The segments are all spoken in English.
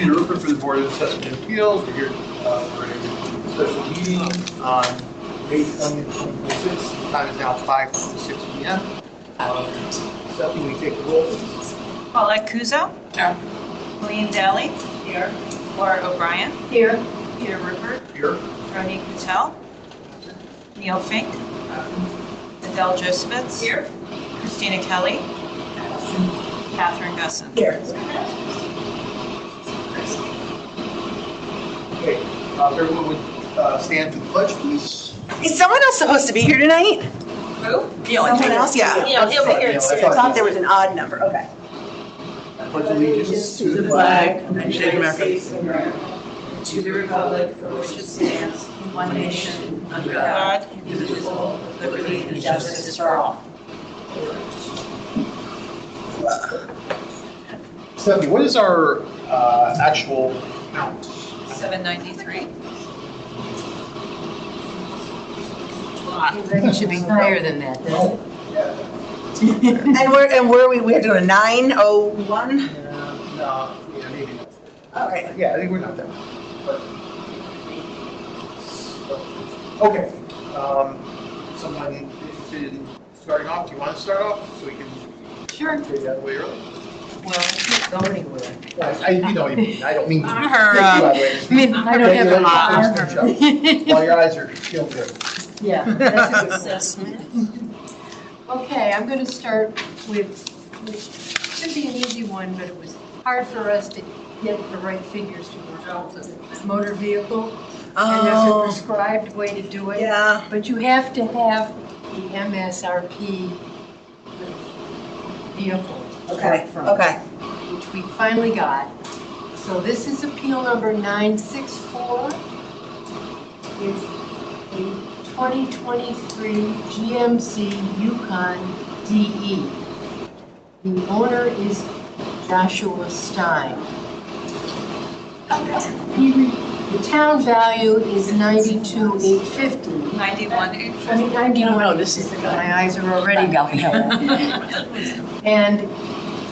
Peter Rupert for the Board of Assessment and Appeals. We're here for a special meeting on May 20th, 2026. Time is now 5:56 p.m. Stephanie, will you take the roll, please? Paulette Kuzo. Here. William Daly. Here. Laura O'Brien. Here. Peter Rupert. Here. Roni Patel. Neil Fink. Adele Josephitz. Here. Christina Kelly. Catherine Gusson. Here. Okay, if everyone would stand for the pledge, please. Is someone else supposed to be here tonight? Who? Someone else? Yeah. Yeah, he'll be here. Yeah, I thought there was an odd number. Okay. I pledge allegiance to the flag of the United States of America, to the republic for which it stands, one nation, under God, indivisible, with liberty and justice for all. Stephanie, what is our actual count? 793. It should be higher than that, doesn't it? And where are we? We're doing 901. No, yeah, maybe not. All right. Yeah, I think we're not there. But, okay. Someone interested in starting off? Do you want to start off so we can Sure. get it out of the way early? Well, I can't go anywhere. You know what I mean. I don't mean to. I'm take her, you out of the way. I mean, I don't have a lot. While your eyes are still good. Yeah, that's a good assessment. Okay, I'm going to start with, which should be an easy one, but it was hard for us to get the right figures to work out. Motor vehicle, and there's a prescribed way to do it. Yeah. But you have to have the MSRP vehicle. Okay. from, Okay. Which we finally got. So this is appeal number 964. It's a 2023 GMC Yukon DE. The owner is Joshua Stein. The town value is $92,850. 91. I mean, 91. No, this is, my eyes are already going. And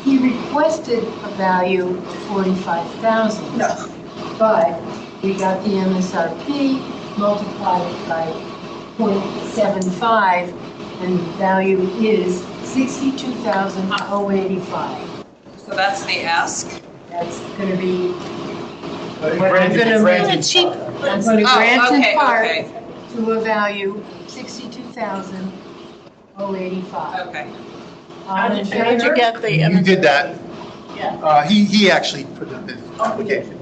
he requested a value of $45,000. No. But we got the MSRP, multiplied it by 0.75, and the value is $62,085. So that's the ask. That's gonna be, But What I'm gonna granted, make- cheap. I'm gonna grant in part Okay. to a value of $62,085. Okay. All in Did you favor? get the? You did that. Yeah. He actually put in the application.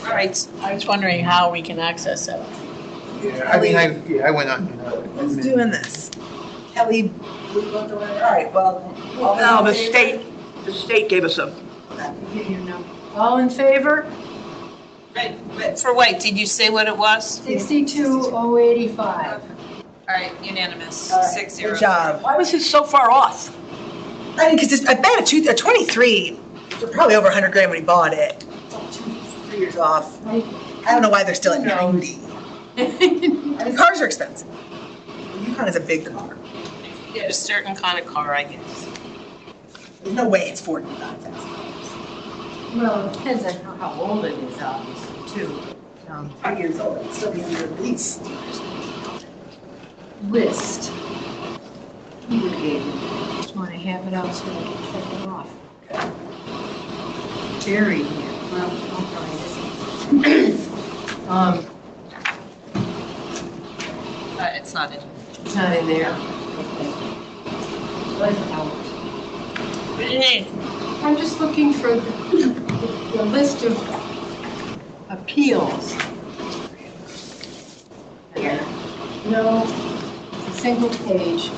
All right. I was wondering how we can access that. Yeah, I mean, I went on. Who's doing this? Kelly. All right. Well. No, the state gave us a. Get your number. All in favor? For wait, did you say what it was? 62,085. All right, unanimous. All right, 6-0. Good job. Why was this so far off? I mean, because I bet a 23, they're probably over 100 grand when he bought it. 3 years off. I don't know why they're still at 90. I mean, cars are expensive. Yukon is a big car. Get a certain kind of car, I guess. There's no way it's 45,000. Well, it depends on how old it is, obviously, too. 3 years old, it's still be under lease. List. He would gave me. Just want to have it out so I can check it off. Jerry here. Well, I'll find it. It's not in. It's not in there. What else? I'm just looking for the list of appeals. No, it's a single page.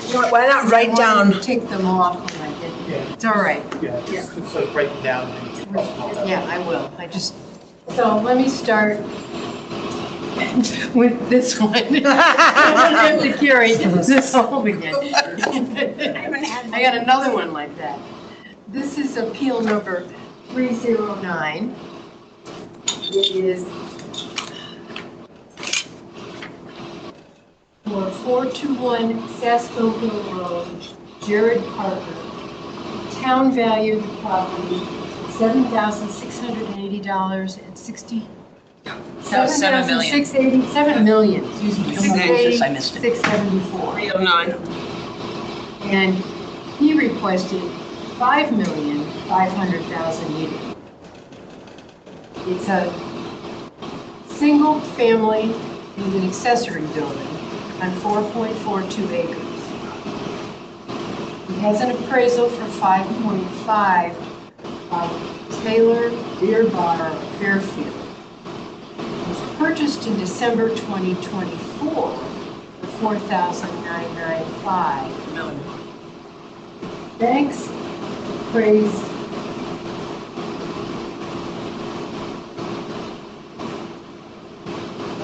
You know what, why not write I wanted down? to tick them off when I did. Yeah. It's all right. Yeah, just write it down. And cross them all out. Yeah, I will. So let me start with this one. I'm going to carry this home again. I got another one like that. This is appeal number 309. It is for 421 Sasko Hill Road, Jared Parker. Town valued the property at $7,680.60. No, 7 million. 7 million, excuse me. I missed it. 674. 309. And he requested 5,500,000 units. It's a single family with an accessory building on 4.42 acres. It has an appraisal for 5.5 by Taylor Beer Bar Fairfield. It was purchased in December 2024 for $4,995. Banks appraised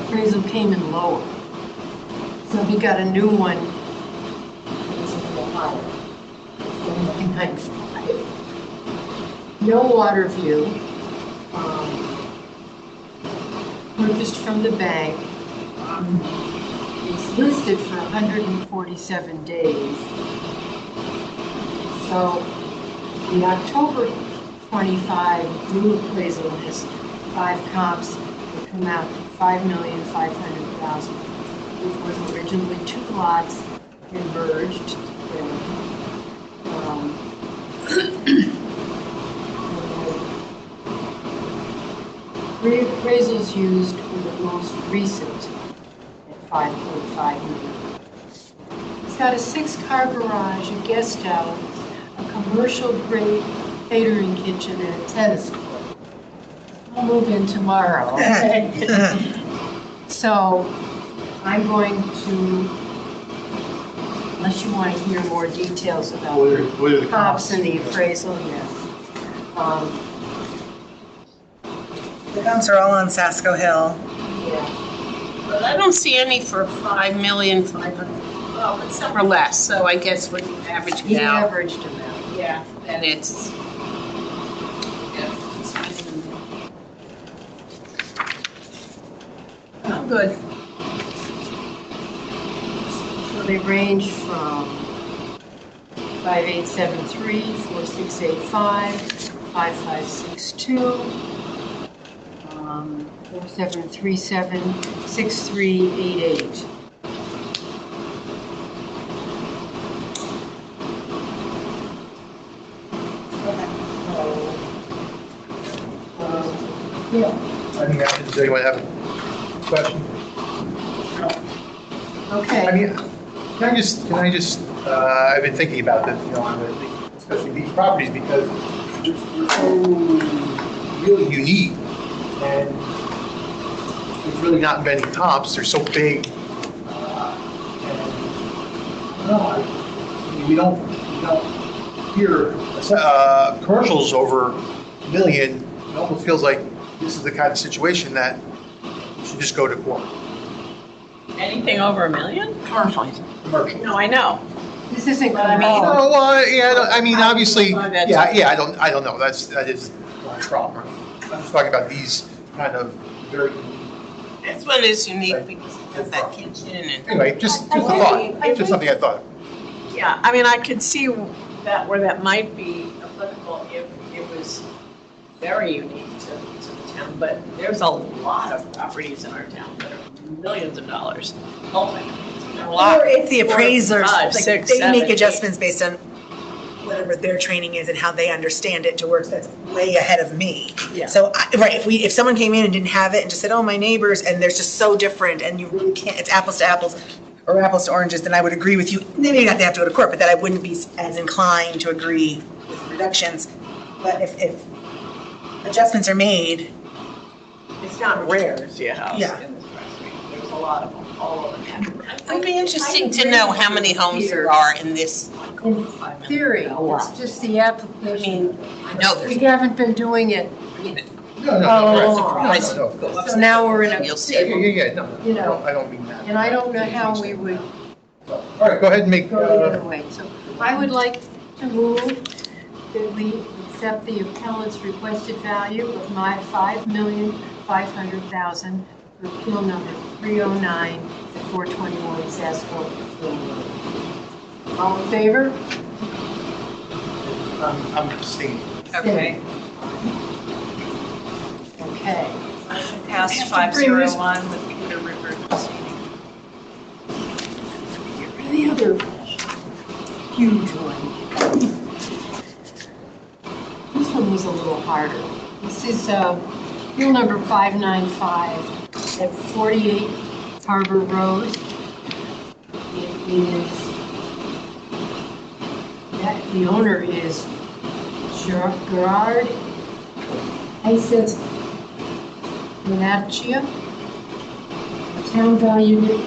appraisal came in lower. So he got a new one. It's a little higher. 7,995. No water view. Purchased from the bank. It's listed for 147 days. So the October 25 new appraisal has 5 comps that come out to 5,500,000, which was originally 2 lots converged together. Three appraisals used were the most recent at 5.5 million. It's got a 6-car garage, a guest house, a commercial grade catering kitchen, and a tennis court. I'll move in tomorrow. Okay? So I'm going to, unless you want to hear more details about What are the comps and the appraisal, yes. The comps are all on Sasko Hill. Yeah. But I don't see any for 5,500,000. Well, it's some or less, so I guess when you average He it out, averaged them out. yeah, then it's. I'm good. So they range from 5873, 4685, 5562, 4737, 6388. Does anyone have a question? Okay. I mean, can I just, I've been thinking about this, especially these properties, because they're so really unique, and there's really not many comps, they're so big. And, I mean, we don't hear commercials over $1 million. It almost feels like this is the kind of situation that you should just go to court. Anything over $1 million? Commercial. No, I know. This isn't But I going mean- to Oh, well, yeah, I mean, obviously, That's- yeah, I don't know, that is my problem. I'm just talking about these kind of very, This one is unique because it has that kitchen and. anyway, just a thought, just something I thought. Yeah, I mean, I could see that where that might be applicable if it was very unique to the town, but there's a lot of properties in our town that are millions of dollars. A lot. Or if the appraisers, Five, like, six, they seven, make eight. adjustments based on whatever their training is and how they understand it to work, that's way ahead of me. Yeah. So, right, if someone came in and didn't have it and just said, oh, my neighbors, and they're just so different, and you really can't, it's apples to apples, or apples to oranges, then I would agree with you. Maybe not they have to go to court, but that I wouldn't be as inclined to agree with reductions. But if adjustments are made, It's not rare to see a house Yeah. in this country. There's a lot of them, all over the It would be interesting to know how many homes there are in this. In theory, it's just the application. I know We there's. haven't been doing it, No, no. so now we're in You'll a, see. Yeah, no, You know. I don't mean that. and I don't know how we would All right, go ahead and make, go the other way. So I would like to move that we accept the appellant's requested value of my $5,500,000 for appeal number 309 to 421 Sasko Hill Road. All in favor? I'm abstaining. Okay. Okay. Motion passed We have to bring this- 501 with Peter River proceeding. The other huge one. This one was a little harder. This is appeal number 595 at 48 Harbor Road. It is, the owner is Gerard Isis Minaccia. The town valued it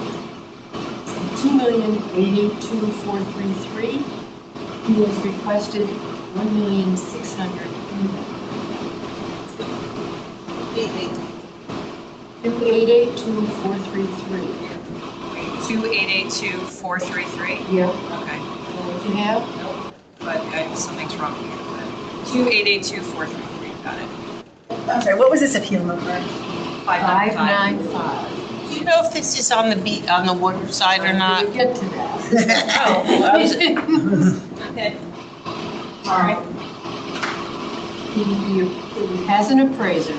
$2,882,433. He has requested $1,600,000. 2882433. 2882433. Yep. Okay. What you have? But something's wrong here. 2882433. Got it. I'm sorry, what was this appeal number? 595. 595. Do you know if this is on the on the water side or not? We'll get to that. Oh, well, I was- okay. Sorry. It has an appraiser.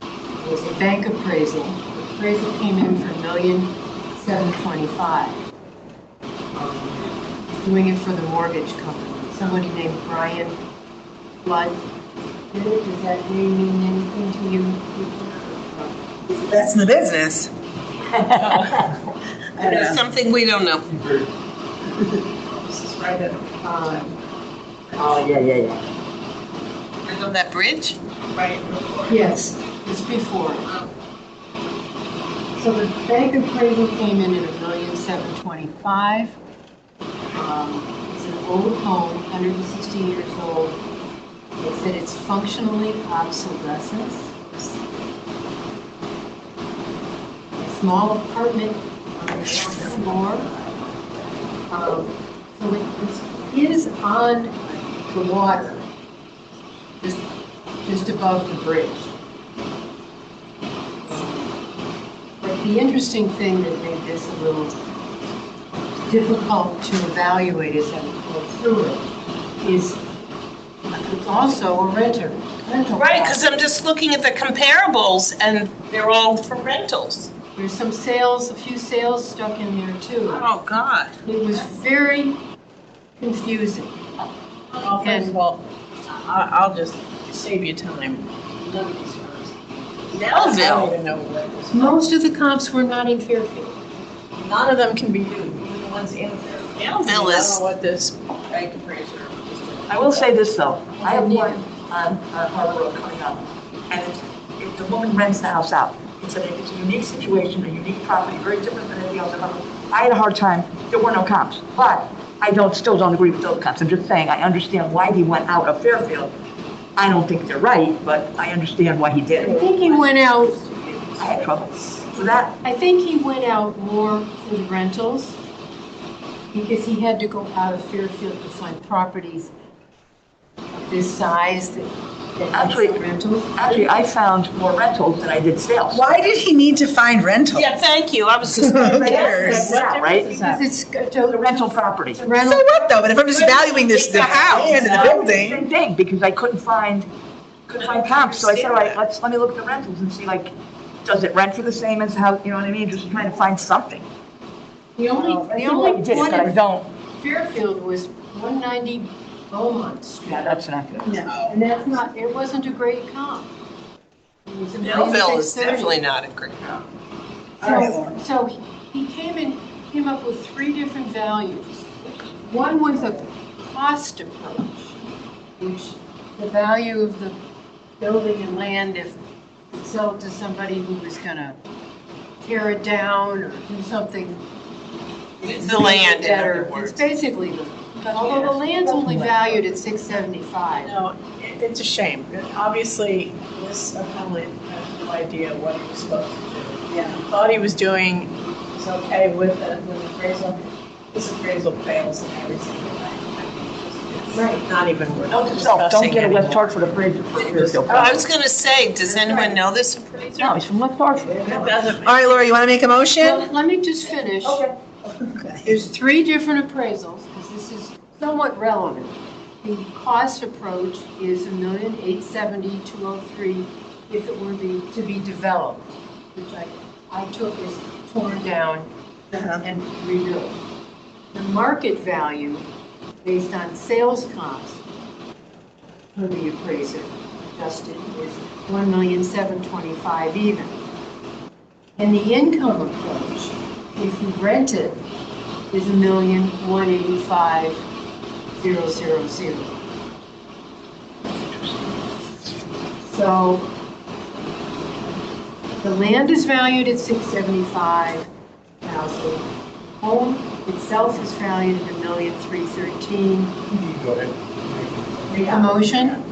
It was a bank appraisal. The appraisal came in for $1,725,000. Doing it for the mortgage company. Somebody named Brian Flood. Does that name mean anything to you? That's in the business. That's something we don't know. This is right at, Oh, yeah. Right on that bridge? right before. Yes, it's before. So the bank appraisal came in at $1,725,000. It's an old home, 160 years old. It said it's functionally obsolescent. A small apartment on the ground floor. So it is on the water, just above the bridge. But the interesting thing that made this a little difficult to evaluate as I go through it is it's also a rental. Right, because I'm just looking at the comparables and they're all for rentals. There's some sales, a few sales stuck in there too. Oh, God. It was very confusing. Well, first of all, I'll just save you time. None of these firms. I don't even know where this. Most of the comps were not in Fairfield. None of them can be new, even the ones in there. Belleville I is- don't know what this bank appraiser is doing. I will say this, though. I have one on Harbor Road coming up, and if the woman rents the house out, it's a unique situation, a unique property, very different than anything else I've ever. I had a hard time, there were no comps, but I still don't agree with those comps. I'm just saying, I understand why he went out of Fairfield. I don't think they're right, but I understand why he did I it. think he went out, I had trouble with that. I think he went out more for the rentals because he had to go out of Fairfield to find properties of this size that Actually- had rentals. Actually, I found more rentals than I did sales. Why did he need to find rentals? Yeah, thank you. I was just. Who cares? Yeah, right? Because it's The rental property. a So rental. what though? But if I'm just valuing this, the house and the building. Same thing, because I couldn't find comps, so I said, all right, let me look at the rentals and see, like, does it rent for the same as how, you know what I mean, just trying to find something. The only I did, one but I in don't. Fairfield was 190 Beaumont Street. Yeah, that's not good. No, and that's not, it wasn't a great comp. It was a Millville is 1,630. definitely not a great. So he came up with three different values. One was a cost approach, which the value of the building and land if it sold to somebody who was gonna tear it down or do something. The land, in better. other It's words. basically although the land's only valued at $675. No, it's a shame. Obviously, this appellant had no idea what he was supposed to do. Yeah. Thought he was doing, was okay with the appraisal. This appraisal fails and everything. Right. Not even worth Don't discussing get a West anymore. Hartford appraiser for Fairfield. Oh, I was gonna say, does anyone know this appraiser? No, he's from West Hartford. It doesn't All right, Laura, you want to make a motion? Well, let me just finish. Okay. There's three different appraisals, because this is somewhat relevant. The cost approach is $1,870,203 if it were to be developed, which I took as torn down and rebuilt. The market value based on sales cost for the appraiser adjusted is 1,725,000 even. And the income approach, if you rent it, is 1,185,000. So the land is valued at 675,000. Home itself is valued at 1,313,000. You go ahead. Make a motion.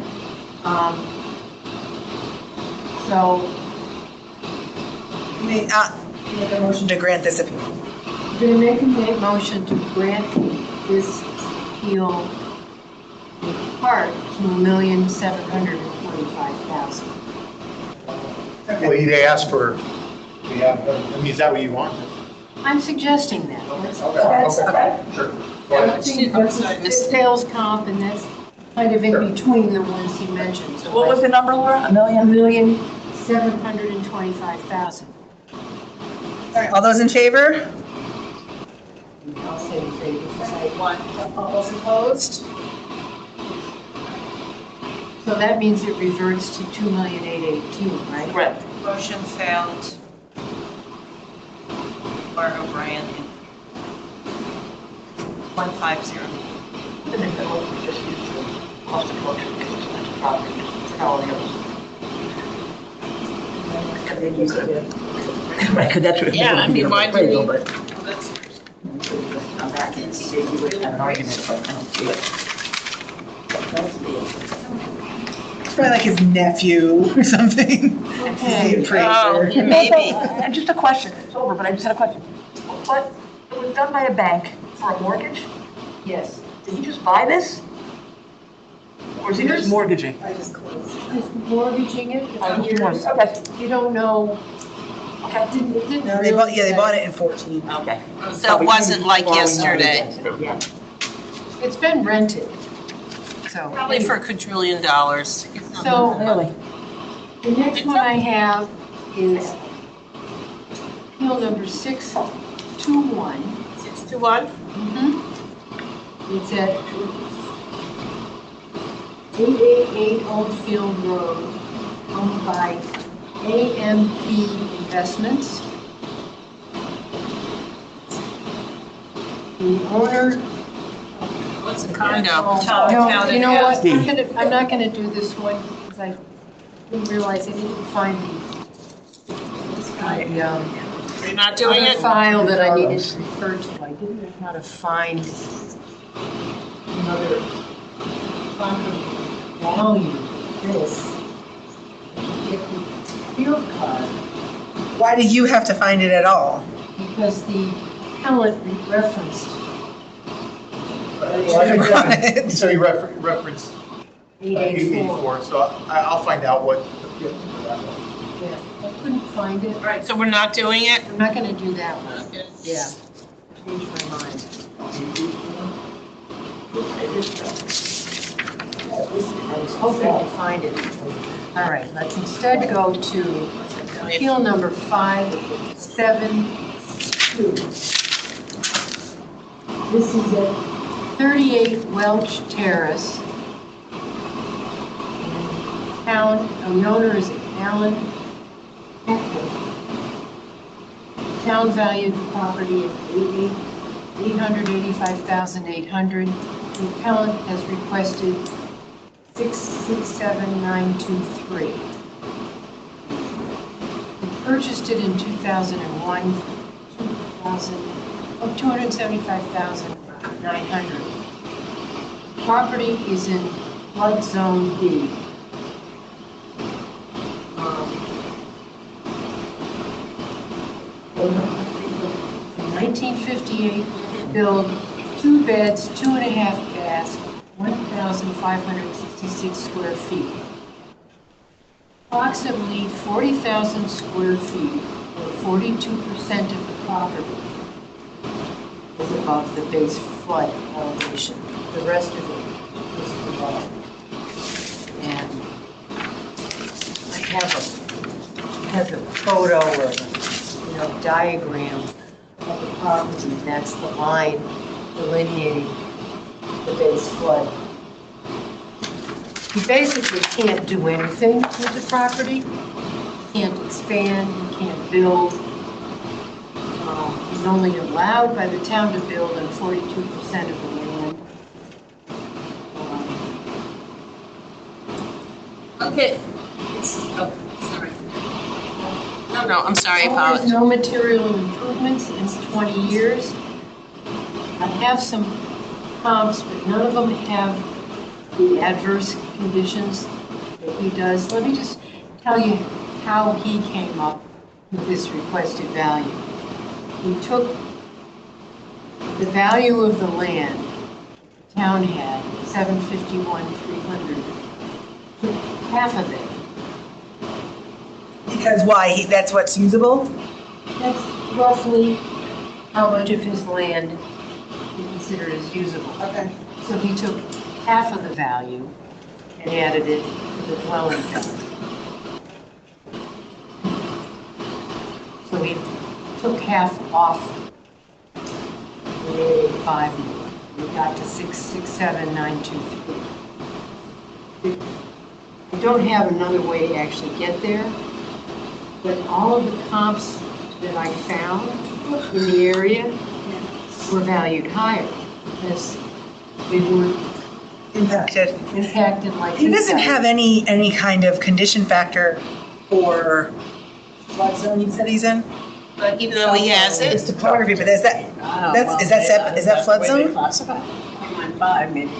So Make a motion to grant this appeal. I'm going to make a motion to grant this appeal in part to 1,725,000. Well, they asked for, yeah, I mean, is that what you want? I'm suggesting that. Okay, sure. Go ahead. It's sales comp, and that's kind of in between the ones he mentioned. So What was the number, Laura? A million? 1,725,000. All right, all those in favor? I'll say in favor. All those opposed? So that means it reverts to 2,818,000, right? Correct. Motion failed. Laura O'Brien. 150. I think that was just used to cost of collection, property, for all the others. Right, because that's what. Yeah, I mean, why do we- I'm back in, see if you would have an argument, but I don't see it. It's probably like his nephew or something. Okay. The appraiser. Maybe. Just a question, it's over, but I just had a question. But it was done by a bank for a mortgage? Yes. Did he just buy this? Or is he just mortgaging? I just closed. He's mortgaging it for Okay, years. okay. You don't know. Okay. It didn't No, they bought, really yeah, they say. bought it in 14. Okay. So it wasn't like yesterday. Yeah. It's been rented. So, Probably for $1 quadrillion. so Really? the next one I have is appeal number 621. 621? It's at 888 Oldfield Road, owned by AMP Investments. The owner. What's a condo? No, you know what, I'm not gonna do this one, because I didn't realize I didn't find the You're not doing other it? file that I needed to refer to. I didn't know how to find another property value of this. Get the field card, Why did you have to find it at all? because the appellant referenced Well, I think so you referenced 884. 884, so I'll find out what the appeal for that was. Yeah, I couldn't find it. Right, so we're not doing it? I'm not gonna do that one. Okay. Yeah, changed my mind. I was hoping to find it. All right, let's instead go to appeal number 572. This is at 38 Welch Terrace. Town, the owner is Alan Heckler. Town valued the property at $885,800. The appellant has requested 667,923. He purchased it in 2001, 275,900. Property is in flood zone B. In 1958, built 2 beds, 2.5 baths, 1,566 square feet. Approximately 40,000 square feet, or 42% of the property, is above the base flood elevation. The rest of it is below. And I has a photo or, diagram of the property, and that's the line delineating the base flood. He basically can't do anything with the property, can't expand, he can't build. He's only allowed by the town to build on 42% of the land. Okay. Oh, sorry. No, I'm sorry, I There's apologize. no material improvements in 20 years. I have some comps, but none of them have the adverse conditions that he does. Let me just tell you how he came up with this requested value. He took the value of the land the town had, 751,300, took half of it. Because why? That's what's usable? That's roughly how much of his land he considered as usable. Okay. So he took half of the value and added it to the dwelling value. So he took half off the 885 million. We got to 667,923. I don't have another way to actually get there, but all of the comps that I found in the area were valued higher because they were Impacted. impacted like He this doesn't side. have any kind of condition factor for what zone you said he's in? But even though he has It's it, topography, but is that, is that flood zone? Classified, 0.15 maybe.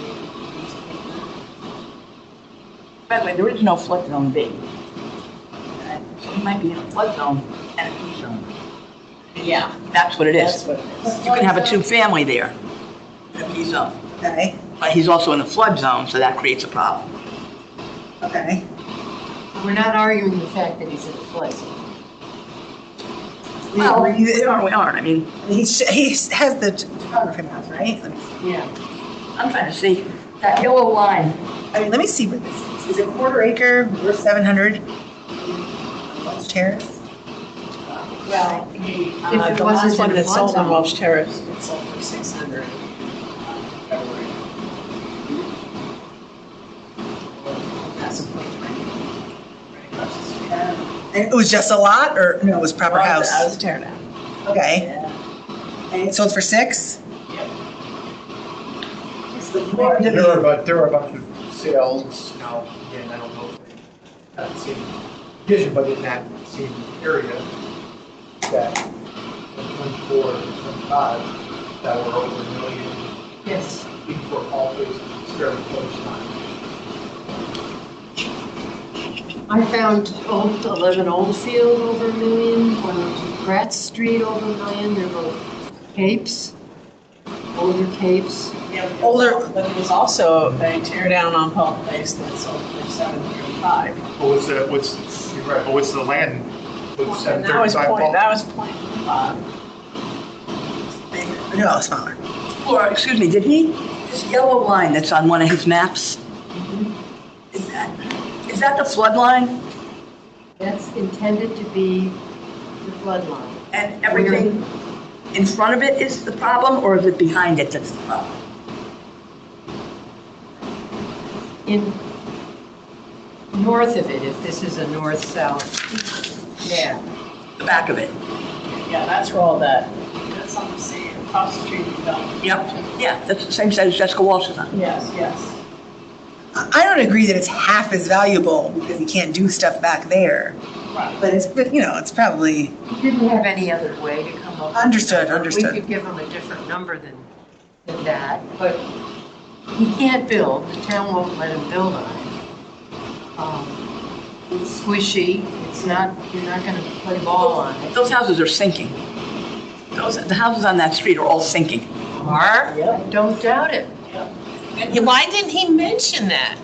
By the way, there is no flood zone B. So he might be in a flood zone and a P zone. Yeah, That's what it that's is. what it is. You can have a two-family there in a P zone. Okay, But he's also in the flood zone, so that creates a problem. okay. We're not arguing the fact that he's in a flood zone. Well, we aren't. I mean, He has the topography maps, right? Let me see. Yeah. I'm trying to see that yellow line. I mean, let me see what this is. Is it quarter acre, worth 700? Welch Terrace? Well, If it the last wasn't one in a that flood sold on zone. Welch Terrace, it sold for 600. February. That's a point three. Right across the street. And it was just a lot, or no, it was proper Well, house? I was tearing down. Okay, Yeah. and it sold for 6? Yep. There are a bunch of sales now, again, I don't know if they have the same vision, but in that same area, that 24, 25, that were over $1 million, Yes. for all places, fairly close time. I found 11 Oldfield over $1 million, 102 Pratt Street over $1 million. They're both capes, older capes. Yeah, Older- but there was also a tear down on Paul Place that sold for 735. But you're right, but what's the land? What's And that was 735? 0.5. No, smaller. Or, excuse me, did he, this yellow line that's on one of his maps, is that the flood line? That's intended to be the flood line. And everything in front of it is the problem, or is it behind it that's the problem? In north of it, if this is a north-south. Yeah. The back of it? Yeah, that's where all that's on the same, across the street from Bell. Yep. Yeah, that's the same side as Jessica Walsh is on. Yes, yes. I don't agree that it's half as valuable because you can't do stuff back there. Right. But it's, it's probably, He didn't have any other way to come up with. Understood, We understood. could give him a different number than that, but he can't build, the town won't let him build on it. It's squishy, it's not, you're not gonna put a ball on it. Those houses are sinking. The houses on that street are all sinking. are? Yep. Don't doubt it. Why didn't he mention that?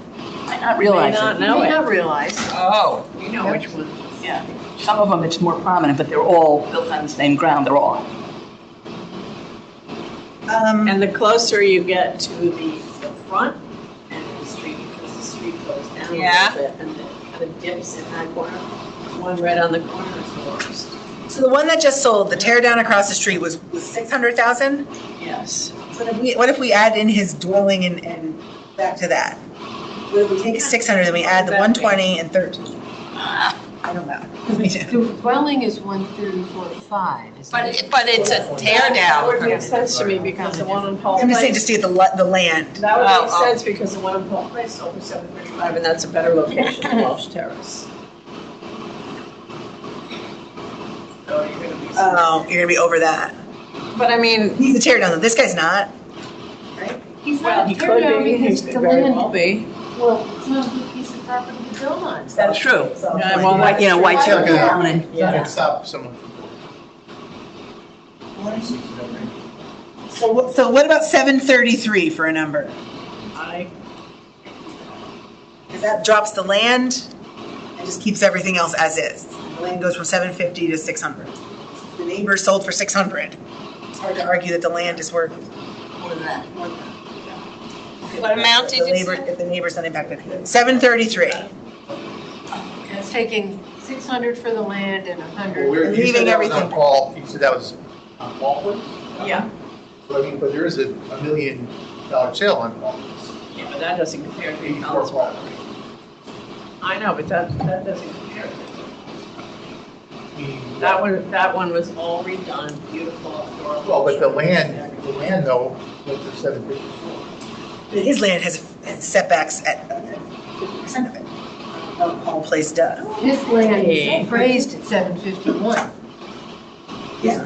I not realize May not it. You know may it. not realize. Oh. You know which one. Yeah. Some of them, it's more prominent, but they're all built on the same ground. They're all. And the closer you get to the front end of the street, because the street goes down a Yeah. little bit and then kind the dips in that corner. One right on the corner is the worst. So the one that just sold, the tear down across the street was 600,000? Yes. What if we add in his dwelling and back to that? What if we take 600 and we add the 120 and 13? I don't know. The dwelling is 134.5, isn't it? But it's a tear That would down. make sense to me because the one on Paul I'm just saying, Place. just to get the land. That would Oh, make oh. sense because the one on Paul Place sold for $735 and that's a better location than Welsh Terrace. So you're gonna be. Oh, you're gonna be over that. But I mean, He's a tear down though. This guy's not. He's well, not he tear could down be, he because could the very land, well be. well, it's not a good piece of property to build on. That's true. Yeah, well, White- you know, White It's not Chipper gonna- County. it's not gonna stop someone from. So what about 733 for a number? I, 'Cause that drops the land and just keeps everything else as is. The land goes from 750 to 600. The neighbor sold for 600. It's hard to argue that the land is worth more than that. What amount did you say? If the neighbor's not impacted. 733. It's taking 600 for the land and 100. Well, you Leaving said that was on everything. Paul, you said that was on Paul Place? yeah, So I mean, but there is a $1 million sale on Paul Place. yeah, but that doesn't compare to 84 Collins Paul. property. I know, but that doesn't compare to it. That one was all redone, beautiful outdoor. Well, but the land though, went to 750. His land has setbacks at 50% of it. All place does. His land Hey. is appraised at 751. Yeah.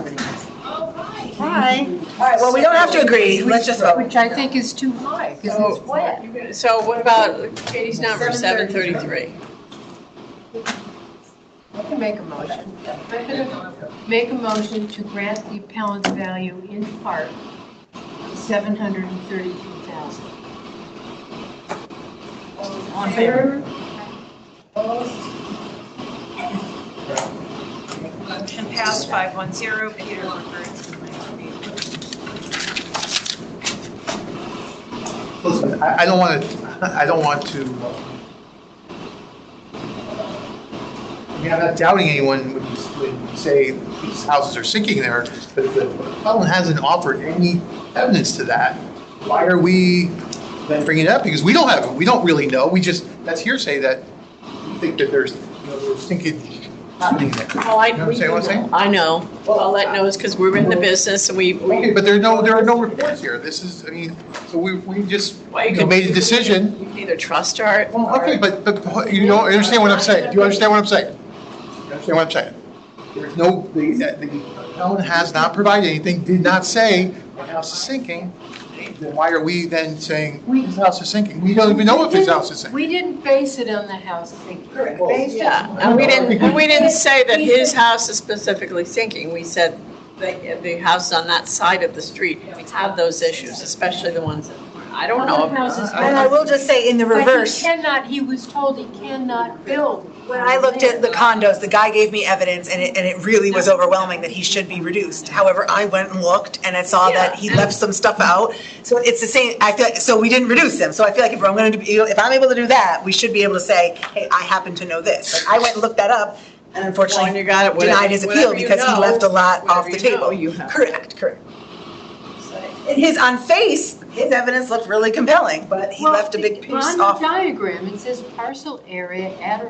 Hi. All right, well, we don't have to agree. Let's just vote. Which I think is too high, because it's wet. So what about Katie's number, 733? I can make a motion. I'm gonna make a motion to grant the appellant's value in part to 732,000. On favor? Motion passed 510, Peter Luckert. Listen, I don't want to, I mean, I'm not doubting anyone when you say these houses are sinking there, but the appellant hasn't offered any evidence to that. Why are we then bringing it up? Because we don't have it, we don't really know, that's hearsay that we think that there's sinking happening there. Well, You know what I'm saying? I know. All that knows because we're in the business and we Okay, but there are no reports here. This is, I mean, so we just Well, you can- made a decision. You can either trust our. Well, okay, but you don't understand what I'm saying. Do you understand what I'm saying? You understand what I'm saying? There's no, the appellant has not provided anything, did not say our house is sinking. Then why are we then saying his house is sinking? We don't even know if his house is sinking. We didn't base it on the house sinking. Yeah, and we didn't say that his house is specifically sinking. We said the houses on that side of the street have those issues, especially the ones that, I don't know. Other houses And I will just say in the But reverse, he was told he cannot build. when I looked at the condos, the guy gave me evidence and it really was overwhelming that he should be reduced. However, I went and looked and I saw that he left some stuff out. So it's the same, so we didn't reduce him. So I feel like if I'm able to do that, we should be able to say, hey, I happen to know this. Like I went and looked that up and Well, unfortunately and you got it, denied his appeal whatever you because he know, left a lot off whatever the you know, table. you have. Correct. In his, on face, his evidence looked really compelling, but he left a big piece On the off. diagram, it says parcel area at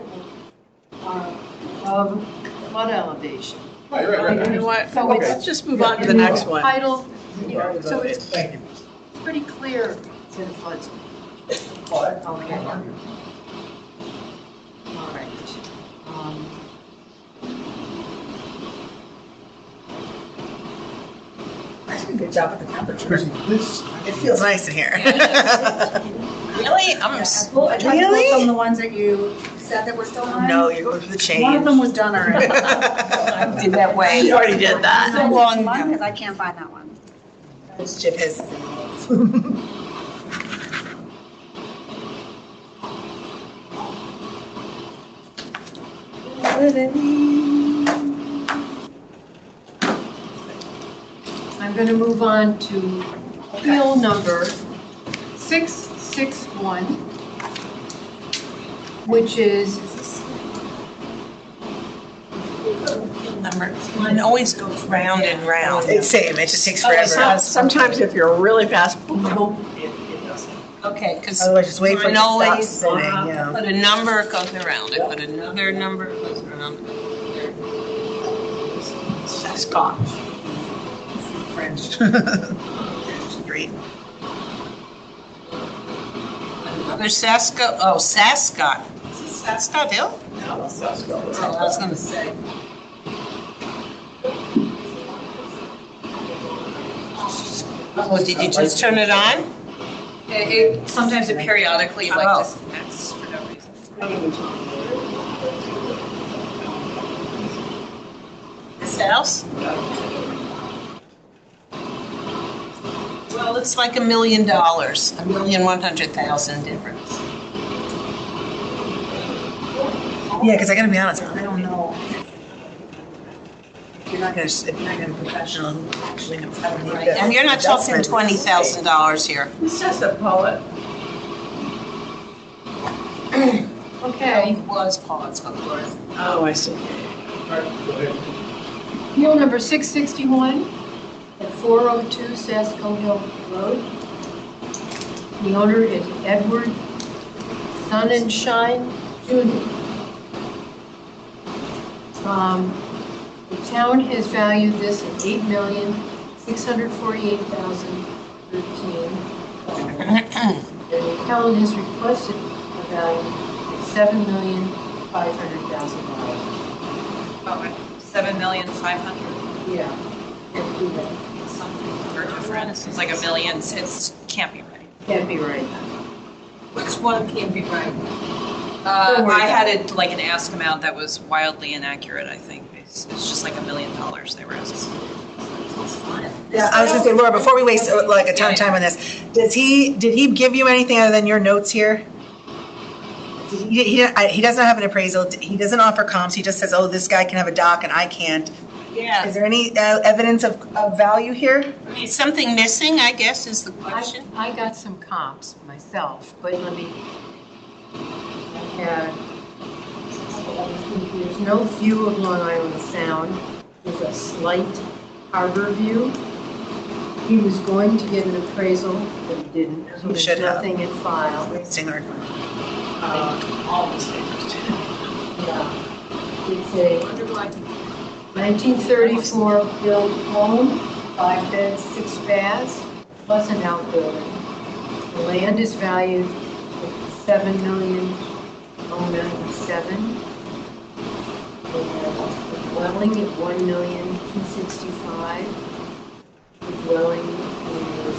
or of flood elevation. Right. You know what, So let's it's- just move on to the next one. Title, so it's Thank you. pretty clear to the flood zone. Okay. All right. I did a good job with the temperature. Chrissy, this, It feels nice in here. Really? I tried to pull some of the ones that you said that were still mine. No, you're going through the chain. One of them was done already. Do that way. You already did that. So long one, because I can't find that one. This chip has. I'm going to move on to appeal number 661, which is Number, it always goes round and round. It's same, it just takes Oh, it's forever. not- Sometimes if you're really fast, boom, boom, it doesn't. Okay, because Otherwise, just wait for it to stop always spinning, yeah. put a number, it goes around. I put another number, it goes around. Scott. French. Street. Another Sasco, oh, Sascot. Is it Sascot Hill? Oh, I was gonna say. Oh, did you just turn it on? Sometimes it periodically, like, Oh. disconnects for no reason. This house? Well, it's like $1 million, $1,100,000 difference. Yeah, because I gotta be honest, I don't know. If you're not gonna be professional, who actually knows how to make Right, the and you're not talking adjustment? $20,000 here. He's just a poet. Okay, It was Paul's, but Laura. Oh, I see. appeal number 661 at 402 Sasco Hill Road. The owner is Edward Sonnenschein Jr. The town has valued this at $8,648,013. And the town has requested a value of $7,500,000. Okay, 7,500,000 Yeah. Can't do that. something or different. It's like $1 million, it can't be right. Can't be right. Which one can't be right? Don't worry I about had it like an ask amount that was wildly inaccurate, I think. It's just like $1 million they were asking. Yeah, I was gonna say, Laura, before we waste like a ton of time on this, did he give you anything other than your notes here? He doesn't have an appraisal, he doesn't offer comps, he just says, oh, this guy can have a dock and I can't. Yeah, Is there any evidence of value here? is something missing, I guess, is the question. I got some comps myself, but let me, there's no view of Long Island Sound. There's a slight harbor view. He was going to get an appraisal, but he didn't. So He should have. There's nothing in file. Wasting our time. All the papers. Yeah. It's a 1934 built home, 5 beds, 6 baths, plus an outbuilding. The land is valued at $7,097,000. The dwelling at $1,265,000. The dwelling is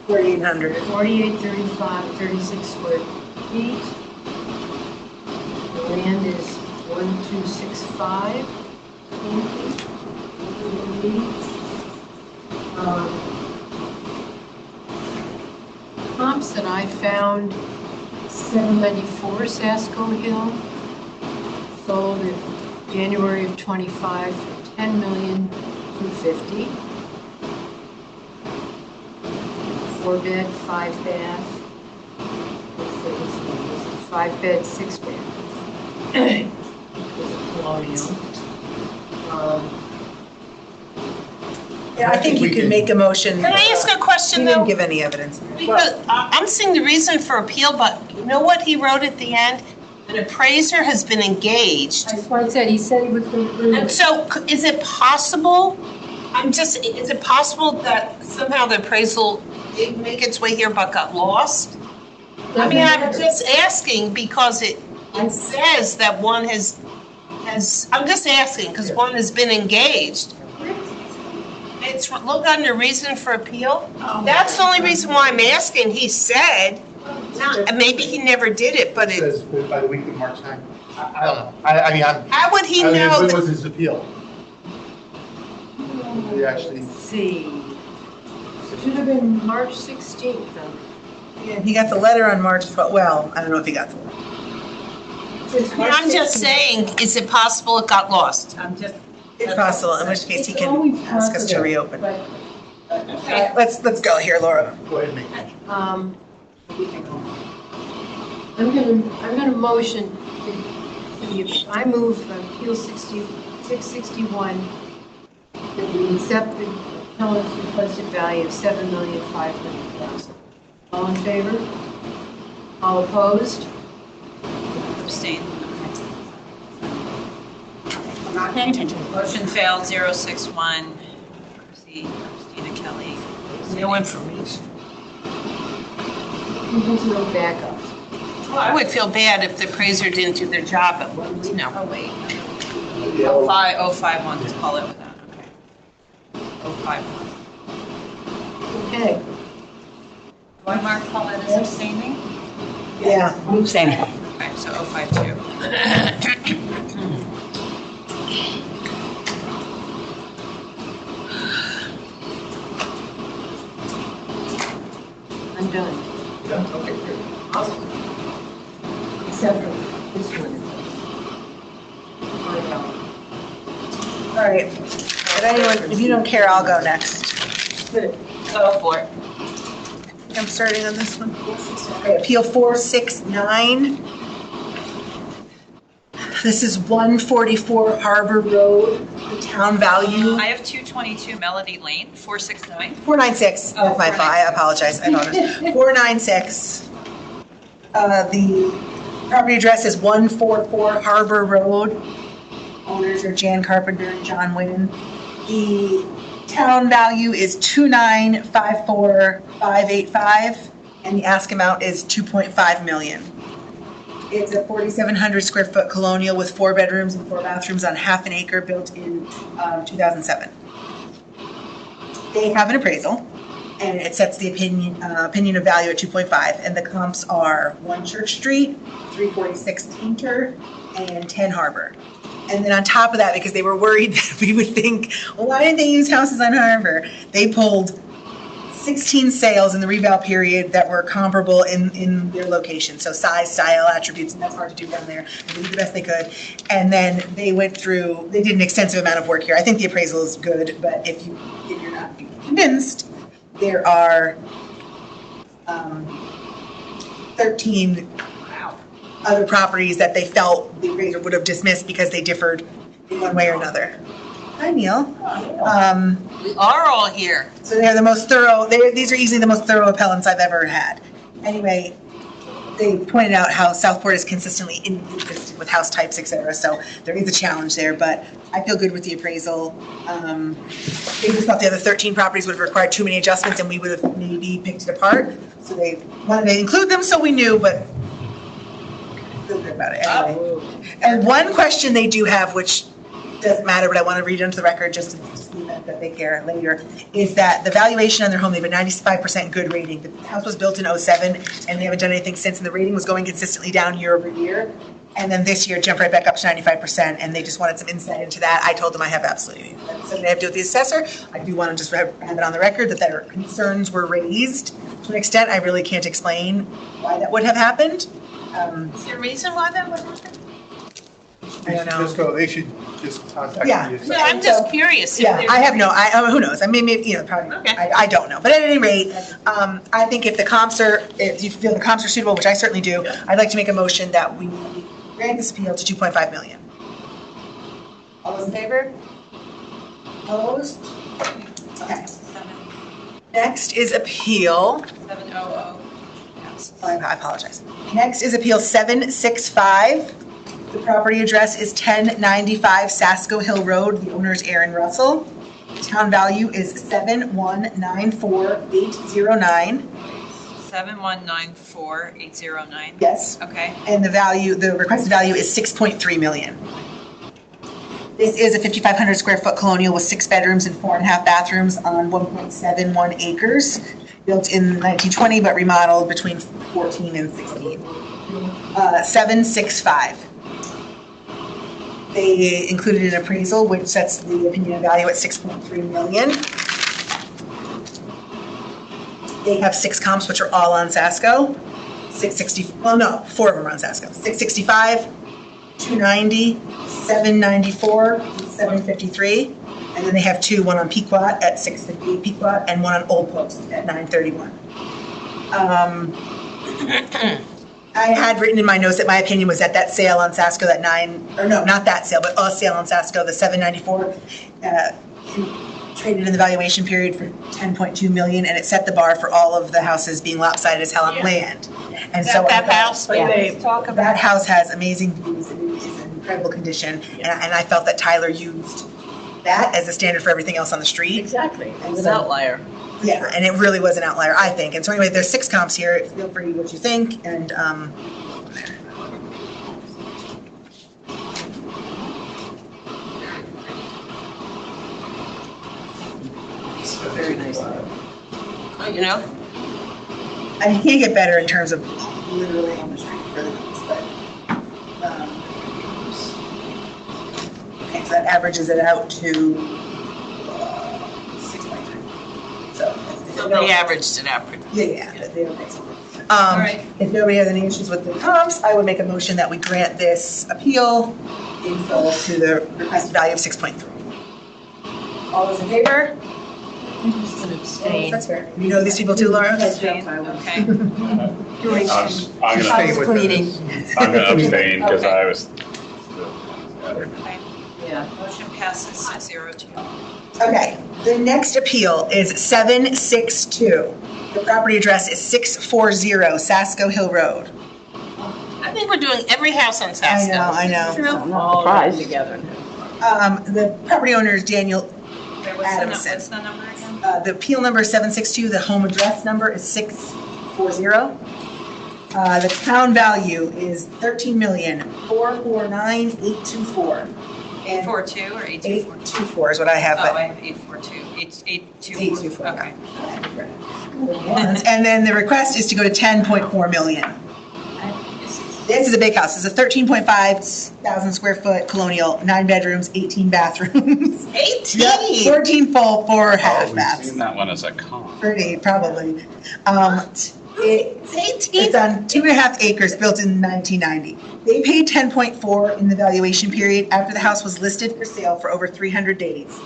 4,800. 36 square feet. The land is 1,265. Comps that I found, 794 Sasco Hill, sold in January of '25 for $10,250,000. 4-bed, 5-bath. 5-bed, 6-bath. Colonial. Yeah, I think you could make a motion. Can I ask a He question didn't though? give any evidence. Because I'm seeing the reason for appeal, but you know what he wrote at the end? An appraiser has been engaged. That's why I said, he said he was going to bring And it. so is it possible, is it possible that somehow the appraisal did make its way here but got lost? I mean, I'm just asking because it says that one has, I'm just asking because one has been engaged. It's, look under reason for appeal. That's the only reason why I'm asking. He said, and maybe he never did it, but It it, says by the week of March 9th. I don't know. I mean, how would he know? When that- was his appeal? They actually, Let's see. Should have been March 16th, though. He got the letter on March 12th, well, I don't know if he got the letter. I'm just saying, is it possible it got lost? I'm just. It's possible, in which case he It's always can ask us to possible. reopen. But, Let's go here, Laura. go ahead and make that. I'm gonna motion I move Appeal 661 that we accept the appellant's requested value of $7,500,000. All in favor? All opposed? Abstain. I'm not paying attention. Motion failed, 061. Christina Kelly. No information. There's no backup. I would feel bad if the appraiser didn't do their job, but, Oh, wait. Yeah. 051, just call it with that, okay. 051. Okay. Do I mark Paulette as abstaining? Yeah. I'm saying. Okay, so 052. I'm done. Yeah, okay, good. Except for this one. All right. If anyone, if you don't care, I'll go next. Go for it. I'm starting on this one. Okay, Appeal 469. This is 144 Harbor Road, the town value. I have 222 Melody Lane, 469. 496, Oh, that's my fault, I apologize, 496. The property address is 144 Harbor Road. Owners are Jan Carpenter and John Wynn. The town value is 2954585, and the ask amount is 2.5 million. It's a 4,700 square foot colonial with 4 bedrooms and 4 bathrooms on half an acre, built in 2007. They have an appraisal, and it sets the opinion of value at 2.5, and the comps are 1 Church Street, 346 Painter, and 10 Harbor. And then on top of that, because they were worried that we would think, well, why didn't they use houses on Harbor? They pulled 16 sales in the reval period that were comparable in their location. So size, style, attributes, and that's hard to do down there. They did the best they could. And then they went through, they did an extensive amount of work here. I think the appraisal is good, but if you're not convinced, there are 13 other properties that they felt the appraiser would have dismissed because they differed in one way or another. Hi, Neil. We are all here. So they're the most thorough, these are easily the most thorough appellants I've ever had. Anyway, they pointed out how Southport is consistently inconsistent with house types, et cetera, so there is a challenge there, but I feel good with the appraisal. They just thought the other 13 properties would have required too many adjustments and we would have maybe picked it apart. So they wanted to include them so we knew, but feel good about it anyway. And one question they do have, which doesn't matter, but I want to read it into the record just in the event that they care later, is that the valuation on their home, they have a 95% good rating. The house was built in '07 and they haven't done anything since, and the rating was going consistently down year over year. And then this year it jumped right back up to 95%, and they just wanted some insight into that. I told them I have absolutely something I have to do with the assessor. I do want to just have it on the record that their concerns were raised to an extent I really can't explain why that would have happened. Is there a reason why that would happen? I don't know. They should just contact Yeah. the assessor. No, I'm just curious. if Yeah, there- I have no, who knows? I mean, maybe, you know, probably, Okay. I don't know. But at any rate, I think if you feel the comps are suitable, which I certainly do, I'd like to make a motion that we grant this appeal to 2.5 million. All those in favor? Opposed? Okay. Next is appeal, 700. Yes. I apologize. Next is appeal 765. The property address is 1095 Sasko Hill Road. The owner is Aaron Russell. Town value is 7194809. 7194809. Yes. Okay. And the requested value is 6.3 million. This is a 5,500 square foot colonial with 6 bedrooms and 4.5 bathrooms on 1.71 acres. Built in 1920, but remodeled between 14 and 16. 765. They included an appraisal which sets the opinion of value at 6.3 million. They have 6 comps, which are all on Sasko. 660, well, no, 4 of them are on Sasko. 665, 290, 794, 753. And then they have 2, one on Pequot at 658 Pequot and one on Old Post at 931. I had written in my notes that my opinion was that sale on Sasko, that not that sale, but a sale on Sasko, the 794, traded in the valuation period for 10.2 million, and it set the bar for all of the houses being lopsided as hell on land. And so That house, yeah. They talk about. That house has amazing views and is in incredible condition, and I felt that Tyler used that as a standard for everything else on the street. Exactly, it was an So- outlier. Yeah, and it really was an outlier, I think. And so anyway, there's 6 comps here. Feel free what you think, and Very nice. You know, I mean, you can't get better in terms of literally on the street for the house, but okay, so that averages it out to 6.3. So they averaged it out pretty. yeah, they don't make sense. right. If nobody has any issues with the comps, I would make a motion that we grant this appeal in full to the requested value of 6.3. All those in favor? I'm just gonna abstain. That's fair. You know these people too, Laura? Okay. Doing I'm gonna Stay with the- I'm gonna abstain because Okay. I was. Yeah. Motion passes 6-0-2. Okay, the next appeal is 762. The property address is 640 Sasko Hill Road. I think we're doing every house on Sasko. I know. True. All run together. The property owner is Daniel, Adamson. What's the number again? The appeal number is 762, the home address number is 640. The town value is $13,449,824. And 842 or 824? 824 is what I have, Oh, but I have 842. 824. 824. Okay. And then the request is to go to 10.4 million. This is a big house. It's a 13,500 square foot colonial, 9 bedrooms, 18 bathrooms. 18? Yep, 14 full, 4 Oh, half we've baths. seen that one as a comp. Pretty, probably. It's 18? It's on 2.5 acres, built in 1990. They paid 10.4 in the valuation period after the house was listed for sale for over 300 days.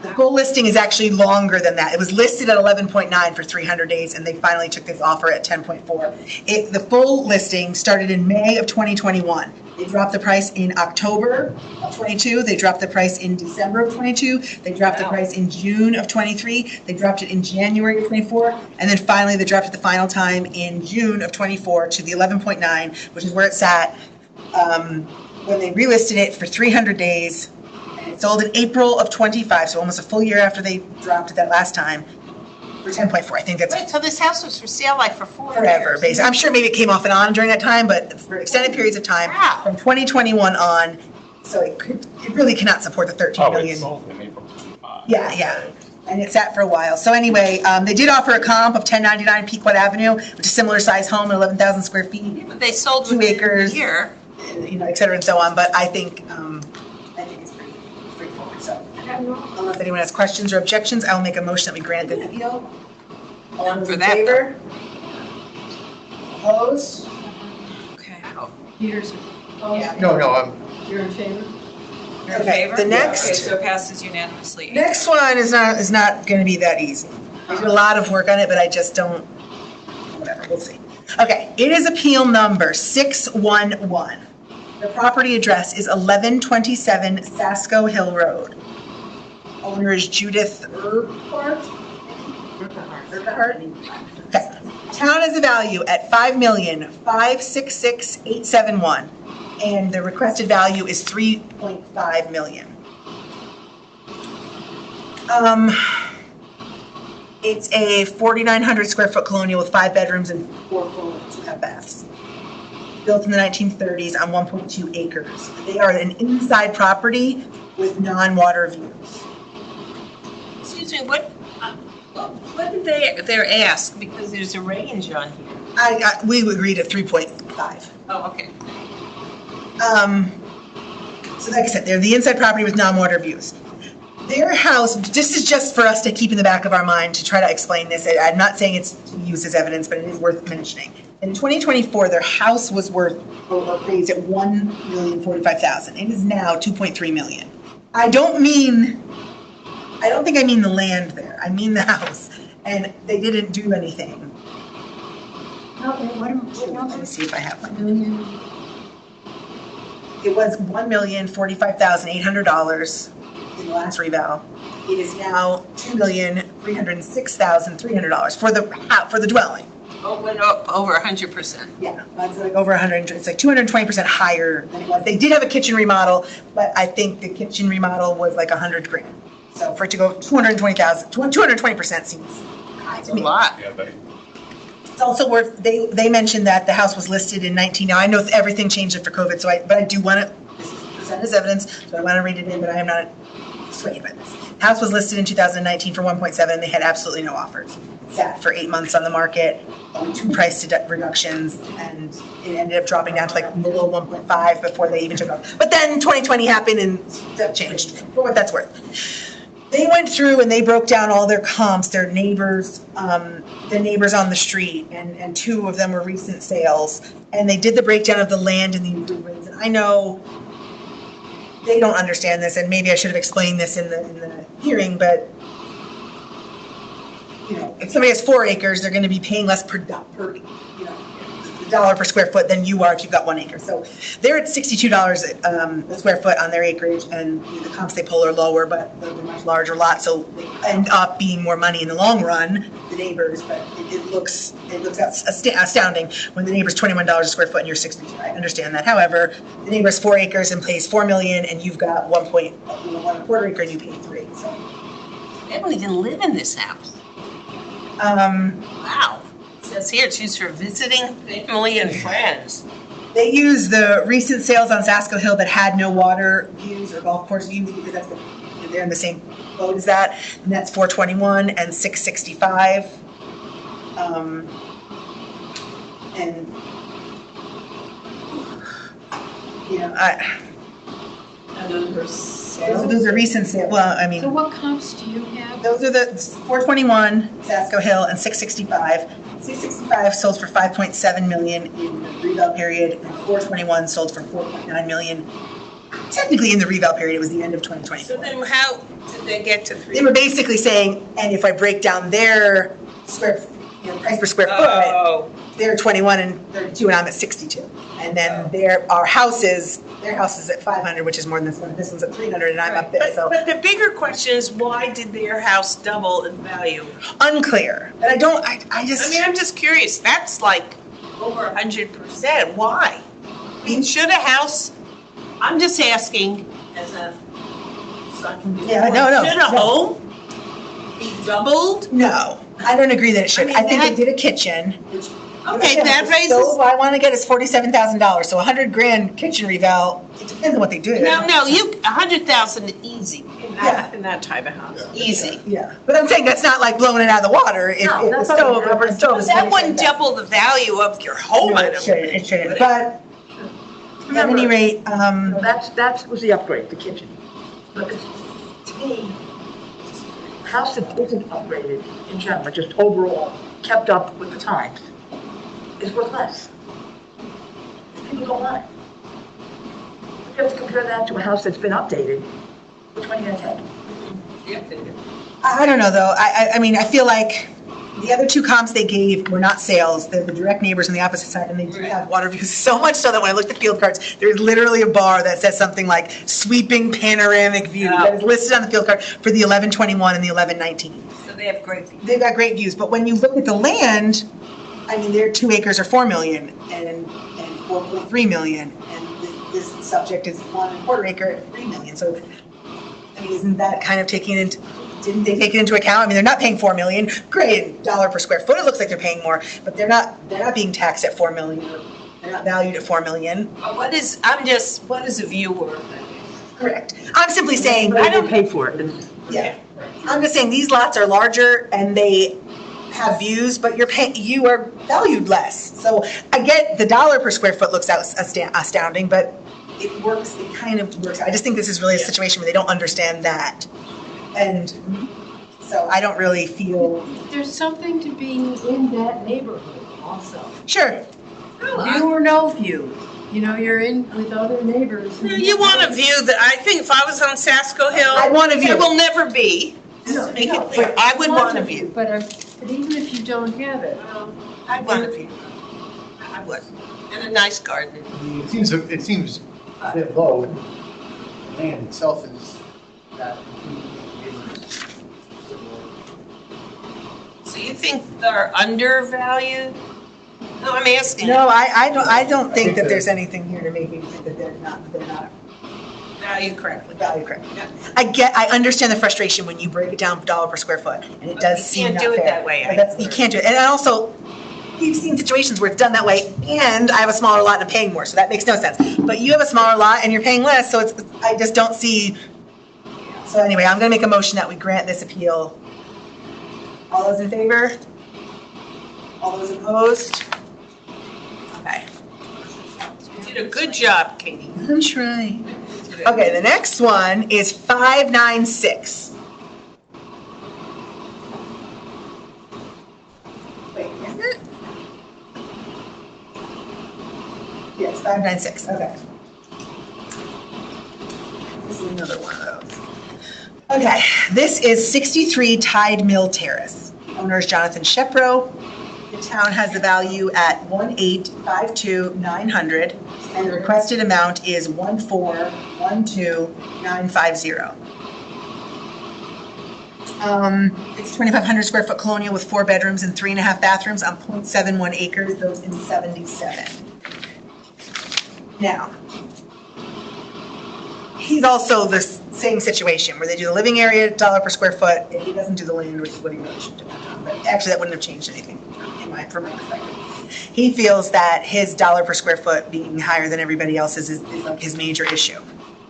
The full listing is actually longer than that. It was listed at 11.9 for 300 days, and they finally took this offer at 10.4. The full listing started in May of 2021. They dropped the price in October of 22. They dropped the price in December of 22. They dropped the price in June of 23. They dropped it in January of 24. And then finally, they dropped it the final time in June of 24 to the 11.9, which is where it sat when they relisted it for 300 days. It sold in April of 25, so almost a full year after they dropped it that last time, for 10.4. I think that's Wait, so this house was for sale like for 4 forever, years? basically. I'm sure maybe it came off and on during that time, but for extended periods of time, Wow. from 2021 on, so it really cannot support the 13 Oh, it million. sold in April 25. Yeah. And it sat for a while. So anyway, they did offer a comp of 1099 Pequot Avenue, which is a similar size home, 11,000 square feet, But they sold 2 within a acres. year. Et cetera and so on, but I think it's pretty straightforward, so. Unless anyone has questions or objections, I'll make a motion that we grant the appeal. All those For in that, favor? Opposed? Okay. Peter's opposed. No, You're in favor? You're in Okay, favor? the Okay, next- so it passes unanimously. Next one is not gonna be that easy. I did a lot of work on it, but I just don't, whatever, we'll see. Okay, it is appeal number 611. The property address is 1127 Sasko Hill Road. Owner is Judith Urquhart. Okay. Town has a value at $5,566,871, and the requested value is $3.5 million. It's a 4,900 square foot colonial with 5 bedrooms and 4 full 2.5 baths. Built in the 1930s on 1.2 acres. They are an inside property with non-water views. Excuse me, what did they ask? Because there's a range on here. We agreed at 3.5. Oh, okay. So like I said, they're the inside property with non-water views. Their house, this is just for us to keep in the back of our mind to try to explain this. I'm not saying it's to use as evidence, but it is worth mentioning. In 2024, their house was worth or appraised at $1,045,000. It is now $2.3 million. I don't think I mean the land there. I mean the house. And they didn't do anything. Let me see if I have one. million? It was $1,045,800 in the last reval. It is now $2,306,300 for the dwelling. Oh, went up over 100%. Yeah, that's like over 100, it's like 220% higher than it was. They did have a kitchen remodel, but I think the kitchen remodel was like 100 grand. So for it to go 220% seems high to me. A lot. Yeah, they, It's also worth, they mentioned that the house was listed in 19, now I know everything changed after COVID, but I do want to, this is present as evidence, so I want to read it in, but I am not swayed by this. The house was listed in 2019 for 1.7, and they had absolutely no offers. Sat for 8 months on the market, 2 price reductions, and it ended up dropping down to like below 1.5 before they even took off. But then 2020 happened and that changed, for what that's worth. They went through and they broke down all their comps, their neighbors on the street, and 2 of them were recent sales. And they did the breakdown of the land and the improvements. And I know they don't understand this, and maybe I should have explained this in the hearing, but you know, if somebody has 4 acres, they're going to be paying less per dollar per square foot than you are if you've got 1 acre. So they're at $62 a square foot on their acreage, and the comps they pull are lower, but they're much larger lots, so they end up being more money in the long run, the neighbors, but it looks astounding when the neighbor's $21 a square foot and you're 62. I understand that. However, the neighbor's 4 acres and pays $4 million, and you've got 1.25 acre and you pay 3. So They don't even live in this house. Wow. It says here it's used for visiting family and friends. they use the recent sales on Sasko Hill that had no water views or golf course views, because they're in the same boat as that, and that's 421 and 665. And you know, And those are sales. those are recent sales. Well, I mean, So what comps do you have? those are the 421 Sasko Hill and 665. 665 sold for 5.7 million in the reval period, and 421 sold for 4.9 million. Technically, in the reval period, it was the end of 2020. So then how did they get to 3? They were basically saying, and if I break down their price per square foot, Oh, they're 21 and 32, and I'm at 62. And then their house is at 500, which is more than this one. This one's at 300, and I'm up there. So but the bigger question is, why did their house double in value? unclear. And I just. I mean, I'm just curious. That's like over 100%. Why? I mean, should a house, I'm just asking as a son. Yeah, no. Should a home be doubled? No, I don't agree that it should. I mean, I think that- they did a kitchen. Okay, that The raises. stove I want to get is $47,000. So $100,000 kitchen reval. It depends on what they do. No, 100,000 easy, In that type of house. easy. Yeah, but I'm saying that's not like blowing it out of the water. If No, the that's not stove, what if the stove is That wouldn't $47,000. double the value of your home, No, I it don't shouldn't. think. It shouldn't. But at any rate, No, that was the upgrade, the kitchen. But to me, a house that isn't upgraded in general, just overall, kept up with the times, is worth less. People don't want it. If you have to compare that to a house that's been updated, which one are you gonna take? I don't know though. I mean, I feel like the other 2 comps they gave were not sales. They're the direct neighbors on the opposite side, and they do have water views. So much so that when I looked at field cards, there's literally a bar that says something like sweeping panoramic view that is listed on the field card for the 1121 and the 1119. So they have great views. They've got great views, but when you look at the land, I mean, their 2 acres are 4 million and 4.3 million, and this subject is 1.25 acre at 3 million. So, I mean, isn't that kind of didn't they take it into account? I mean, they're not paying 4 million. Great, dollar per square foot. It looks like they're paying more, but they're not being taxed at 4 million. They're not valued at 4 million. What is a view worth? Correct. I'm simply saying, But I don't pay for it. yeah. I'm just saying these lots are larger and they have views, but you are valued less. So I get the dollar per square foot looks astounding, but it works. It kind of works. I just think this is really a situation where they don't understand that, and so I don't really feel. There's something to being in that neighborhood also. Sure. View or no view, you know, you're in with other neighbors. You want a view that, I think if I was on Sasko Hill. I want a view. There will never be. No, Make it clear. I would want a view. But even if you don't have it, I want a view. would. And a nice garden. It seems a bit low, and the land itself is that. So you think they're undervalued? No, I'm asking. No, I don't think that there's anything here to make me think that they're not Valued correctly. valued correctly. I understand the frustration when you break it down dollar per square foot, and it does You seem can't not do it fair. that way. But that's, you can't do it, and also, we've seen situations where it's done that way, and I have a smaller lot and I'm paying more, so that makes no sense. But you have a smaller lot and you're paying less, so it's, I just don't see. So anyway, I'm gonna make a motion that we grant this appeal. All those in favor? All those opposed? Okay. You did a good job, Katie. I'm trying. Okay, the next one is 596. Wait, is it? Yes, 596, okay. This is another one of those. Okay, this is 63 Tide Mill Terrace. Owner is Jonathan Shepro. The town has the value at $1,852,900, and the requested amount is $1,412,950. It's 2,500 square foot colonial with 4 bedrooms and 3.5 bathrooms on 0.71 acres, those in 77. Now, he's also the same situation where they do the living area dollar per square foot, and he doesn't do the land, which is what he really should do. But actually, that wouldn't have changed anything from my perspective. He feels that his dollar per square foot being higher than everybody else's is like his major issue.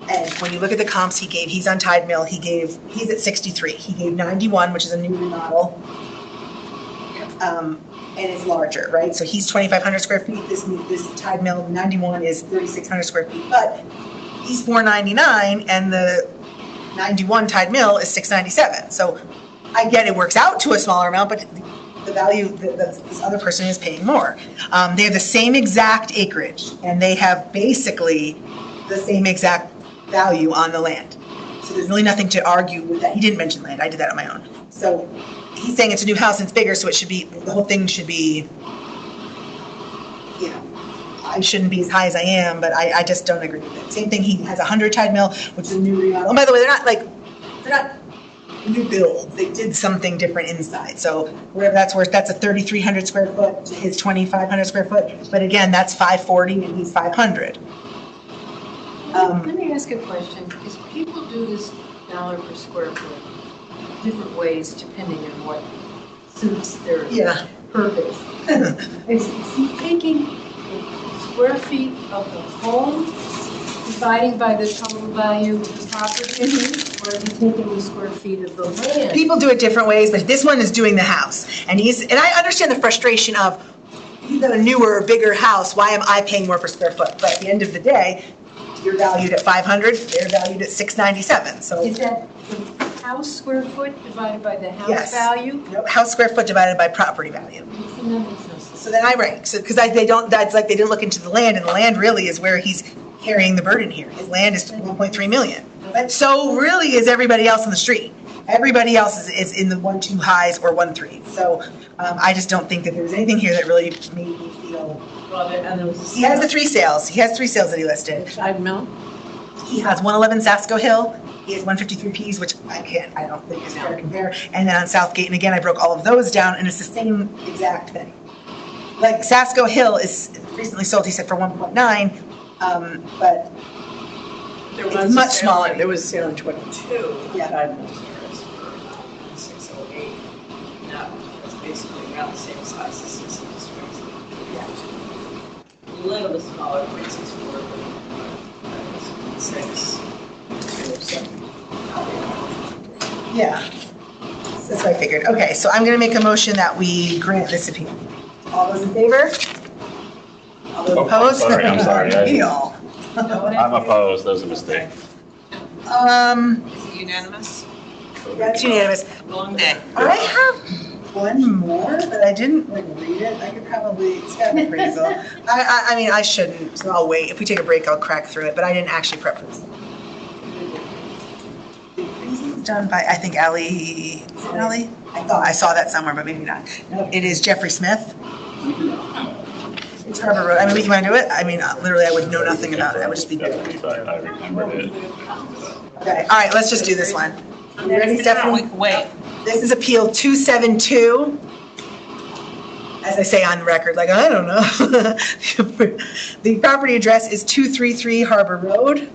And when you look at the comps he gave, he's on Tide Mill, he's at 63. He gave 91, which is a new remodel. And it's larger, right? So he's 2,500 square feet. This Tide Mill 91 is 3,600 square feet, but he's 499, and the 91 Tide Mill is 697. So I get it works out to a smaller amount, but the value that this other person is paying more. They have the same exact acreage, and they have basically the same exact value on the land. So there's really nothing to argue with that. He didn't mention land. I did that on my own. So he's saying it's a new house and it's bigger, so it should be, the whole thing should be, you know, I shouldn't be as high as I am, but I just don't agree with it. Same thing, he has 100 Tide Mill, which is a new remodel. And by the way, they're not new builds. They did something different inside. So wherever that's worth, that's a 3,300 square foot to his 2,500 square foot. But again, that's 540 and he's 500. Let me ask a question, because people do this dollar per square foot different ways depending on what suits their purpose. Is he taking the square feet of the home, dividing by the total value of the property, or is he taking the square feet of the land? People do it different ways, but this one is doing the house. And I understand the frustration of, you've got a newer, bigger house, why am I paying more per square foot? But at the end of the day, you're valued at 500, they're valued at 697, so. Is that the house square foot divided by the house Yes. value? No, house square foot divided by property value. That makes no sense. So then I rank, so, because that's like they didn't look into the land, and the land really is where he's carrying the burden here. His land is 1.3 million. But so really is everybody else on the street. Everybody else is in the 1-2 highs or 1-3. So I just don't think that there's anything here that really made me feel. Well, and there was. He has the 3 sales. He has 3 sales that he listed. Tide Mill? He has 111 Sasko Hill. He has 153 Ps, which I don't think is fair to compare. And then on Southgate, and again, I broke all of those down, and it's the same exact thing. Like Sasko Hill is recently sold, he said, for 1.9, but There It's was a much sale- smaller. There was a sale in 22. Yeah. Tide Mill Terrace for 608. That was basically around the same size as 600 square feet. A little bit smaller, 0.64, but 6, 207. yeah. That's what I figured. Okay, so I'm gonna make a motion that we grant this appeal. All those in favor? All those Oh, I'm opposed? sorry, I'm sorry. Appeal. I'm opposed, that was a mistake. Is it unanimous? That's unanimous. Long day. I have one more, but I didn't read it. I could probably, it's got an appraisal. I mean, I shouldn't, so I'll wait. If we take a break, I'll crack through it, but I didn't actually prep for this. The appraisal is done by, I think, Ally. Is it Ally? I thought I saw that somewhere, but maybe not. No, it is Jeffrey Smith. It's East Harbor Road, I mean, you wanna do it? I mean, literally, I would know nothing about it, I would just be. Stephanie thought I remembered it. Okay, all right, let's just do this one. You ready, Stephanie? Wait, This is Appeal 272. As I say on record, like, I don't know. The property address is 233 Harbor Road.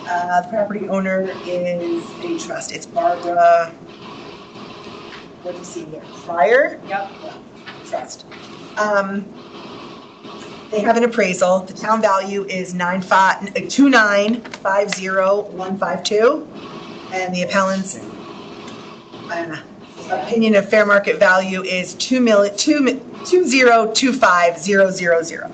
The property owner is a trust. It's Barbara, what do you see here? Fryer? Yep. Trust. They have an appraisal. The town value is 2950152. And the appellant's opinion of fair market value is 2,025,000.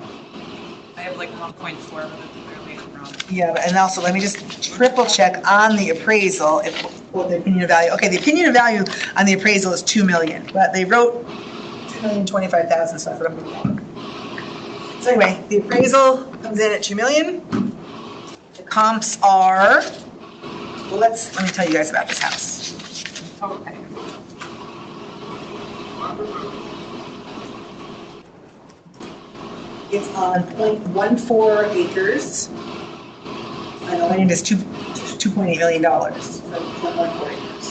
I have like 1.4, but clearly I'm wrong. Yeah, and also, let me just triple check on the appraisal, for the opinion of value. Okay, the opinion of value on the appraisal is 2 million, but they wrote 2,025,000, so that's what I'm looking for. So anyway, the appraisal comes in at 2 million. The comps are, well, let me tell you guys about this house. okay. It's on 0.14 acres. And the land is $2.8 million. So 0.14 acres.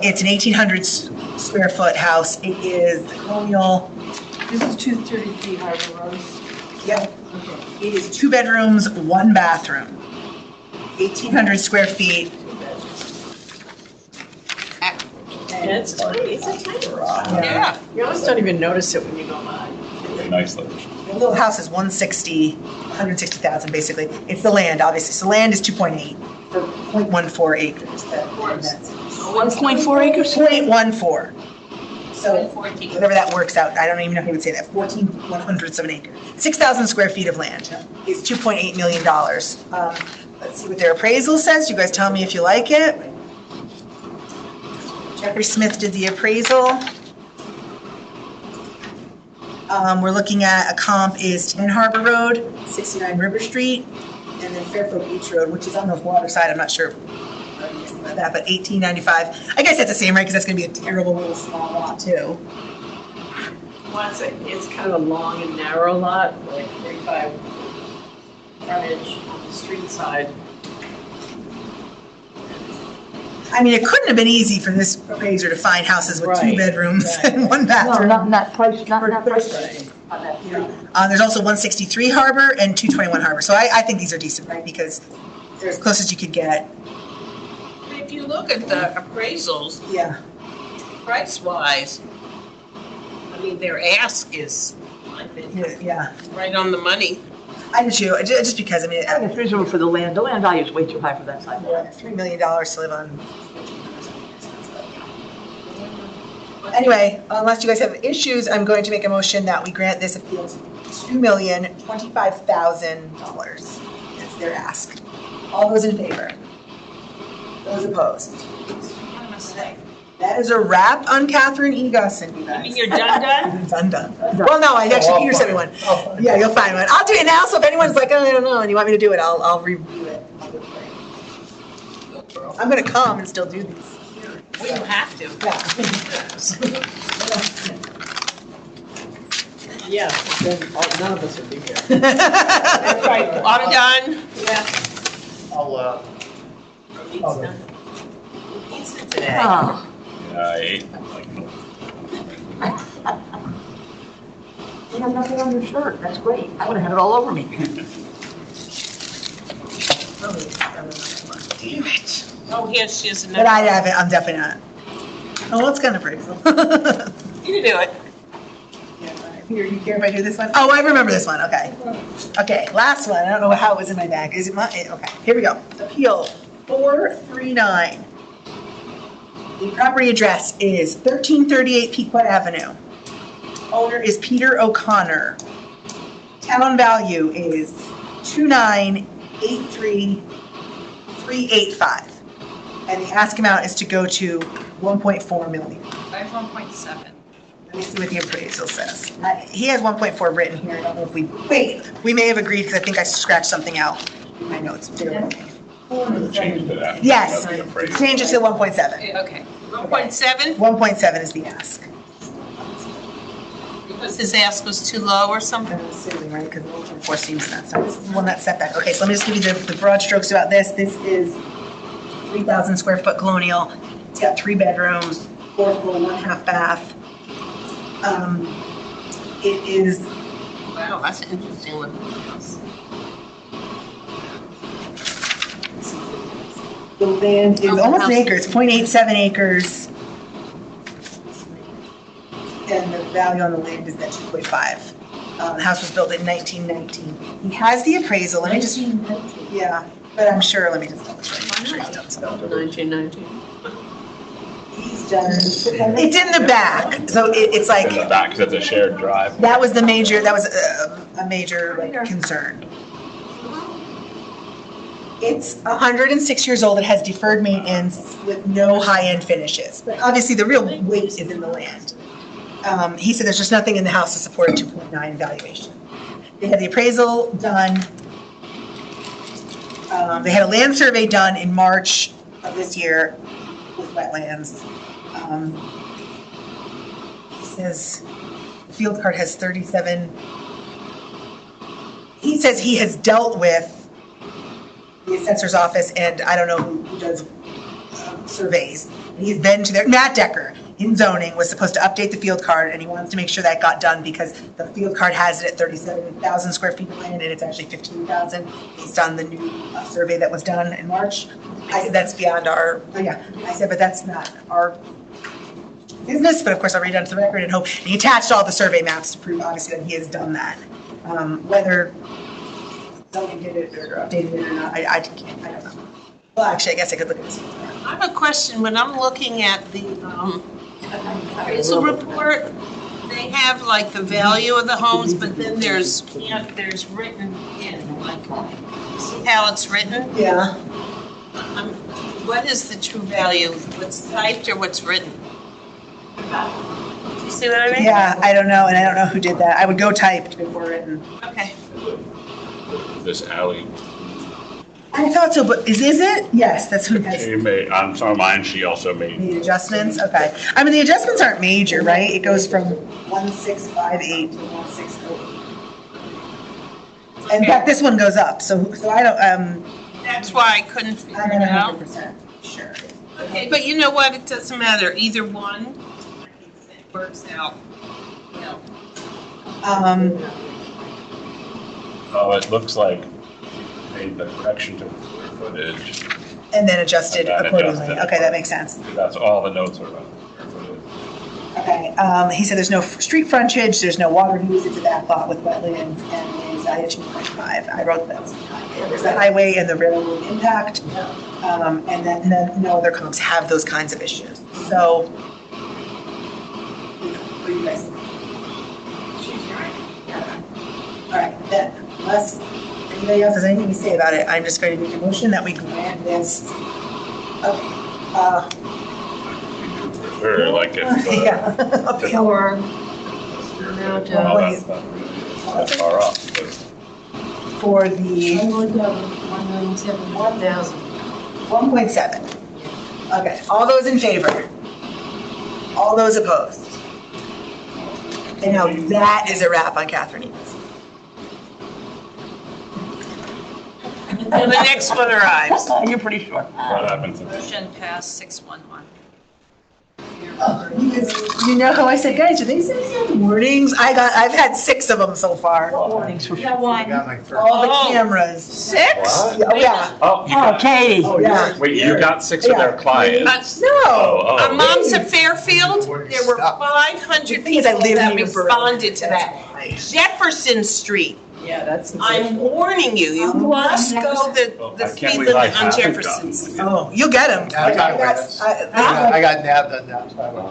It's an 1,800 square foot house. It is colonial. This is 233 Harbor Road. Yep. It is 2 bedrooms, 1 bathroom. 1,800 square feet. And it's tiny, it's a tiny garage. Yeah. You almost don't even notice it when you go by. Really nice location. The little house is 160,000 basically. It's the land, obviously. So land is 2.8 for 0.14 acres. 1.4 acres? 0.14. So 14. whatever that works out, I don't even know how you would say that, 14/100ths of an acre. 6,000 square feet of land is $2.8 million. Let's see what their appraisal says. You guys tell me if you like it. Jeffrey Smith did the appraisal. We're looking at a comp is 10 Harbor Road, 69 River Street, and then Fairfield Beach Road, which is on the water side. I'm not sure about that, but 1895. I guess that's the same, right? Because that's going to be a terrible little small lot too. Well, it's kind of a long and narrow lot, like 45 frontage on the street side. I mean, it couldn't have been easy for this appraiser to find houses with 2 Right, bedrooms right. and 1 No, bathroom. not price, not price. Right. On that. There's also 163 Harbor and 221 Harbor. So I think these are decent, right? Because they're as close as you could get. If you look at the appraisals, Yeah. price-wise, I mean, their ask is, I think, Yeah. right on the money. I do too, just because, I mean, I think it's reasonable for the land. The land value is way too high for that side. $3 million to live on. Anyway, unless you guys have issues, I'm going to make a motion that we grant this appeal $2,025,000. That's their ask. All those in favor? Those opposed? That is a wrap on Catherine E. Gusson, you You guys. mean you're done? Done. Well, no, I actually, Peter sent me one. Yeah, you'll find one. I'll do it now, so if anyone's like, oh, I don't know, and you want me to do it, I'll review it. I'm gonna come and still do these. We don't have to. Yeah, then none of us would be here. Right, I'm done. I'll, Pizza today. Oh, Yeah, I ate like, you have nothing on your shirt. That's great. I would have had it all over me. Damn it. Oh, here she is. But I haven't, I'm definitely not. Oh, well, it's kind of appraisal. You do it. Peter, you care if I do this one? Oh, I remember this one, okay. Okay, last one, I don't know how it was in my bag. Is it my, okay, here we go. Appeal 439. The property address is 1338 Pequot Avenue. Owner is Peter O'Connor. Town value is 2,983,385. And the ask amount is to go to 1.4 million. I have 1.7. Let me see what the appraisal says. He has 1.4 written here. I don't know if we may have agreed because I think I scratched something out in my notes. changed it after. Yes, the appraisal. change it to 1.7. Okay. 1.7? 1.7 is the ask. Because his ask was too low or something? I'm assuming, right, because 1.4 seems that, so this is the one that's setback. Okay, so let me just give you the broad strokes about this. This is 3,000 square foot colonial. It's got 3 bedrooms, 4th floor, 1.5 bath. It is, Wow, that's an interesting looking house. the land is almost an acre, it's 0.87 acres. And the value on the land is at 2.5. The house was built in 1919. He has the appraisal, let me just, yeah, but I'm sure, let me just double check. I'm sure he's done some. 1919. He's done, it's in the back, so it's like, In the back, 'cause it's a shared drive. that was a major like, concern. It's 106 years old, it has deferred maintenance with no high-end finishes. But obviously, the real weight is in the land. He said there's just nothing in the house to support a 2.9 valuation. They had the appraisal done. They had a land survey done in March of this year with wetlands. He says field card has 37. He says he has dealt with the assessor's office and I don't know who does surveys. He's been to their, Matt Decker in zoning was supposed to update the field card and he wants to make sure that got done because the field card has it at 37,000 square feet of land and it's actually 15,000 based on the new survey that was done in March. I said, that's beyond our, yeah, I said, but that's not our business, but of course I'll read it onto the record and hope, and he attached all the survey maps to prove obviously that he has done that. Whether zoning did it or updated it or not, I don't know. Well, actually, I guess I could look at this. I have a question. When I'm looking at the appraisal report, they have like the value of the homes, but then there's written in, like, see how it's written? Yeah. What is the true value? What's typed or what's written? You see what I mean? Yeah, I don't know, and I don't know who did that. I would go typed before written. Okay. This alley, I thought so, but is it? Yes, that's who has she made, on some of mine, she also made. the adjustments. Okay. I mean, the adjustments aren't major, right? It goes from 1658 to 1608. In fact, this one goes up, so I don't, That's why I couldn't figure I'm it not out. 100% sure. Okay, but you know what? It doesn't matter. Either one, it works out. You know. Oh, it looks like made the correction to square footage. And then adjusted And then accordingly. adjusted. Okay, that makes sense. That's all the notes are about square footage. Okay, he said there's no street frontage, there's no water use, it's a back lot with wetlands, and is valued at 2.5. I wrote that. There's the highway and the railroad impact, and then no other comps have those kinds of issues. So, what do you guys think? All right, then, unless anybody else has anything to say about it, I'm just going to make a motion that we grant this. Okay, Sure, like if, yeah. Or well, that's far off, because For the 1,071,000. 1.7. Okay, all those in favor? All those opposed? And now that is a wrap on Catherine Eames. And the next one arrives. You're pretty sure. what happens if Motion passed 611. You know how I said, guys, do they send warnings? I've had 6 of them so far. Warnings for. Got one. Got my first. All the Oh. cameras. 6? What? Oh, yeah. Oh, you got, Katie. Yeah. wait, you got 6 of their clients? No. Oh, Moms at Fairfield, there were 500 thing is, I people live that near Borough. responded to That's that. why. Jefferson Street, Yeah, that's. I'm warning you, you must go Oh, the I speed can't believe I limit on haven't Jefferson. gotten. Oh, you'll get them. I got awareness. I got nabbed on that. So I went,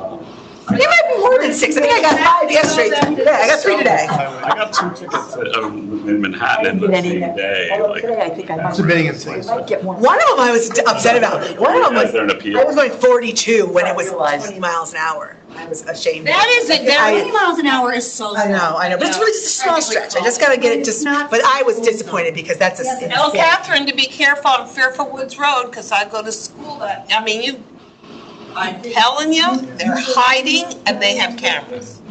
There might be more than 6. I think I got 5 yesterday. Yeah, I got 3 today. I got 2 tickets in Manhattan in the same day, like, Submitting it, please. One of them I was upset about. One of them is there an was, appeal? I was going 42 when it was 20 miles an hour. I was ashamed. That is a 20 very, miles an hour is so. I know, but it's really just a small stretch. I just gotta get it just, but I was disappointed because that's a. tell Catherine to be careful on Fairfield Woods Road, because I go to school that, I mean, I'm telling you, they're hiding and they have cameras.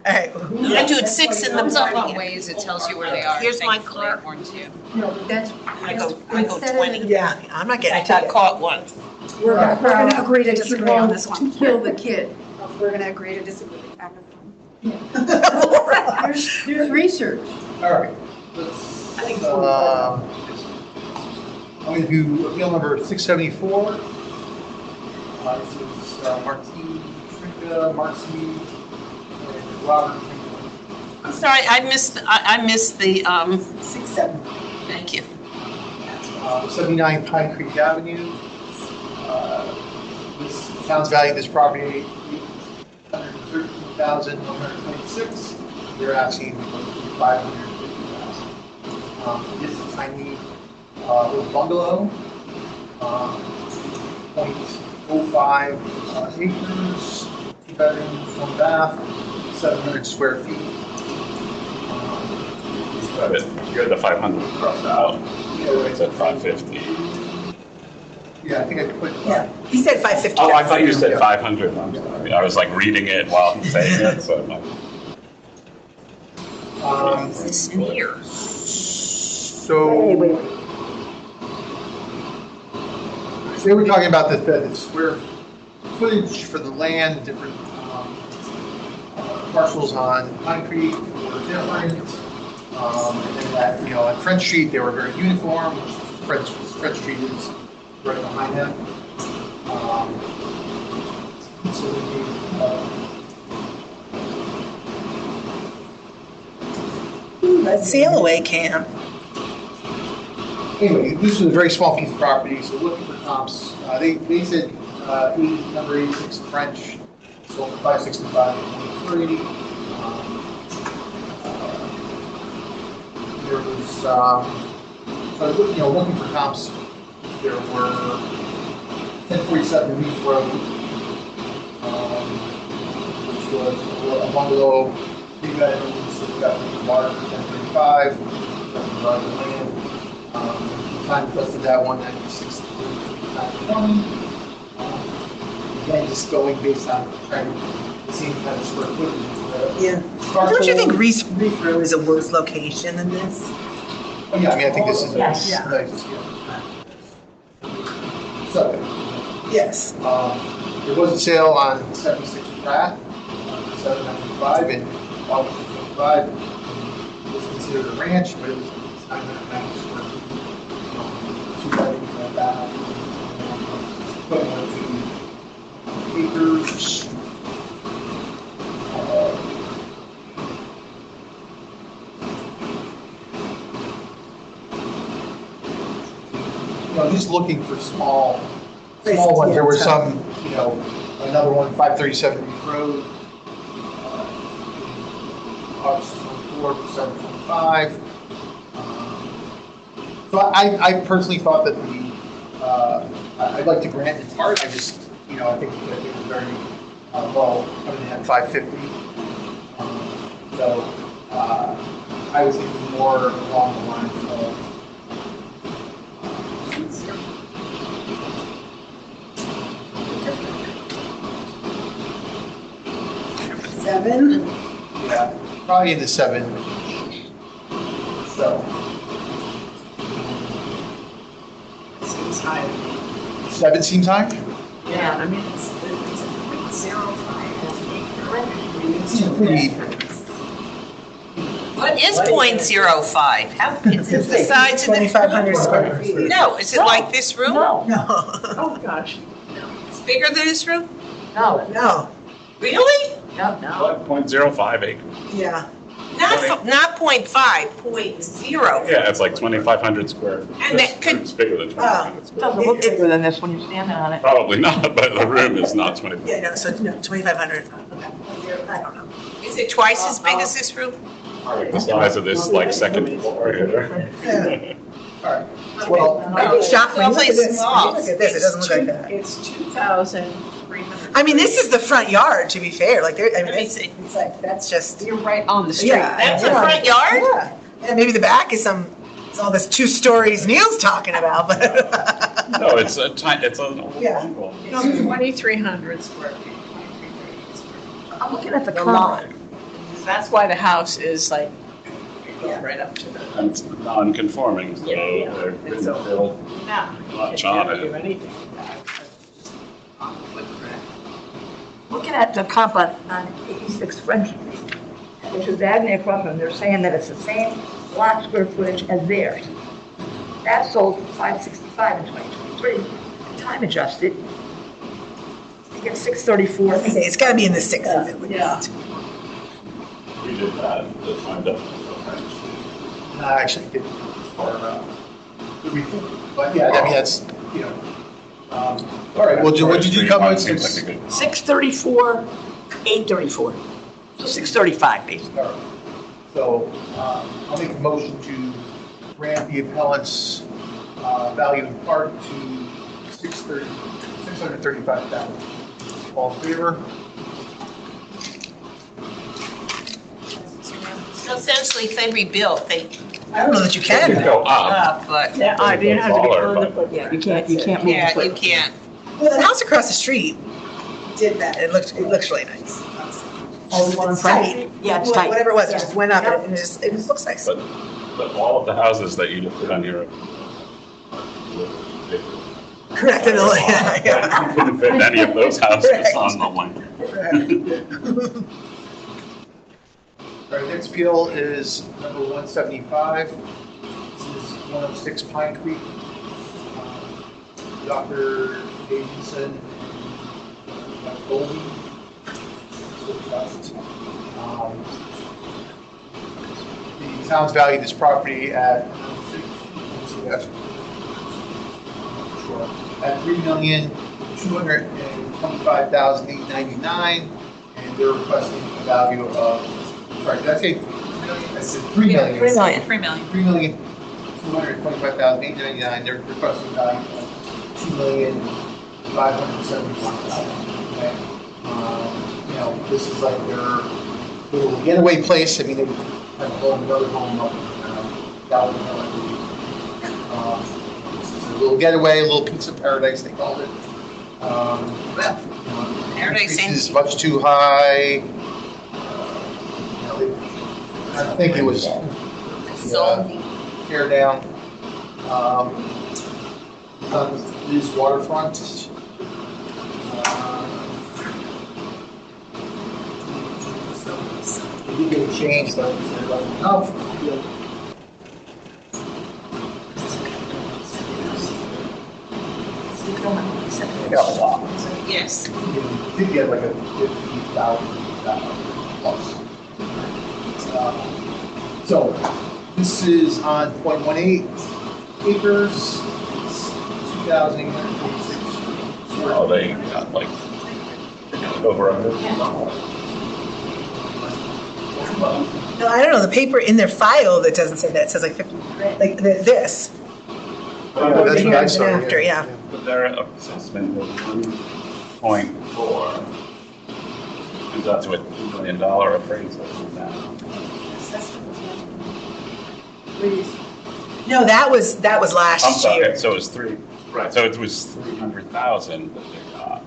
All right. I do it 6 in the Comes up on morning. ways, it tells you where they are. Here's my Thankfully, car. it warns you. No, but that's. I go instead of- 20. Yeah, I'm not getting I a got ticket. caught once. We're gonna agree to disagree on this To one. kill the kid. We're gonna agree to disagree. There's research. All right. Let's, I think I'm going to do appeal number 674. This is Martine Trinka, Marcy, and Robert Trinka. I'm sorry, I missed the, 6-7. thank you. 79 Pine Creek Avenue. This town's valued this property $813,126. They're asking for $550,000. This is a tiny little bungalow, 0.05 acres, 2 bedrooms, 1 bath, 700 square feet. You're the 500 crossed out. Yeah, It's at 550. Yeah, I think I put. Yeah, he said 550. Oh, I thought you said 500. I'm sorry. I was like reading it while I'm saying it, so I'm like. Is this in here? So. They were talking about the square footage for the land, different parcels on Pine Creek were different. And then that, on French Street, they were very uniform, which French Street is right behind them. So Let's sail away, Cam. anyway, this is a very small piece of property, so looking for comps. They said number 86 French, sold for 565 and 23. There was, so looking for comps. There were 1047 Reef Road, which was a bungalow, 3 bedrooms, so we got the water for 1035, got the land. Time requested that 196 to 920. Again, just going based on trying the same kind of square footage. Yeah. Don't you think Reef Road is a worse location than this? Oh, yeah, I mean, I think this is. Yes. Yeah. Nice, So, Yes. there was a sale on 76 Pratt, 795 in August of 25. It was considered a ranch, but it was 990 square feet. 2 bedrooms and a bath. Equivalent to acres. Just looking for small ones. There were some, another one, 537 Reef Road, August 24, 725. So I personally thought that I'd like to grant in part. I just, I think that it was very low, other than 550. So I was thinking more along the lines of 7. yeah, probably in the 7. So Seems high. 7 seems high? Yeah, I mean, it's a .05 Pretty. What is 0.05? How, is it the size of the? 2,500 square feet. No, is it like this room? No, No. Oh, gosh. It's bigger than this room? no, No. Really? no, no. 0.05 acres. Yeah. Not 0.5, 0.0. Yeah, it's like 2,500 square feet. And that could- It's bigger than 2,500 square. Doesn't look bigger than this when you stand on it. Probably not, but the room is not 2,500. Yeah, no, so no, 2,500. I don't know. Is it twice as big as this room? The size of this like second floor here. All right. Well, I'd be shocked when you look at this. Small. Look at this, it doesn't look like that. It's 2,300. I mean, this is the front yard, to be fair. Like, I mean, Let me it's see. like, that's just. You're right on the street. Yeah. That's a yeah. front yard? Yeah. And maybe the back is it's all this 2 stories Neil's talking about, but. No, it's a tiny, it's an old Yeah. bungalow. It's 2,300 square feet, 2,330 square feet. I'm looking at the The common. lawn. That's why the house is like, right up to the, And it's non-conforming, so Yeah, they're it's a- built yeah. much You on can't do it. anything. Looking at the comp on 86 French Street, which is diagonally across from, they're saying that it's the same lot square footage as theirs. That sold for $565 in 2023, time adjusted. You get $634. Okay, it's gotta be in the sixes at least. Yeah. We did that, to find out. I actually did for, but yeah, I mean, that's, you know. All right, well, what did you come with? Seems like a good. 634, 834. So 635, basically. All right. So, I'll make a motion to grant the appellant's value in part to $635,000. All in favor? So essentially, if they rebuilt, they I don't know that you It could can. go up. but Yeah, I didn't have to be Taller, on the, but- but Yeah, you can't move yeah, the you foot. can't. Well, the house across the street did that. It looks really nice. Oh, the one on It's Front tight. Street? Yeah, it's Well, tight. whatever it was, it Yeah. just went up Yeah. and it just looks nice. But all of the houses that you just put on here. Correct. And yeah. You couldn't fit any of those houses Correct. on the line. All right, next appeal is number 175. This is 106 Pine Creek. Dr. Davidson and Goldie. The town's valued this property at $3,225,899, and they're requesting a value of, sorry, did I say 3 million? I said 3 million. 3 million. 3 million. $3,225,899, they're requesting a value of $2,571,000. Okay? You know, this is like their little getaway place. I mean, they have a whole another home up Galvin Hill, I believe. This is a little getaway, a little pizza paradise, they called it. Paradise Increase is Inn. much too high. I think it was tear down. This waterfront. If you get a change, but enough. Yes. You did get like a $50,000 plus. So this is on 0.18 acres, it's 2,846. Oh, they got like over 100. No, I don't know, the paper in their file that doesn't say that, it says like 50, like this. That's what I saw, After, yeah. But their assessment was 1.4. And that's with $2 million appraisal now. No, that was I'm last sorry, year. so it was three, right, so it was 300,000 that they got.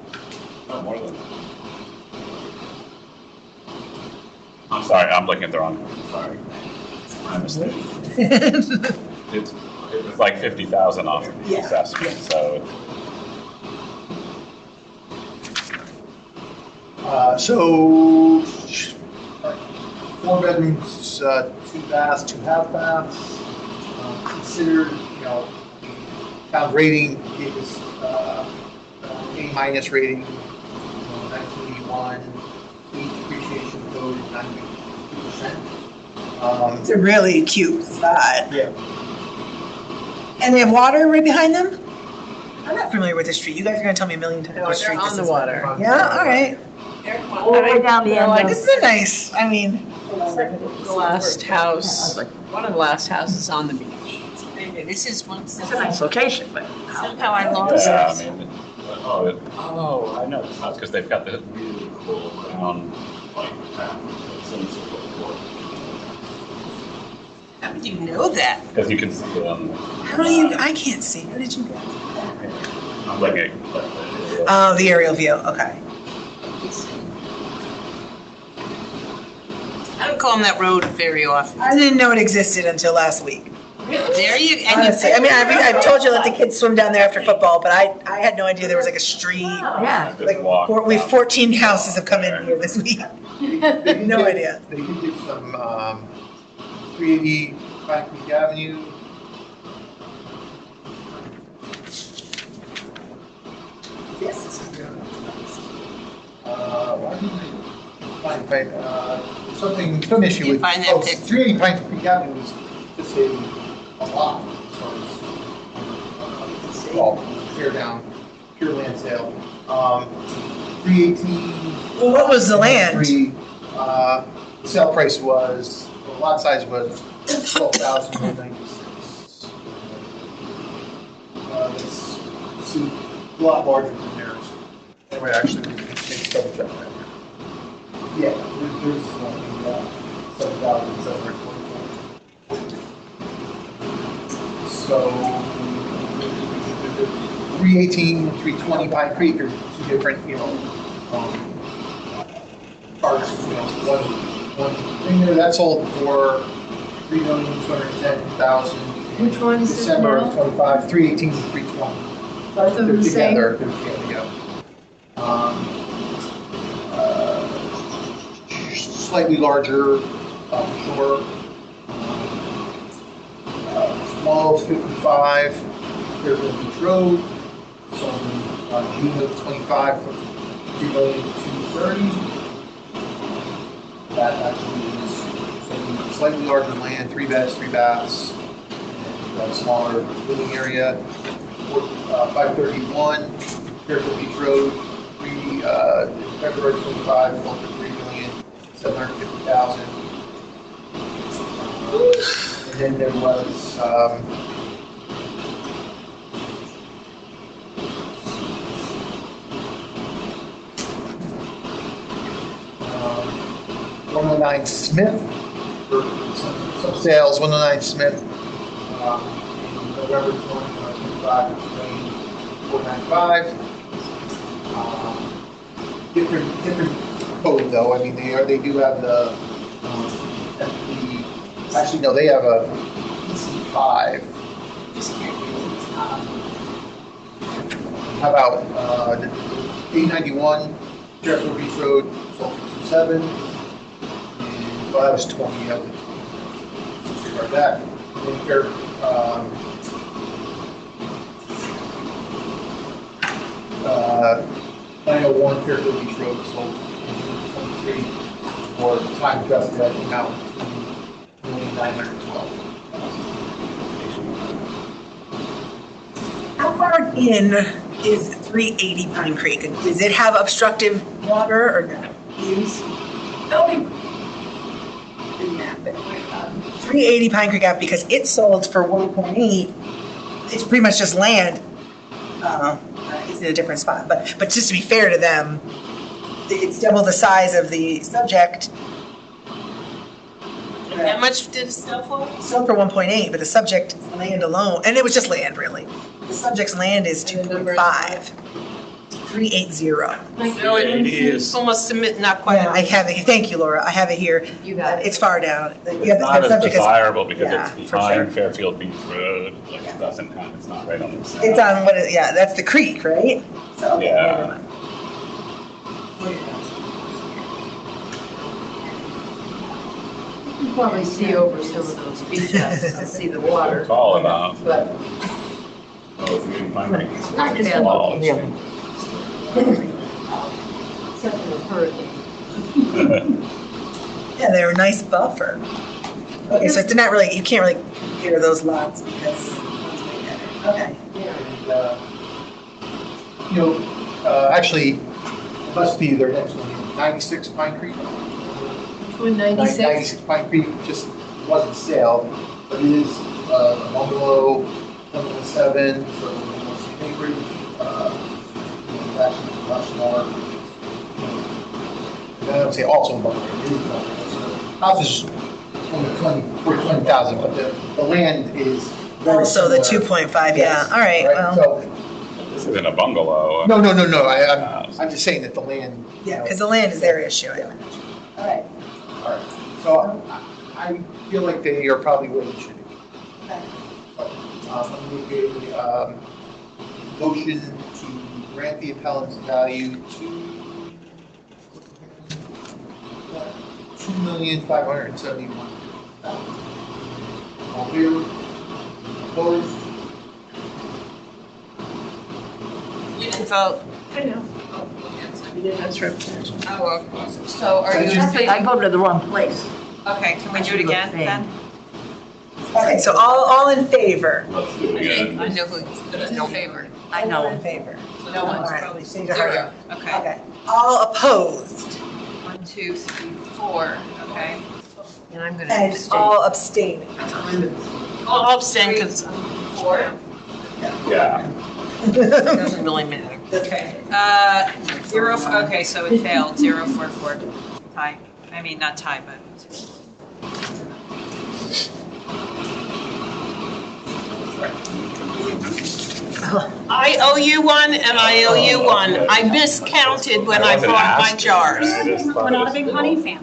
No, more than that. I'm sorry, I'm looking at the wrong one, sorry. My mistake. It's like 50,000 off of the Yeah, assessment, so. So, 4 bedrooms, 2 baths, 2 half baths. Considered, you know, town rating is A minus rating, 1981, heat depreciation code is 92%. It's a really cute spot. Yeah. And they have water right behind them? I'm not familiar with this street. You guys are gonna tell me a million times. No, what they're street on this the is. water. Yeah, all right. All the way down the end of. This is a nice, I mean, The last house, one of the last houses on the beach. This is one. It's a nice location, but Somehow I lost Yeah, I it. mean, I know this house, because they've got the really cool round, like, some sort of floor. How did you know that? Because you can see it on. how do you, I can't see. Where did you go? I'm looking at. Oh, the aerial view, okay. I don't go on that road very often. I didn't know it existed until last week. There you, and Honestly, I mean, I've told you to let the kids swim down there after football, but I had no idea there was like a street. Yeah. Like, we 14 houses have come in here this week. No idea. They did do some 380 Pine Creek Avenue. Yes, this is good. Why didn't I find, something, some issue You with, find that picture. 380 Pine Creek Avenue was just a lot as far as, well, tear down, pure land sale. 318. Well, what was the land? The sale price was, the lot size was 12,196. It's a lot larger than theirs. Anyway, actually, it's double check that. Yeah, there's only 7,744. So 318 and 320 Pine Creek are two different, parts, one thing there, that sold for $3,210,000. Which one is this December of now? 25, 318 and 320. Both of them They're the same? together, they're together, yeah. Slightly larger, shore. Small 55, Fairfield Beach Road. Some June of 25 for $3,230,000. That actually is some slightly larger land, 3 beds, 3 baths, and a smaller living area. 531 Fairfield Beach Road, February 25, for $3,750,000. And then there was, um, 109 Smith, for some sales, 109 Smith, in November 2025, between 495. Different code though, I mean, they do have the, actually, no, they have a PC5. How about, the 891 Fairfield Beach Road, sold for 27. And, well, that was 20, that was, disregard that. And then Fair, 901 Fairfield Beach Road, sold for 23, or time adjusted, I think now, $2,912. How far in is 380 Pine Creek? Does it have obstructive water or no? Use? No. Didn't map it. 380 Pine Creek Ave, because it sold for 1.8. It's pretty much just land. It's in a different spot, but just to be fair to them, it's double the size of the subject. how much did it sell for? Sold for 1.8, but the subject land alone, and it was just land really. The subject's land is 2.5. 380. So it's almost not quite. Yeah, I have it. Thank you, Laura. I have it here. You got it. It's far down. It's not as desirable because yeah, it's for sure. behind Fairfield Beach Road, like it doesn't have, it's not right on the side. It's on what is, yeah, that's the creek, right? So, okay, Yeah. never mind. You probably see over some of those beach houses to see the water. It's all about, But oh, if you can find it. it's not bad Small. looking. Except for the hurricane. Yeah, they're a nice buffer. Okay, so it's not really, you can't really compare those lots because one's way better. Okay. And, actually, it must be their next one, 96 Pine Creek. Between 96, 96 Pine Creek just wasn't sale, but it is a bungalow, 117, so it's acreage, actually much smaller. I don't say also a bungalow, it is a bungalow. So house is only 20,000, but the land is very Also the similar. 2.5, Yes, yeah, all right, well, So, This isn't a bungalow. no, I'm just saying that the land. yeah, because the land is their issue, I imagine. All right. All right, So I feel like they are probably where they should be. I'm going to make a motion to grant the appellant's value to $2,571,000. All in favor? Opposed? You didn't vote. I know. That's representation. Oh, so are you in I favor? voted the wrong place. Okay, can we do it again then? Okay, so all in favor? Let's do it again. I know who's in favor. I All know. in favor. No one's All right, probably so you heard zero. it. Okay, Okay, all opposed 1, 2, 3, 4, okay. And I'm gonna and abstain. all abstaining. I'll abstain because 4. Yeah. it doesn't really matter. Okay. 0, okay, so it failed, 0, 4, 4. Tie. I mean, not tie, but. I owe you one and I owe you one. I miscounted when I bought my jars. We're not a big honey family.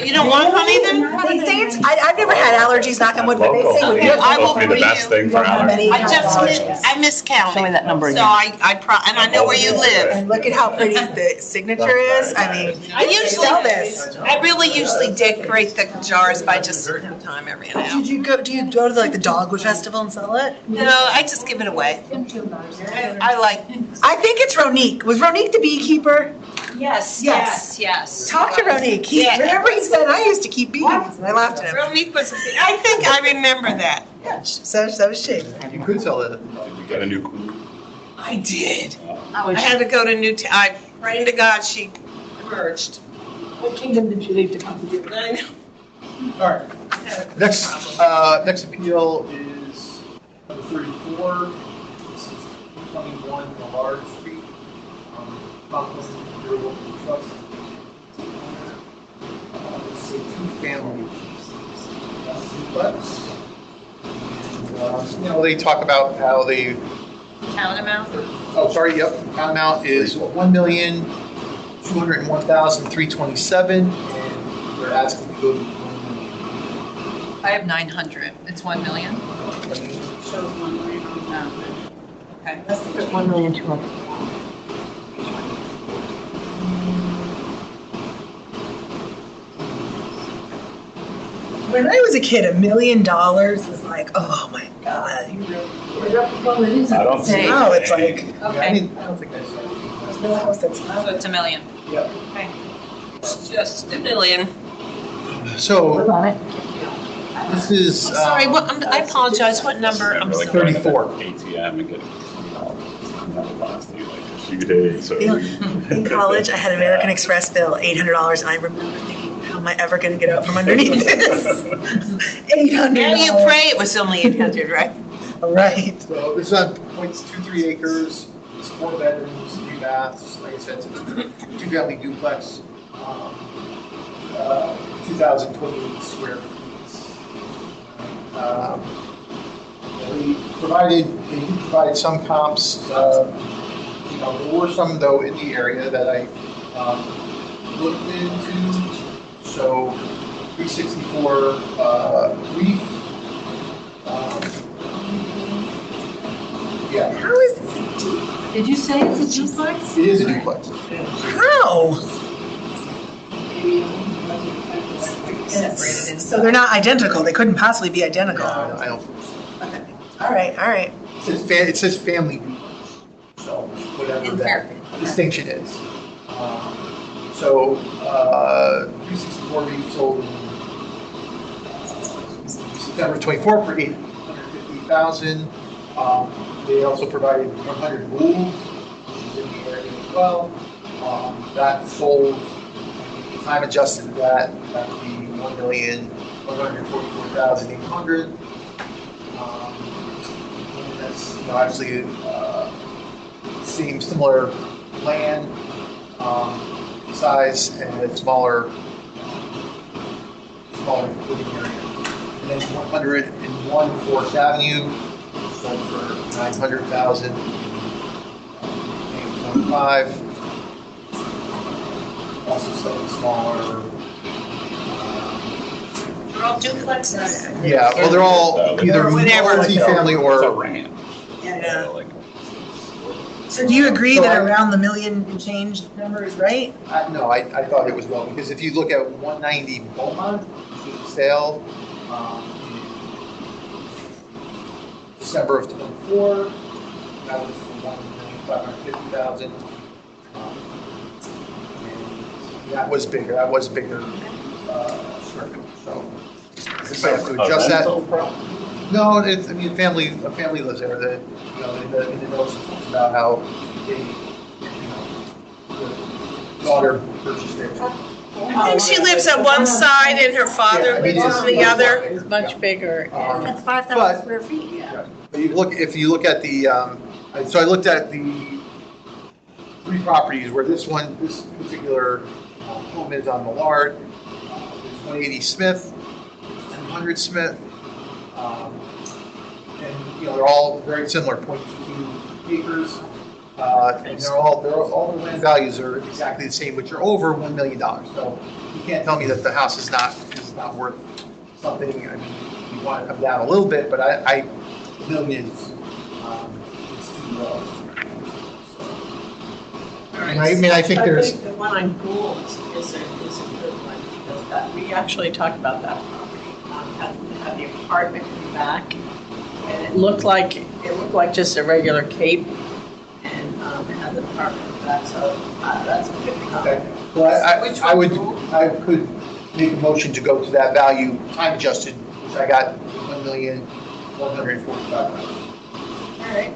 You don't want honey then? They say it's, I've never had allergies, knock on wood, but they say Local. with Yeah, I will Supposed to be the bring best you- thing for allergies. I miscounted. Show me that number So again. and I know where you live. And look at how pretty the signature is, I mean, I they usually, sell this. I really usually decorate the jars by just certain time every now. Do you go to like the Dogwood Festival and sell it? No, I just give it away. I like, I think it's Ronique. Was Ronique the beekeeper? Yes, Yes. yes. Talk to Ronique. Yeah. Remember he said, I used to keep bees, and I laughed at him. Ronique was, I think I remember that. Yeah, so was she. You could sell it. Did you get a new queen? I did. I I had to go to I prayed to God she emerged. What kingdom did you leave to come to do? I know. All right. Next appeal is number 34. This is 21 Millard Street. Conklin Durable Trust. It's a two-family duplex. And, they talk about how they, Town amount? oh, sorry, yep, town amount is $1,201,327, and they're asking to go to $1 I have 900. It's 1 million? million. Okay. There's 1,200,000. When I was a kid, $1 million was like, oh my God. I don't see. it. Now it's like, Yeah, I Okay, don't think that's. there's no house that's so not. it's $1 million. Yeah. Okay. Just $1 million. So on it. this is. Sorry, I apologize, what number? I'm Really sorry. go to the ATM and get $20. That would last you like a few days. So In college, I had an American Express bill, $800, and I remember thinking, how am I ever going to get out from underneath this? $800. Now you pray it was only 800, right? Right. So this is on 0.23 acres, it's 4 bedrooms, 3 baths, like I said, it's a two-family duplex, 2,028 square feet. They provided some comps, there were some though in the area that I looked into. So 364 Reef. Yeah, How is, Did you say it's a duplex? it is a duplex. how? So they're not identical, they couldn't possibly be identical. I don't. Okay. All right. It says family duplex, so whatever that distinction is. So 364 Reef sold in September 24 for $850,000. They also provided 100 bulls, which is in the area as well. That sold, time adjusted to that would be $1,144,800. And that's obviously same similar land size and smaller living area. And then 101 Forest Avenue sold for $900,000. 8.5. Also slightly smaller They're all duplexes? Yeah, well, they're all either Or whatever. multi-family It's a or, ranch. Yeah. So, like, So do you agree So that I- around the million and change number is right? no, I thought it was wrong, because if you look at 190 Beaumont, which was a sale, in December of '24, that was for $1,550,000. And that was bigger, square footage, so. I guess I have to adjust that. No, it's, I mean, a family lives there, that, you know, in the notes, it talks about how they, you know, the daughter purchased it. I think she lives on one side and her father lives on the other. It's much bigger. and- That's 5,000 But- square feet. Yeah. But if you look at the, so I looked at the 3 properties where this particular home is on Millard. There's 180 Smith and 100 Smith. And, you know, they're all very similar, 0.22 acres. And all the land values are exactly the same, which are over $1 million. So you can't tell me that the house is not worth something. I mean, you want to come down a little bit, but $1 million is too low. I think there's. The one on Gould is a good one, because we actually talked about that property, had the apartment in the back, and it looked like just a regular cape, and it had the apartment in the back, so that's a good Okay. comment. Well, I could make a motion to go to that value, time adjusted, which I got $1,145,000. All right.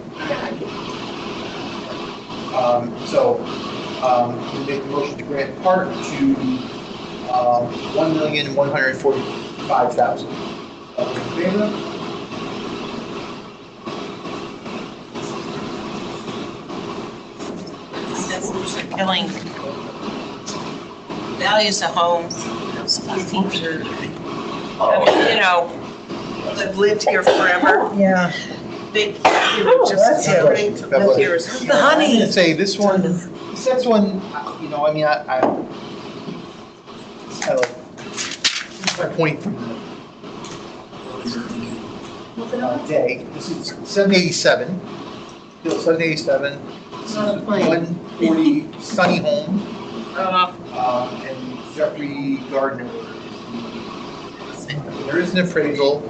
We make the motion to grant part to $1,145,000. All in favor? Resolution killing values of homes. Things are, you know, they've lived here forever. Yeah. They, you know, that's just it. according to live here is. The honey. I'm gonna say this one, you know, I mean, I kind of, my point from the day, this is 787, Bill 787, this is Not a plane. 140 Sunny Home, and Jeffrey Gardner. There is an appraisal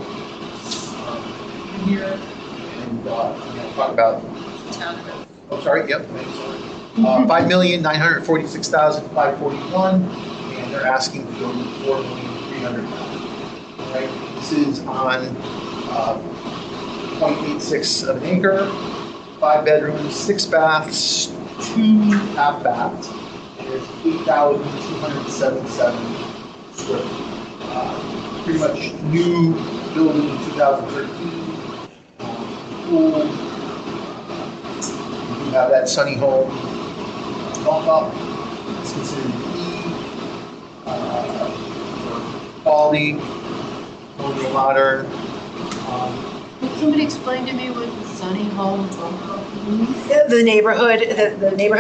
in here, and I'm gonna talk about, oh, sorry, yep. 5,946,541, and they're asking to go to 4,300,000. Right, this is on 0.86 of an acre, 5 bedrooms, 6 baths, 2 half baths, and there's 8,277 square feet. Pretty much new building in 2013. Pool. You have that Sunny Home bump up. It's considered E, for quality, more modern. Can somebody explain to me what the Sunny Home bump up means? The neighborhood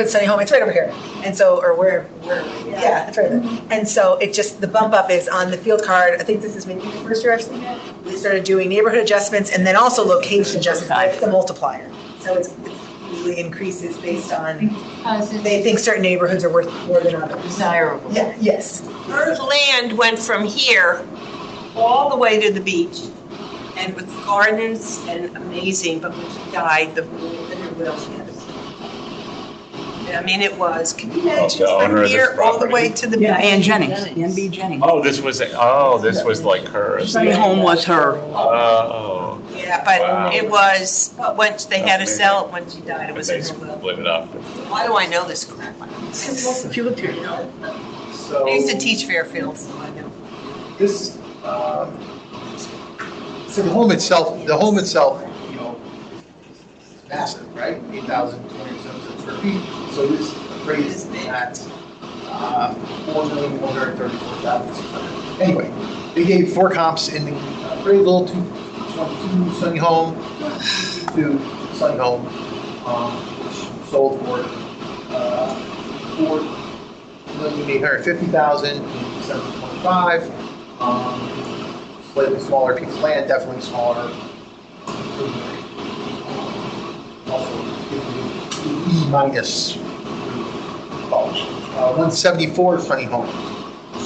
Sunny Home, it's right over here. And so, or where, yeah, it's right there. And so it just, the bump up is on the field card. I think this is maybe the first year I've seen it. We started doing neighborhood adjustments and then also location adjustments. It's a multiplier. So it usually increases based on, Because it's they think certain neighborhoods are worth more than others. desirable. Yeah, yes. Her land went from here all the way to the beach, and with gardens and amazing, but when she died, the will she had to sell. I mean, it was, can you imagine the owner from of this here all the property? way to the beach? Yeah, Ann Jennings, N.B. Jennings. Oh, this was like her. Sunny Home was her. Oh. Yeah, but Wow. it was, when they had to sell it when she died, it was They in her will. split it up. Why do I know this crap? If you looked here, you know. So I used to teach Fairfield, so I know. this, so the home itself, you know, is massive, right? 8,277 square feet. So this appraised at $4,134,600. Anyway, they gave 4 comps in the appraisal, 222 Sunny Home, 2 Sunny Home, which sold for $4,850,000 in December 25. slightly smaller piece of land, definitely smaller. Also, E minus. 174 Sunny Homes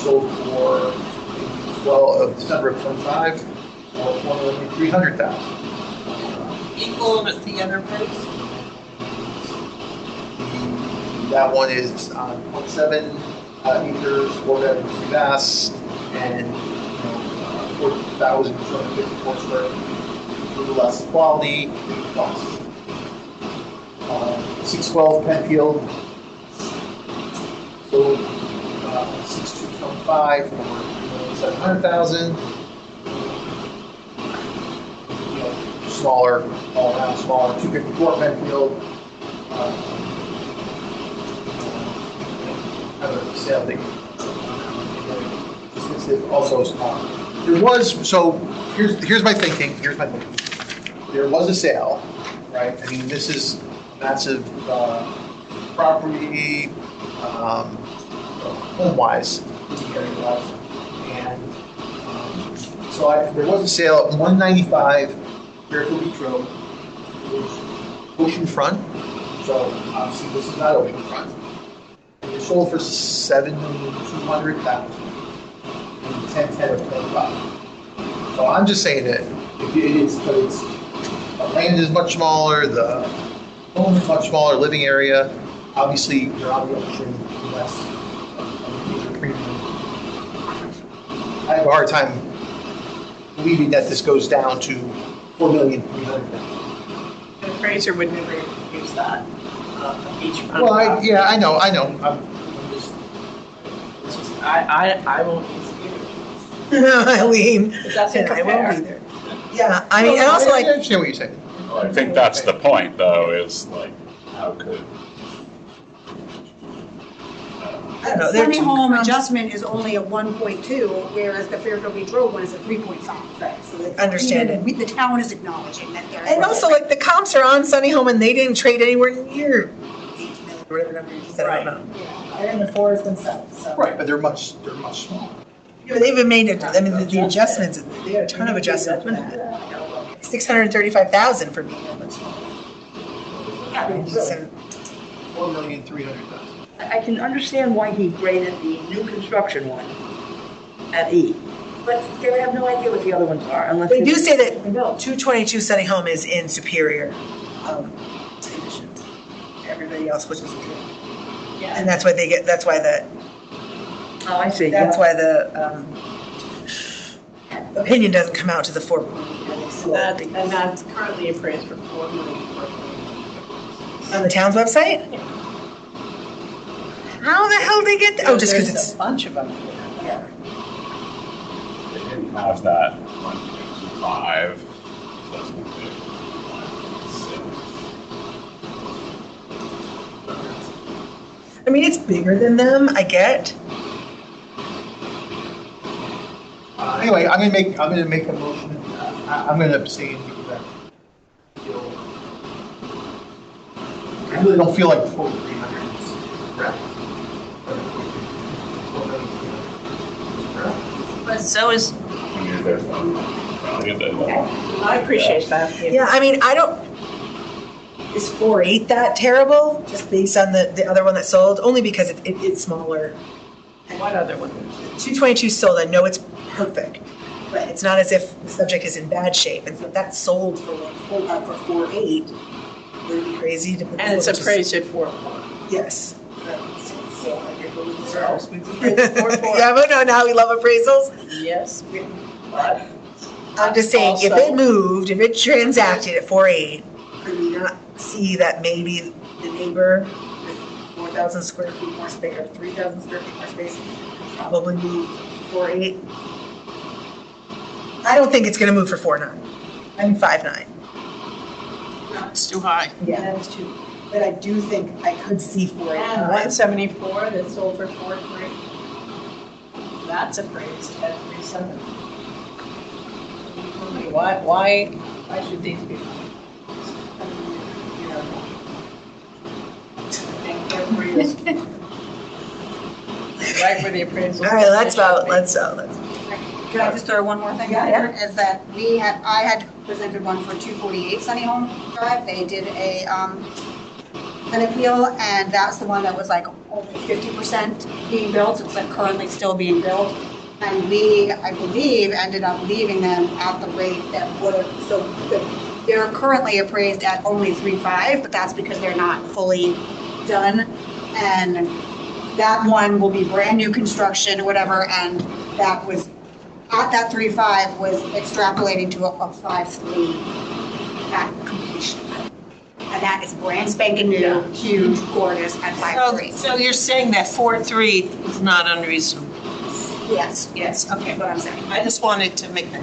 sold for, December of 25, for $4,300,000. Equal with the other price? That one is 0.7 acres, 4 bedrooms, 3 baths, and 4,254 square feet. A little less quality, big cost. 612 Penfield, sold 6225 for $700,000. Smaller, all around smaller. 254 Penfield. Sale thing. This is also small. There was, so here's my thinking. There was a sale, right? I mean, this is massive property, home-wise, and so there was a sale at 195 Fairfield Beach Road, oceanfront. So obviously this is not oceanfront. It sold for $7,200,000 in 10/10 of 25. So I'm just saying that the land is much smaller, the home is much smaller, living area. Obviously, you're on the ocean, less premium. I have a hard time believing that this goes down to $4,300,000. The appraiser would never use that beachfront. Well, I know. I won't use it either. Eileen, It doesn't and I won't compare. either. Yeah, I mean, and also I like, understand what you're saying. Well, I think that's the point, though, is like, how could, I don't know, they're Sunny two home comps. adjustment is only a 1.2, whereas the Fairfield Beach Road one is a 3.5. Right. So it's Understand even- The town is acknowledging that they're. And also, like, the comps are on Sunny Home and they didn't trade anywhere near 8 million, or whatever number you said, I don't know. They're in the fours themselves, so. Right, but they're much smaller. Yeah, but they've even made it, I mean, the adjustments, they had a ton of adjustments for that. 635,000 for me. $4,300,000. I can understand why he graded the new construction one at E, but they have no idea what the other ones are unless. They do say that 222 Sunny Home is in superior condition to everybody else, which is true. Yeah. And that's why they get, that's why the, Oh, I see. that's why the opinion doesn't come out to the 4. And that's currently appraised for $4 million. On the town's website? How the hell they get, oh, just because There's it's, a bunch of them. yeah. they didn't have that 1.25. Doesn't make it 1.6. I mean, it's bigger than them, I get. Anyway, I'm gonna make a motion. I'm gonna abstain because I really don't feel like $4,300 is correct. But so is, When you're there, value that. I appreciate that. Yeah, I mean, I don't, is 4.8 that terrible, just based on the other one that sold? Only because it's smaller. What other one? 222 sold, I know it's perfect, but it's not as if the subject is in bad shape, and so if that's sold for like, for 4.8, would it be crazy to put? And it's just- appraised at 4. Yes. So I could believe it. Four. Yeah, but no, now we love appraisals. Yes, but I'm just saying, if Also- it moved, if it transacted at 4.8, could we not see that maybe the neighbor with 4,000 square feet more space, or 3,000 square feet more space, could probably move 4.8? I don't think it's gonna move for 4.9. I mean, 5.9. it's too high. Yeah, that is too. But I do think I could see 4.8. and 174 that sold for 4.3. That's appraised at 3.7. Why should these be? Right where the appraisal. All right, let's vote, let's vote. Can I just throw one more thing out here? Is that I had presented one for 248 Sunny Home Drive. They did an appeal, and that's the one that was like only 50% being built. It's like currently still being built. And we, I believe, ended up leaving them at the rate that would have, they're currently appraised at only 3.5, but that's because they're not fully done. And that one will be brand new construction or whatever, and that was, at that 3.5 was extrapolating to a 5.3 at completion. And that is brand spanking new, huge, gorgeous at 5.3. So you're saying that 4.3 is not unreasonable? Yes, Yes, okay. that's what I'm saying. I just wanted to make that.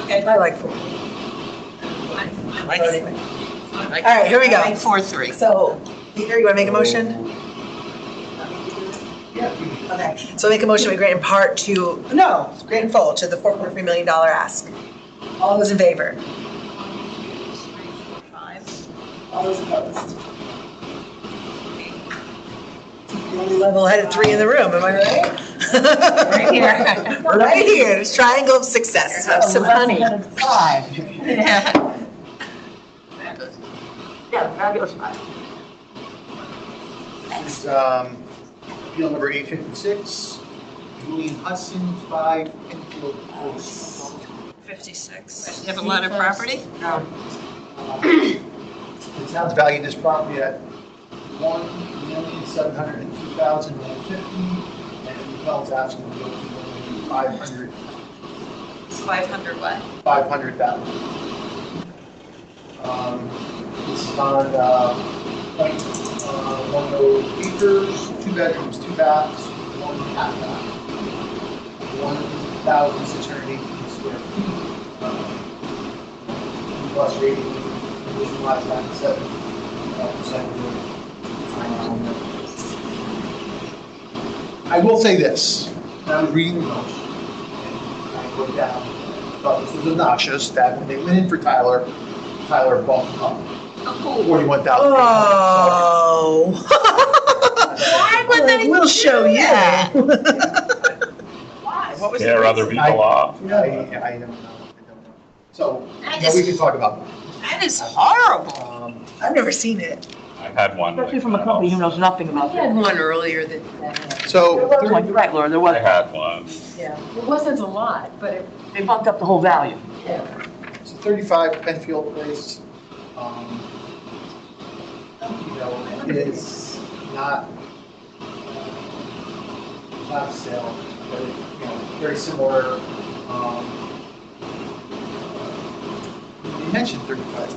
Okay. I like 4. Like, Anyway. All right, here we go. Like 4.3. So, Peter, you want to make a motion? Yeah. Okay, so make a motion, we grant in part to, no, grant in full to the $4.3 million ask. All those in favor? All those opposed? The only level-headed 3 in the room, am I right? Right here. Right here, this triangle of success. So funny. 5. Yeah. Yeah, fabulous. Next, appeal number 856, Julian Hudson, 5 Enfield Close. 56. You have a lot of property? The town's valued this property at $1,702,150, and the town's asking to go to $500,000. 500 what? 500,000. This is on 1 acres, 2 bedrooms, 2 baths, 1 half bath, 1,618 square feet. Plus rating, was last 97%. I will say this, when I was reading the motion, and I wrote down, I thought this was obnoxious, that when they went in for Tyler bumped him up. $41,000. Oh. Why would they We'll show you. What was Scare other people off. Yeah, I don't know. So, we can talk about That is horrible. that. I've never seen it. I've had one. Especially from a company who knows nothing about that. One earlier that. So, You're right, Laura, there I was, had one. Yeah, it wasn't a lot, but they bumped up the whole value. it's 35 Penfield Place. It is not a sale, but very similar. You mentioned 35.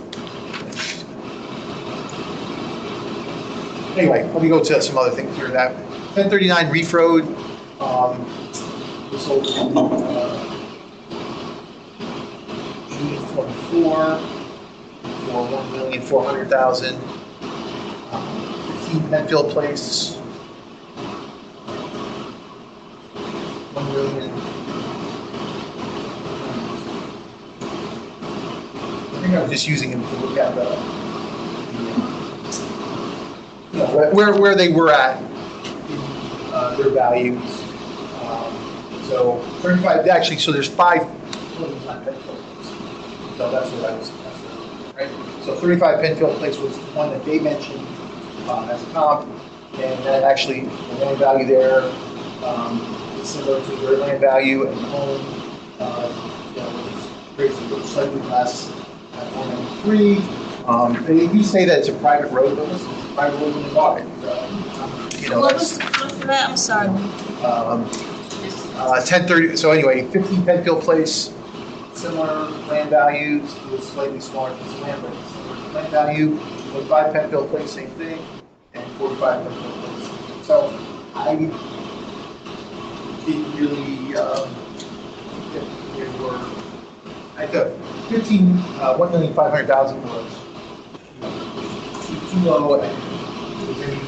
Anyway, let me go to some other things here. That 1039 Reef Road, was sold in June 24 for $1,400,000. 15 Penfield Place, $1 million. I think I was just using them to look at where they were at in their values. So 35, actually, so there's 5 buildings on Penfield Place. So that's what I was, right? So 35 Penfield Place was the one that they mentioned as a comp, and that actually, the land value there is similar to their land value, and the home, is basically slightly less at 193. They do say that it's a private road, but it's a private road when they bought it. What was the cost of that? I'm sorry. 1030, so anyway, 15 Penfield Place, similar land values, it was slightly smaller piece of land, but similar land value. 25 Penfield Place, same thing, and 45 Penfield Place. So I didn't really, they were, I thought 1,500,000 was too low, and there was any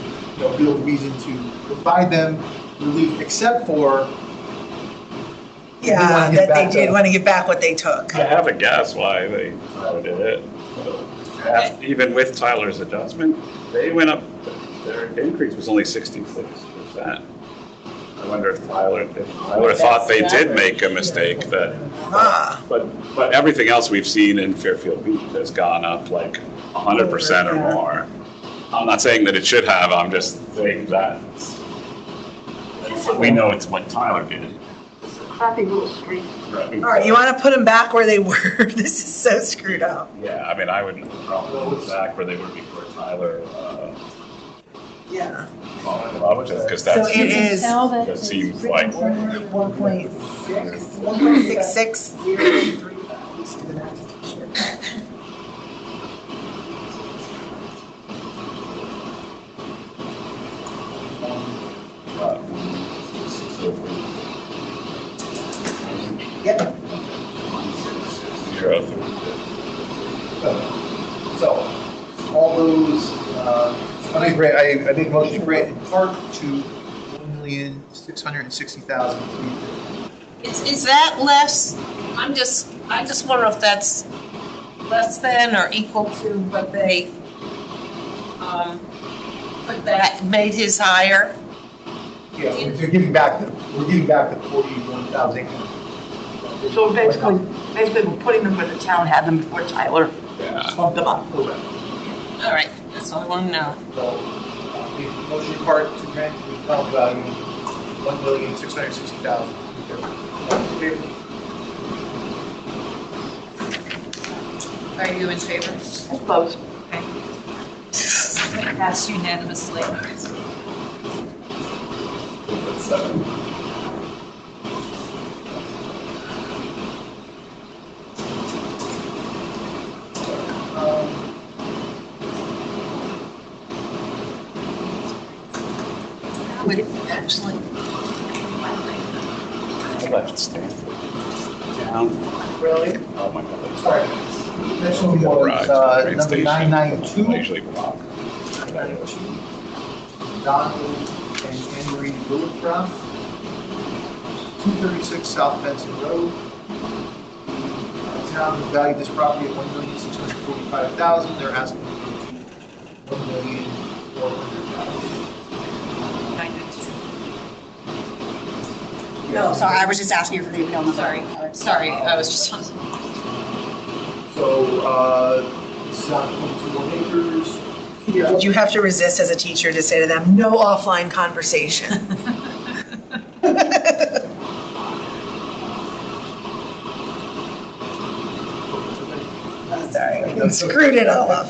real reason to provide them relief, except for Yeah, that they did want to give back what they took. I have a guess why they did it. Even with Tyler's adjustment, they went up, their increase was only 66%. I wonder if Tyler thought they did make a mistake that, Ah, but everything else we've seen in Fairfield Beach has gone up like 100% or more. I'm not saying that it should have, I'm just saying that. We know it's what Tyler did. Crappy little street. all right, you want to put them back where they were? This is so screwed up. Yeah, I mean, I would probably go back where they were before Tyler, Yeah. because So that's, it is that seems like, 1.66. Yep. So, all those, I make a motion to grant in part to 1,660,000. Is that less? I just wonder if that's less than or equal to what they, put that made his higher? Yeah, we're giving back the 41,000. So basically, we're putting them where the town had them before Tyler yeah. bumped them up. All right, that's all I want to know. So, motion in part to grant the account value 1,660,000. Are you in favor? I suppose. Passed unanimously. Would it actually? I left Stanford down. Really? Oh my God. Sorry. Next one was, number 992. I usually walk. Donald and Anne Marie Lillicroft, 236 South Benson Road. Town valued this property at $1,645,000. They're asking for $1,400,000. No, sorry, I was just asking you for the email number. Sorry, I was just. So, this is on 21 acres. Did you have to resist as a teacher to say to them, no offline conversation? I'm sorry, I screwed it all up.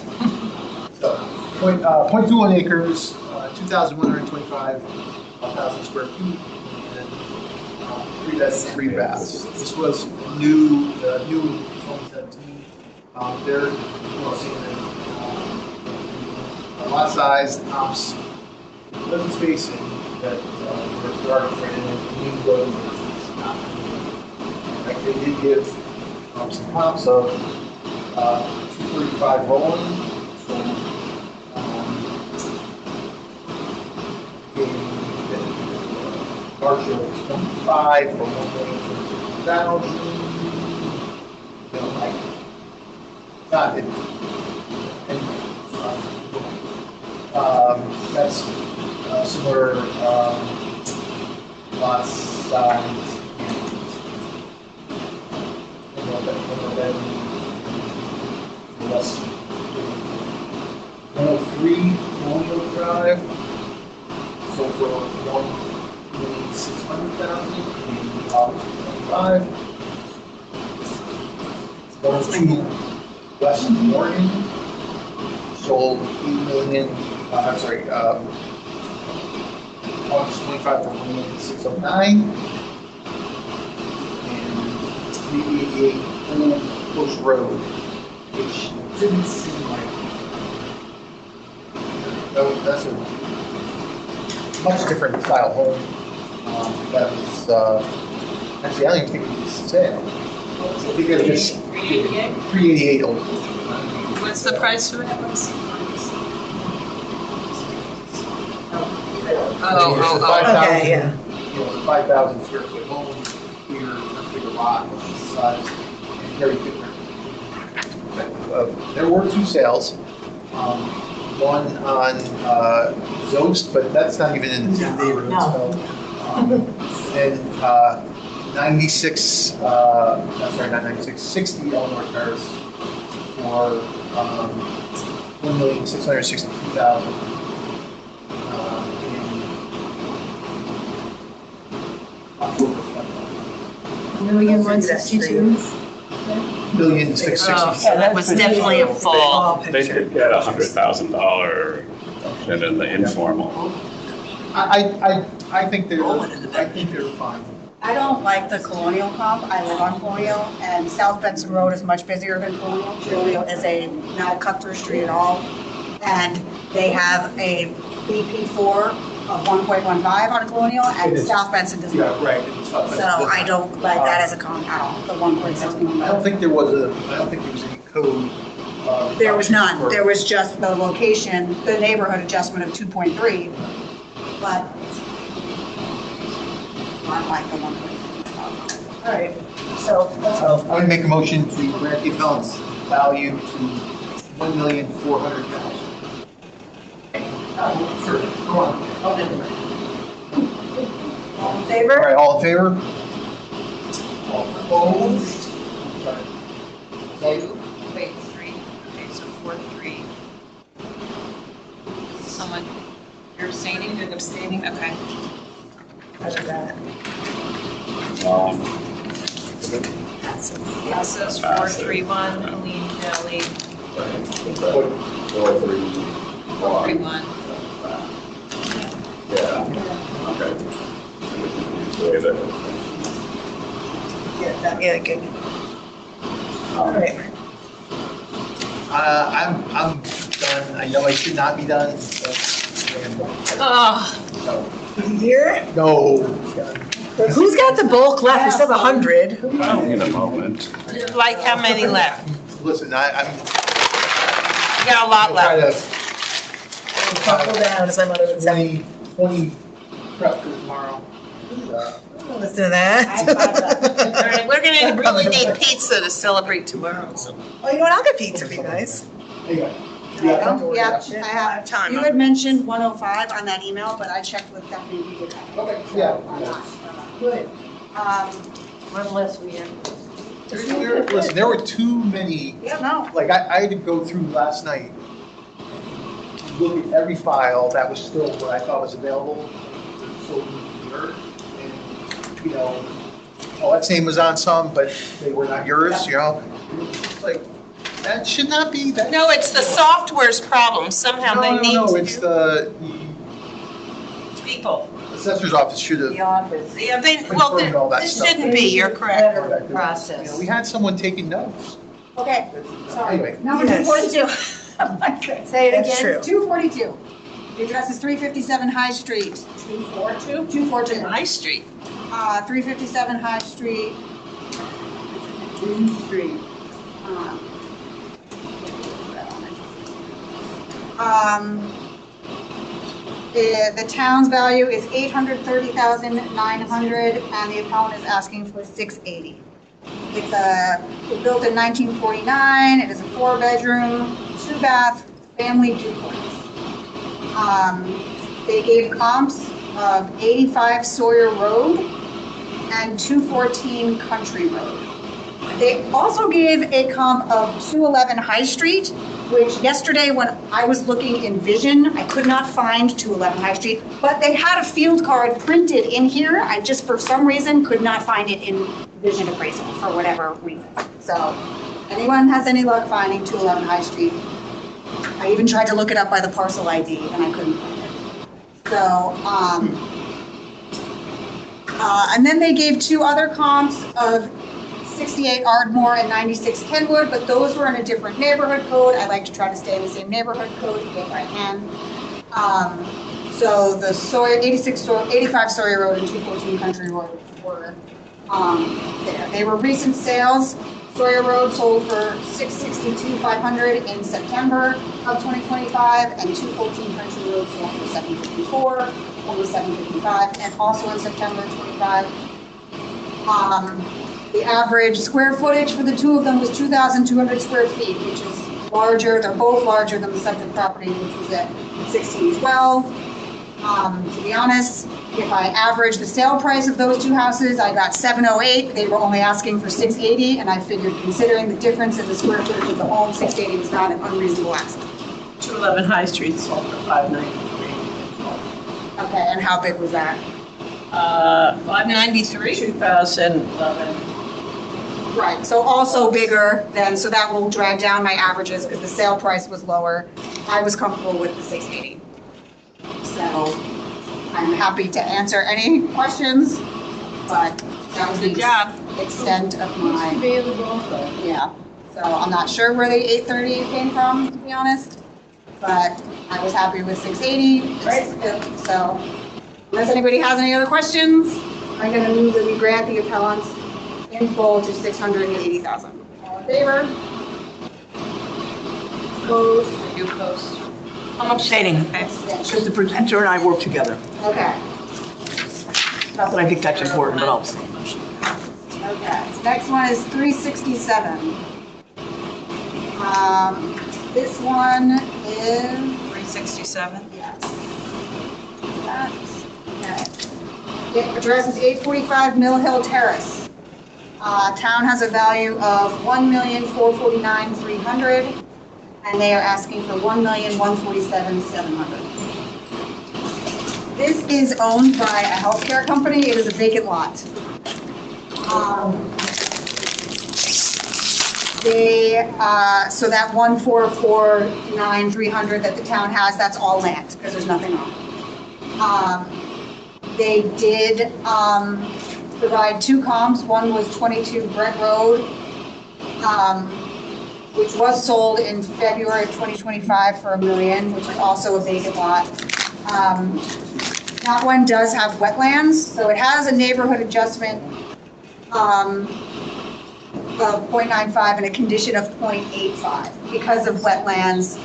So, 0.21 acres, 2,125,000 square feet, and 3 bedrooms, 3 baths. This was new 2017. They're, seeing a lot size, house, living space, and that we're already trying to new road. Like they did give some comps of 235 rolling, so partial 25 for 1,000. Not it. And, that's similar lot size. And less 103 Colonial Drive. So for 1,600,000, 25. 102 West Morgan sold 8 million. I'm sorry. August 25 for 1,609. And 388 Old Post Road, which didn't seem like that's a much different style home. That was actually I don't even think it was sale. I think it was just 388 Old Post Road. What's the price for it? Okay, yeah. 5,000 square foot home, bigger lot, size, and very different. There were 2 sales, one on Zost, but that's not even in the neighborhood. So, And 96, not 96, 60 Eleanor Terrace for $1,662,000. $1,162,000. That was definitely a fall. They did get $100,000 in the informal. I think they're fine. I don't like the Colonial comp. I live on Colonial, and South Benson Road is much busier than Colonial. Colonial is not a cut-through street at all. And they have a BP4 of 1.15 on Colonial, and South Benson does not. Yeah, right. So I don't like that as a comp at all, the 1.61. I don't think there was any code. There was none. There was just the location, the neighborhood adjustment of 2.3, but not like the 1.3. All right, so, I'm going to make a motion to grant the appellant's value to $1,400,000. Sure, go on. All in All favor? right, all in favor? All opposed? Wait, 3, okay, so 4-3. Someone, you're abstaining, okay. how's that? Passes 4-3-1, Colleen Kelly, 4-3-1. Yeah, okay. Yeah, good. All right. I'm done. I know I should not be done, but. Oh, Here? No. Who's got the bulk left? We still have 100. In a moment. like how many left? Listen, You got a lot I'm trying left. to Buckle down, as my mother would say. 20 prep for tomorrow. Listen to that. We're gonna really need pizza to celebrate tomorrow. Oh, you know what? I'll get pizza for you guys. There you go. Yeah, I have. Time. You had mentioned 105 on that email, but I checked with Stephanie. We did that. Okay, yeah. Good. One less we have. Listen, there were too many, Yeah, no. like, I had to go through last night, look at every file that was still what I thought was available. So, and, you know, Paulette's name was on some, but they were not yours, you know? It's like, that should not be that. No, it's the software's problem. Somehow they need No, to. it's the People. assessor's office should have. The office. Yeah, Confirmed all that this stuff. shouldn't be, you're correct. Better You know, process. we had someone taking notes. Okay, sorry. Anyway. Number Yes. 242. Say it That's again. true. 242. The address is 357 High Street. 242? 242. High Street. 357 High Street. The town's value is $830,900, and the appellant is asking for $680,000. It's built in 1949. It is a 4-bedroom, 2-bath, family duplex. They gave comps of 85 Sawyer Road and 214 Country Road. They also gave a comp of 211 High Street, which yesterday when I was looking in Vision, I could not find 211 High Street, but they had a field card printed in here. I just, for some reason, could not find it in Vision appraisal for whatever reason. So, anyone has any luck finding 211 High Street? I even tried to look it up by the parcel ID and I couldn't find it. So, and then they gave 2 other comps of 68 Ardmore and 96 Kenwood, but those were in a different neighborhood code. I like to try to stay in the same neighborhood code if I can. So the 85 Sawyer Road and 214 Country Road were there. They were recent sales. Sawyer Road sold for $662,500 in September of 2025, and 214 Country Road sold for $754,000, over $755,000, and also in September 25. The average square footage for the 2 of them was 2,200 square feet, which is larger. They're both larger than the subject property, which was at 1612. To be honest, if I average the sale price of those two houses, I got 708. They were only asking for 680, and I figured considering the difference in the square footage of the home, 680 was not an unreasonable ask. 211 High Street sold for 593. Okay, and how big was that? 593? 2011. Right, so also bigger than, so that will drag down my averages because the sale price was lower. I was comfortable with the 680. So I'm happy to answer any questions, but that was the Good job. extent of my, Available. yeah. So I'm not sure where the 830 came from, to be honest, but I was happy with 680. Right. So unless anybody has any other questions, I'm gonna move that we grant the appellants in full to 680,000. All in favor? Opposed? You post. I'm abstaining, because the presenter and I work together. Okay. Not that I think that's important, but I'll abstain. Okay, next one is 367. This one is, 367? yes. Okay. It addresses 845 Mill Hill Terrace. Town has a value of $1,449,300, and they are asking for $1,147,700. This is owned by a healthcare company. It is a vacant lot. So that 1,449,300 that the town has, that's all land, because there's nothing on it. They did provide two comps. One was 22 Brett Road, which was sold in February of 2025 for $1 million, which is also a vacant lot. That one does have wetlands, so it has a neighborhood adjustment of 0.95 and a condition of 0.85 because of wetlands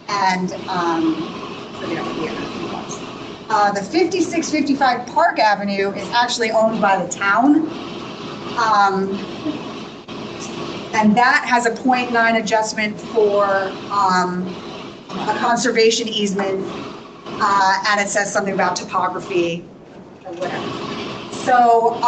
and, forget what the other thing was. The 5655 Park Avenue is actually owned by the town. And that has a 0.9 adjustment for a conservation easement, and it says something about topography or whatever. So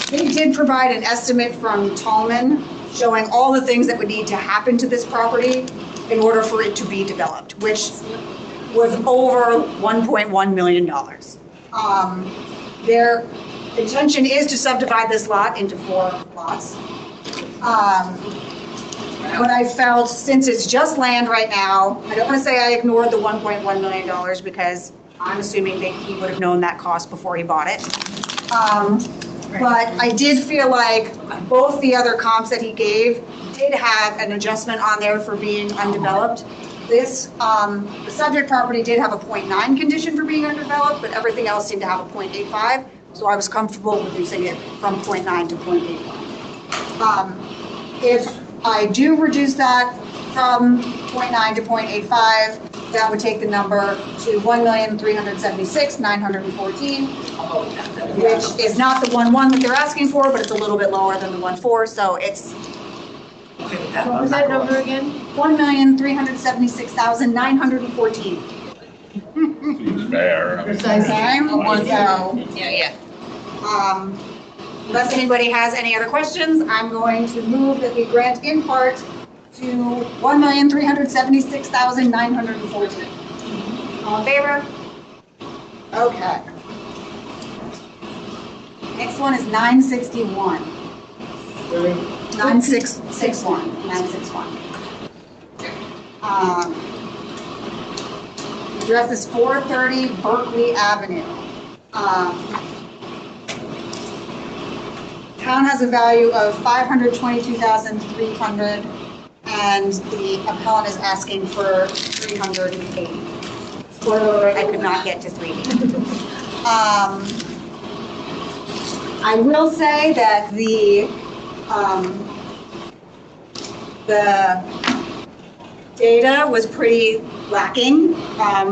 they did provide an estimate from Tallman showing all the things that would need to happen to this property in order for it to be developed, which was over $1.1 million. Their intention is to subdivide this lot into 4 lots. But I felt, since it's just land right now, I don't want to say I ignored the $1.1 million because I'm assuming that he would have known that cost before he bought it. But I did feel like both the other comps that he gave did have an adjustment on there for being undeveloped. This, the subject property did have a 0.9 condition for being undeveloped, but everything else seemed to have a 0.85. So I was comfortable reducing it from 0.9 to 0.85. If I do reduce that from 0.9 to 0.85, that would take the number to $1,376,914, which is not the 1.1 that they're asking for, but it's a little bit lower than the 1.4, so it's. What was that number again? $1,376,914. Seems fair. I mean, Okay, so, Yeah. unless anybody has any other questions, I'm going to move that we grant in part to $1,376,914. All in favor? Okay. Next one is 961. 9661. Address is 430 Berkeley Avenue. Town has a value of $522,300, and the appellant is asking for $380. Spoiler alert, I could not get to 380. I will say that the data was pretty lacking,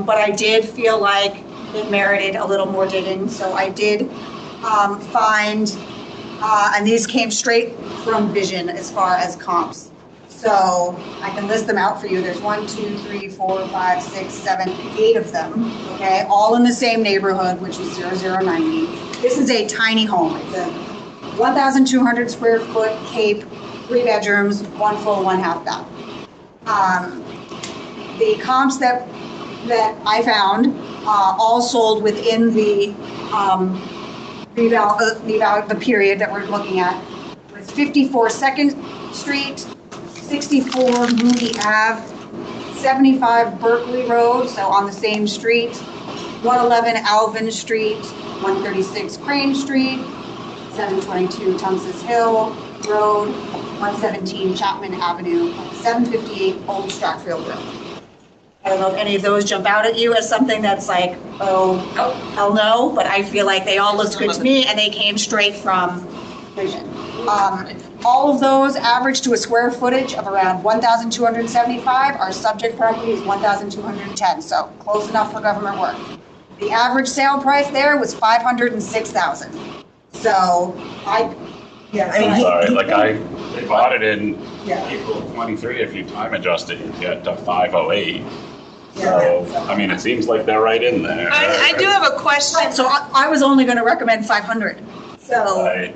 but I did feel like it merited a little more digging, so I did find, and these came straight from Vision as far as comps. So I can list them out for you. There's 1, 2, 3, 4, 5, 6, 7, 8 of them, okay? All in the same neighborhood, which is 0090. This is a tiny home. It's a 1,200 square foot Cape, 3 bedrooms, 1 full, 1 half bath. The comps that I found all sold within the the period that we're looking at. Was 54 2nd Street, 64 Moody Ave, 75 Berkeley Road, so on the same street, 111 Alvin Street, 136 Crane Street, 722 Tunsis Hill Road, 117 Chapman Avenue, 758 Old Stratfield Road. I don't know if any of those jump out at you as something that's like, oh, hell no, but I feel like they all looked good to me and they came straight from Vision. All of those average to a square footage of around 1,275. Our subject property is 1,210, so close enough for government work. The average sale price there was $506,000. So Yeah, I mean, I'm sorry, like they bought it in Yeah. April 23, if you time adjust it, you get to 508. So, I mean, it seems like they're right in there. I do have a question. So I was only going to recommend 500. So Right.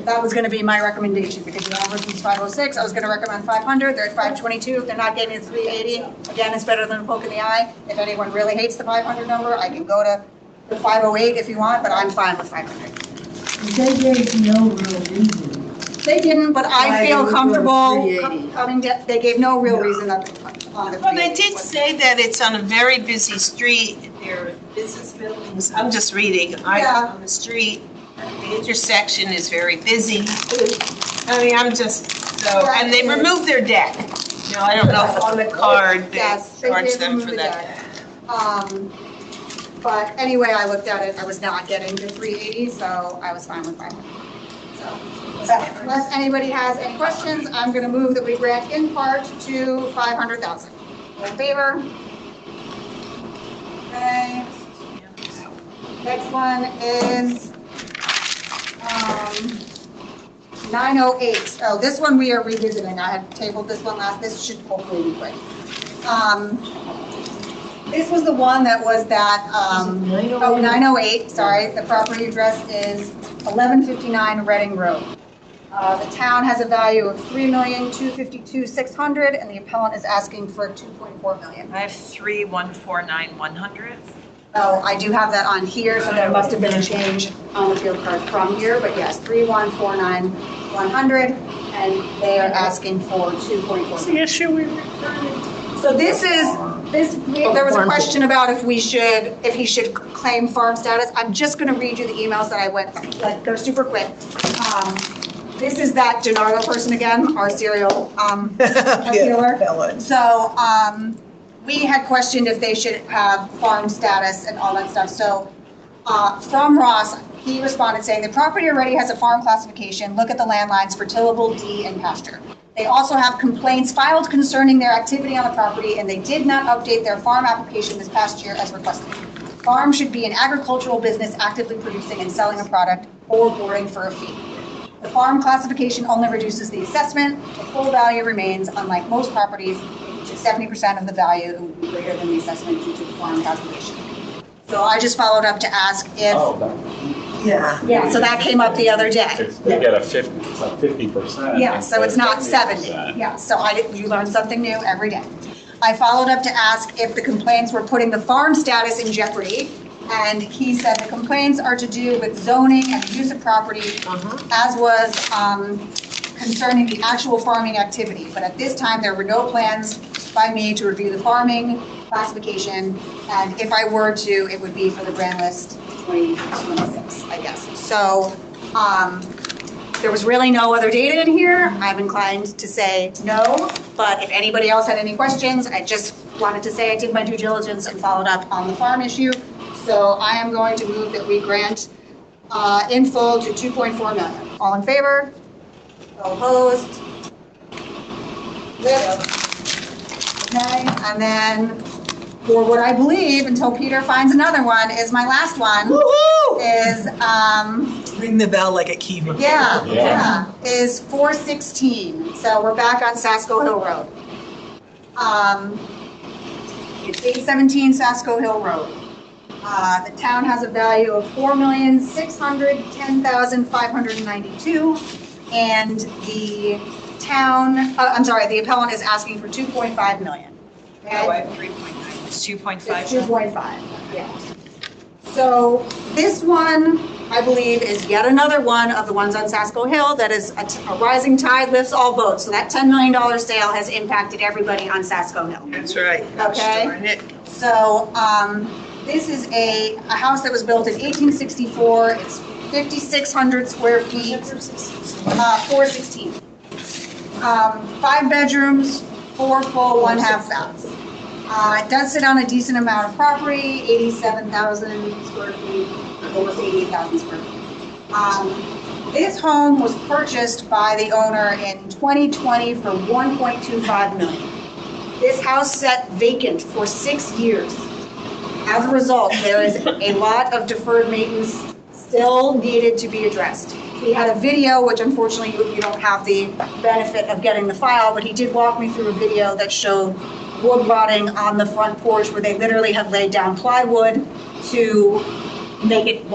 that was going to be my recommendation because the average was 506. I was going to recommend 500. They're at 522. They're not getting to 380. Again, it's better than a poke in the eye. If anyone really hates the 500 number, I can go to the 508 if you want, but I'm fine with 500. They gave no real reason. They didn't, but I Why feel they would go comfortable 380. coming to, they gave no real reason on the Well, they 380. did say that it's on a very busy street. There are business buildings. I'm just reading. Yeah. On the street. The intersection is very busy. I mean, I'm just, so, and they removed their deck. You know, I don't know if on the card they Yes, they charge did them remove for the that. deck. But anyway, I looked at it, I was not getting to 380, so I was fine with 500. So, unless anybody has any questions, I'm gonna move that we grant in part to 500,000. All in favor? Okay. Next one is 908. Oh, this one we are revisiting. I had tabled this one last, this should hopefully be quick. This was the one that was that, 908, sorry. The property address is 1159 Reading Road. The town has a value of $3,252,600 and the appellant is asking for $2.4 million. I have 3,149,100. Oh, I do have that on here, so there must have been a change on the field card from here, but yes, 3,149,100 and they are asking for $2.4 million. The issue we So there was a question about if he should claim farm status. I'm just gonna read you the emails that I went, like, they're super quick. This is that Gennaro person again, our serial appealer. So, we had questioned if they should have farm status and all that stuff. So, from Ross, he responded saying the property already has a farm classification. Look at the land lines for tillable, D, and pasture. They also have complaints filed concerning their activity on the property, and they did not update their farm application this past year as requested. Farm should be an agricultural business actively producing and selling a product or boarding for a fee. The farm classification only reduces the assessment. The full value remains, unlike most properties, 70% of the value would be greater than the assessment due to the farm calculation. So I just followed up to ask if, yeah, so that came up the other day. They get it's like 50%. Yeah, so it's not 70. 70%. Yeah, so you learn something new every day. I followed up to ask if the complaints were putting the farm status in jeopardy. And he said the complaints are to do with zoning and the use of property, as was concerning the actual farming activity. But at this time, there were no plans by me to review the farming classification. And if I were to, it would be for the grand list 2026, I guess. So there was really no other data in here. I'm inclined to say no, but if anybody else had any questions, I just wanted to say I did my due diligence and followed up on the farm issue. So I am going to move that we grant in full to 2.4 million. All in favor? All opposed? Okay, and then for what I believe, until Peter finds another one, is my last one. is, Ring the bell like at Kiva. yeah, is 416. So we're back on Sasko Hill Road. It's 817 Sasko Hill Road. The town has a value of $4,610,592, and the the appellant is asking for 2.5 million. Oh, Okay? 3.9, it's 2.5. It's 2.5, yeah. So this one, I believe, is yet another one of the ones on Sasko Hill that is a rising tide lifts all boats. So that $10 million sale has impacted everybody on Sasko Hill. That's right. Okay. Darn it. So this is a house that was built in 1864. It's 5,600 square feet, 416. 5 bedrooms, 4 full, 1 half baths. It does sit on a decent amount of property, 87,000 square feet, almost 88,000 square feet. This home was purchased by the owner in 2020 for $1.25 million. This house sat vacant for 6 years. As a result, there is a lot of deferred maintenance still needed to be addressed. He had a video, which unfortunately you don't have the benefit of getting the file, but he did walk me through a video that showed wood rotting on the front porch where they literally had laid down plywood to make it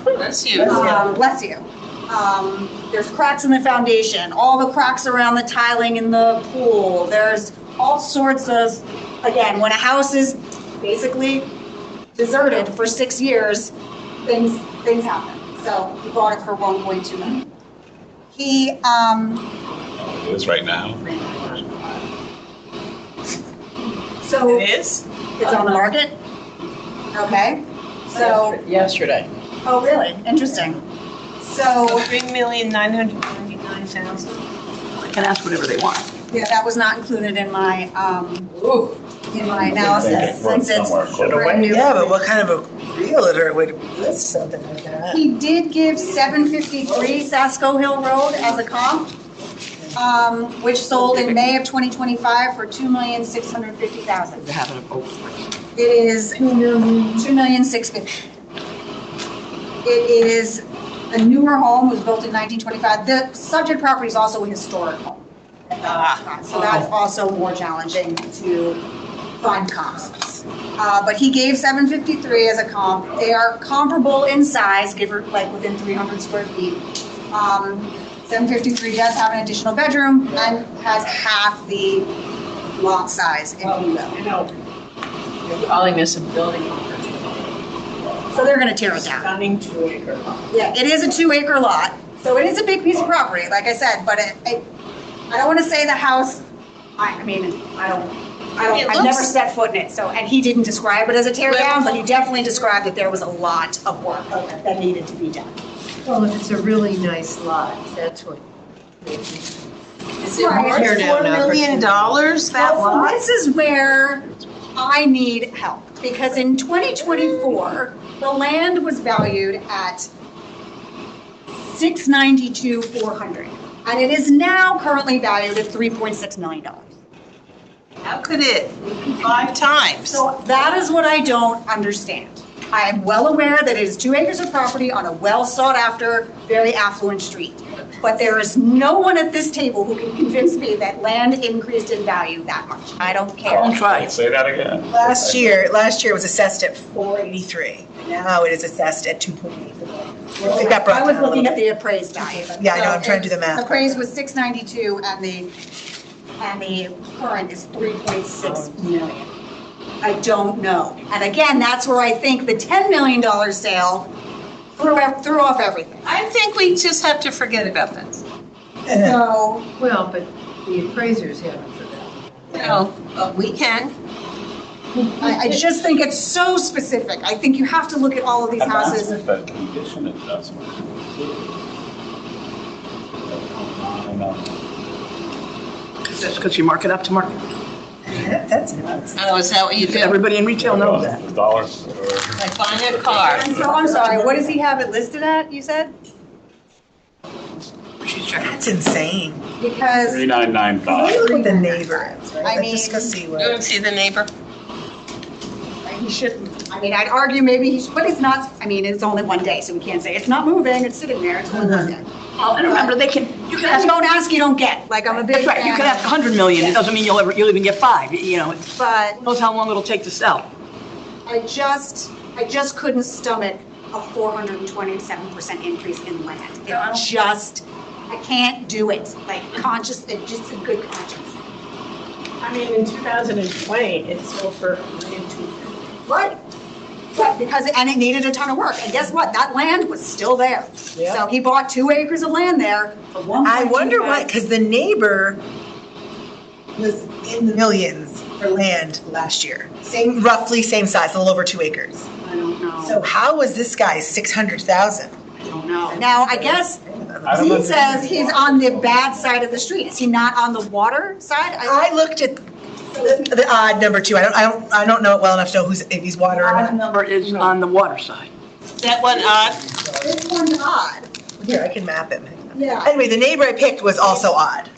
Bless you. bless you. There's cracks in the foundation, all the cracks around the tiling in the pool. There's all sorts of, again, when a house is basically deserted for 6 years, things happen. So he bought it for 1.2 million. He, It is right now. so It is? it's on the market? Okay, so, Yesterday. oh, really? Interesting. So, $3,999,000. They can ask whatever they want. yeah, that was not included in my analysis, since it's brand new. Yeah, but what kind of a realtor would list something like that? He did give 753 Sasko Hill Road as a comp, which sold in May of 2025 for $2,650,000. They're having a vote. It is $2,650,000. It is a newer home, was built in 1925. The subject property is also a historic home. So that's also more challenging to find comps. But he gave 753 as a comp. They are comparable in size, give or like within 300 square feet. 753 does have an additional bedroom and has half the lot size, if you will. You're calling this a building. So they're gonna tear it down. Stunning 2-acre lot. Yeah, it is a 2-acre lot, so it is a big piece of property, like I said, but I don't wanna say the house, I've never set foot in it, so, and he didn't describe it as a tear down, but he definitely described that there was a lot of work that needed to be done. Well, if it's a really nice lot, that's what. Is it Right. worth $4 million, that Well, lot? this is where I need help, because in 2024, the land was valued at $692,400, and it is now currently valued at $3.6 million. How could it? 5 times. So that is what I don't understand. I am well aware that it is 2 acres of property on a well-sought-after, very affluent street. But there is no one at this table who can convince me that land increased in value that much. I don't care. Don't try. Say that again. Last year it was assessed at 483. Now it is assessed at 2.8. It got brought I was down a looking little at the appraised value. Yeah, I know, I'm trying to do the math. Appraised was 692 and the current is 3.6 million. I don't know. And again, that's where I think the $10 million sale threw off everything. I think we just have to forget about that. So, Well, but the appraisers haven't forgotten. No, we can. I just think it's so specific. I think you have to look at all of these And that's houses. with the condition adjustment. I know. That's because you mark it up to market. That's nuts. Oh, is that what you do? Everybody in retail knows that. The dollars or Like buying a car. And so, I'm sorry, what does he have it listed at, you said? That's insane. Because 3995. Look what the neighbor is, right? I Let's just go mean- see Go and what. see the neighbor. he shouldn't, I mean, I'd argue maybe but it's not, I mean, it's only one day, so we can't say it's not moving, it's sitting there, it's only one day. Well, and remember, you can ask, Don't ask, you don't get, like, I'm a big that's right, you can fan ask 100 million, it doesn't mean you'll even get 5, you know, it But knows how long it'll take to sell. I just couldn't stomach a 427% increase in land. I can't do it, like it's just a good conscience. I mean, in 2020, it sold for $1,250,000. Right. But and it needed a ton of work, and guess what? That land was still there. Yeah. So he bought 2 acres of land there for $1.25 I wonder why, because the neighbor was in the millions for land last year. Roughly same size, a little over 2 acres. I don't know. So how was this guy 600,000? I don't know. Now, I guess I don't know he if- says he's on the bad side of the street. Is he not on the water side? I looked at the odd number 2. I don't know it well enough to know if he's water or Our not. number is on the water side. That one odd? This one's odd. Here, I can map him. Yeah. Anyway, the neighbor I picked was also odd.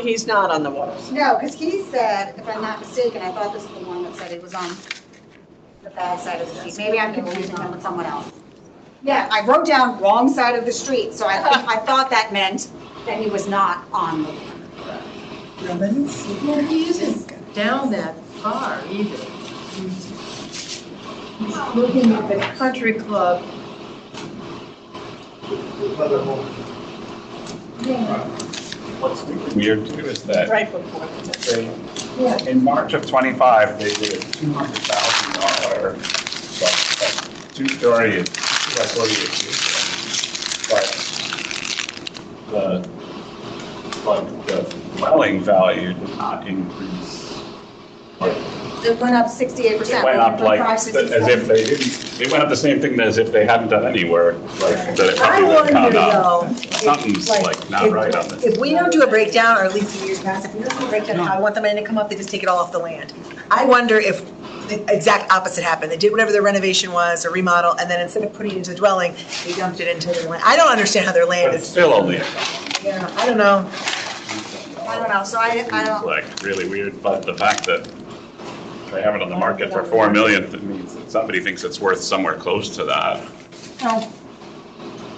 He's not on the water side. No, because he said, if I'm not mistaken, I thought this was the one that said he was on the bad side of the street. Maybe I'm confusing him with someone else. Yeah, I wrote down wrong side of the street, so I thought that meant that he was not on the. Well, he isn't down that far either. He's looking at the country club. What's weird too is that Right before. in March of '25, they did a $200,000, like, 2-story, 2-by-48 but the dwelling value did not increase. Like, It went up 68%. it went up from like, as 567. if they didn't, it went up the same thing as if they hadn't done any work, like, that it I probably wonder would have though, gone up. Something's like not right on this. if we don't do a breakdown, or at least in years past, if we don't do a breakdown of how I want the money to come up, they just take it all off the land. I wonder if the exact opposite happened. They did whatever their renovation was or remodel, and then instead of putting it into the dwelling, they dumped it into their land. I don't understand how their land But it's is. still only, Yeah, I don't know. I don't know, so I don't. like, really weird, but the fact that they have it on the market for 4 million, that means that somebody thinks it's worth somewhere close to that.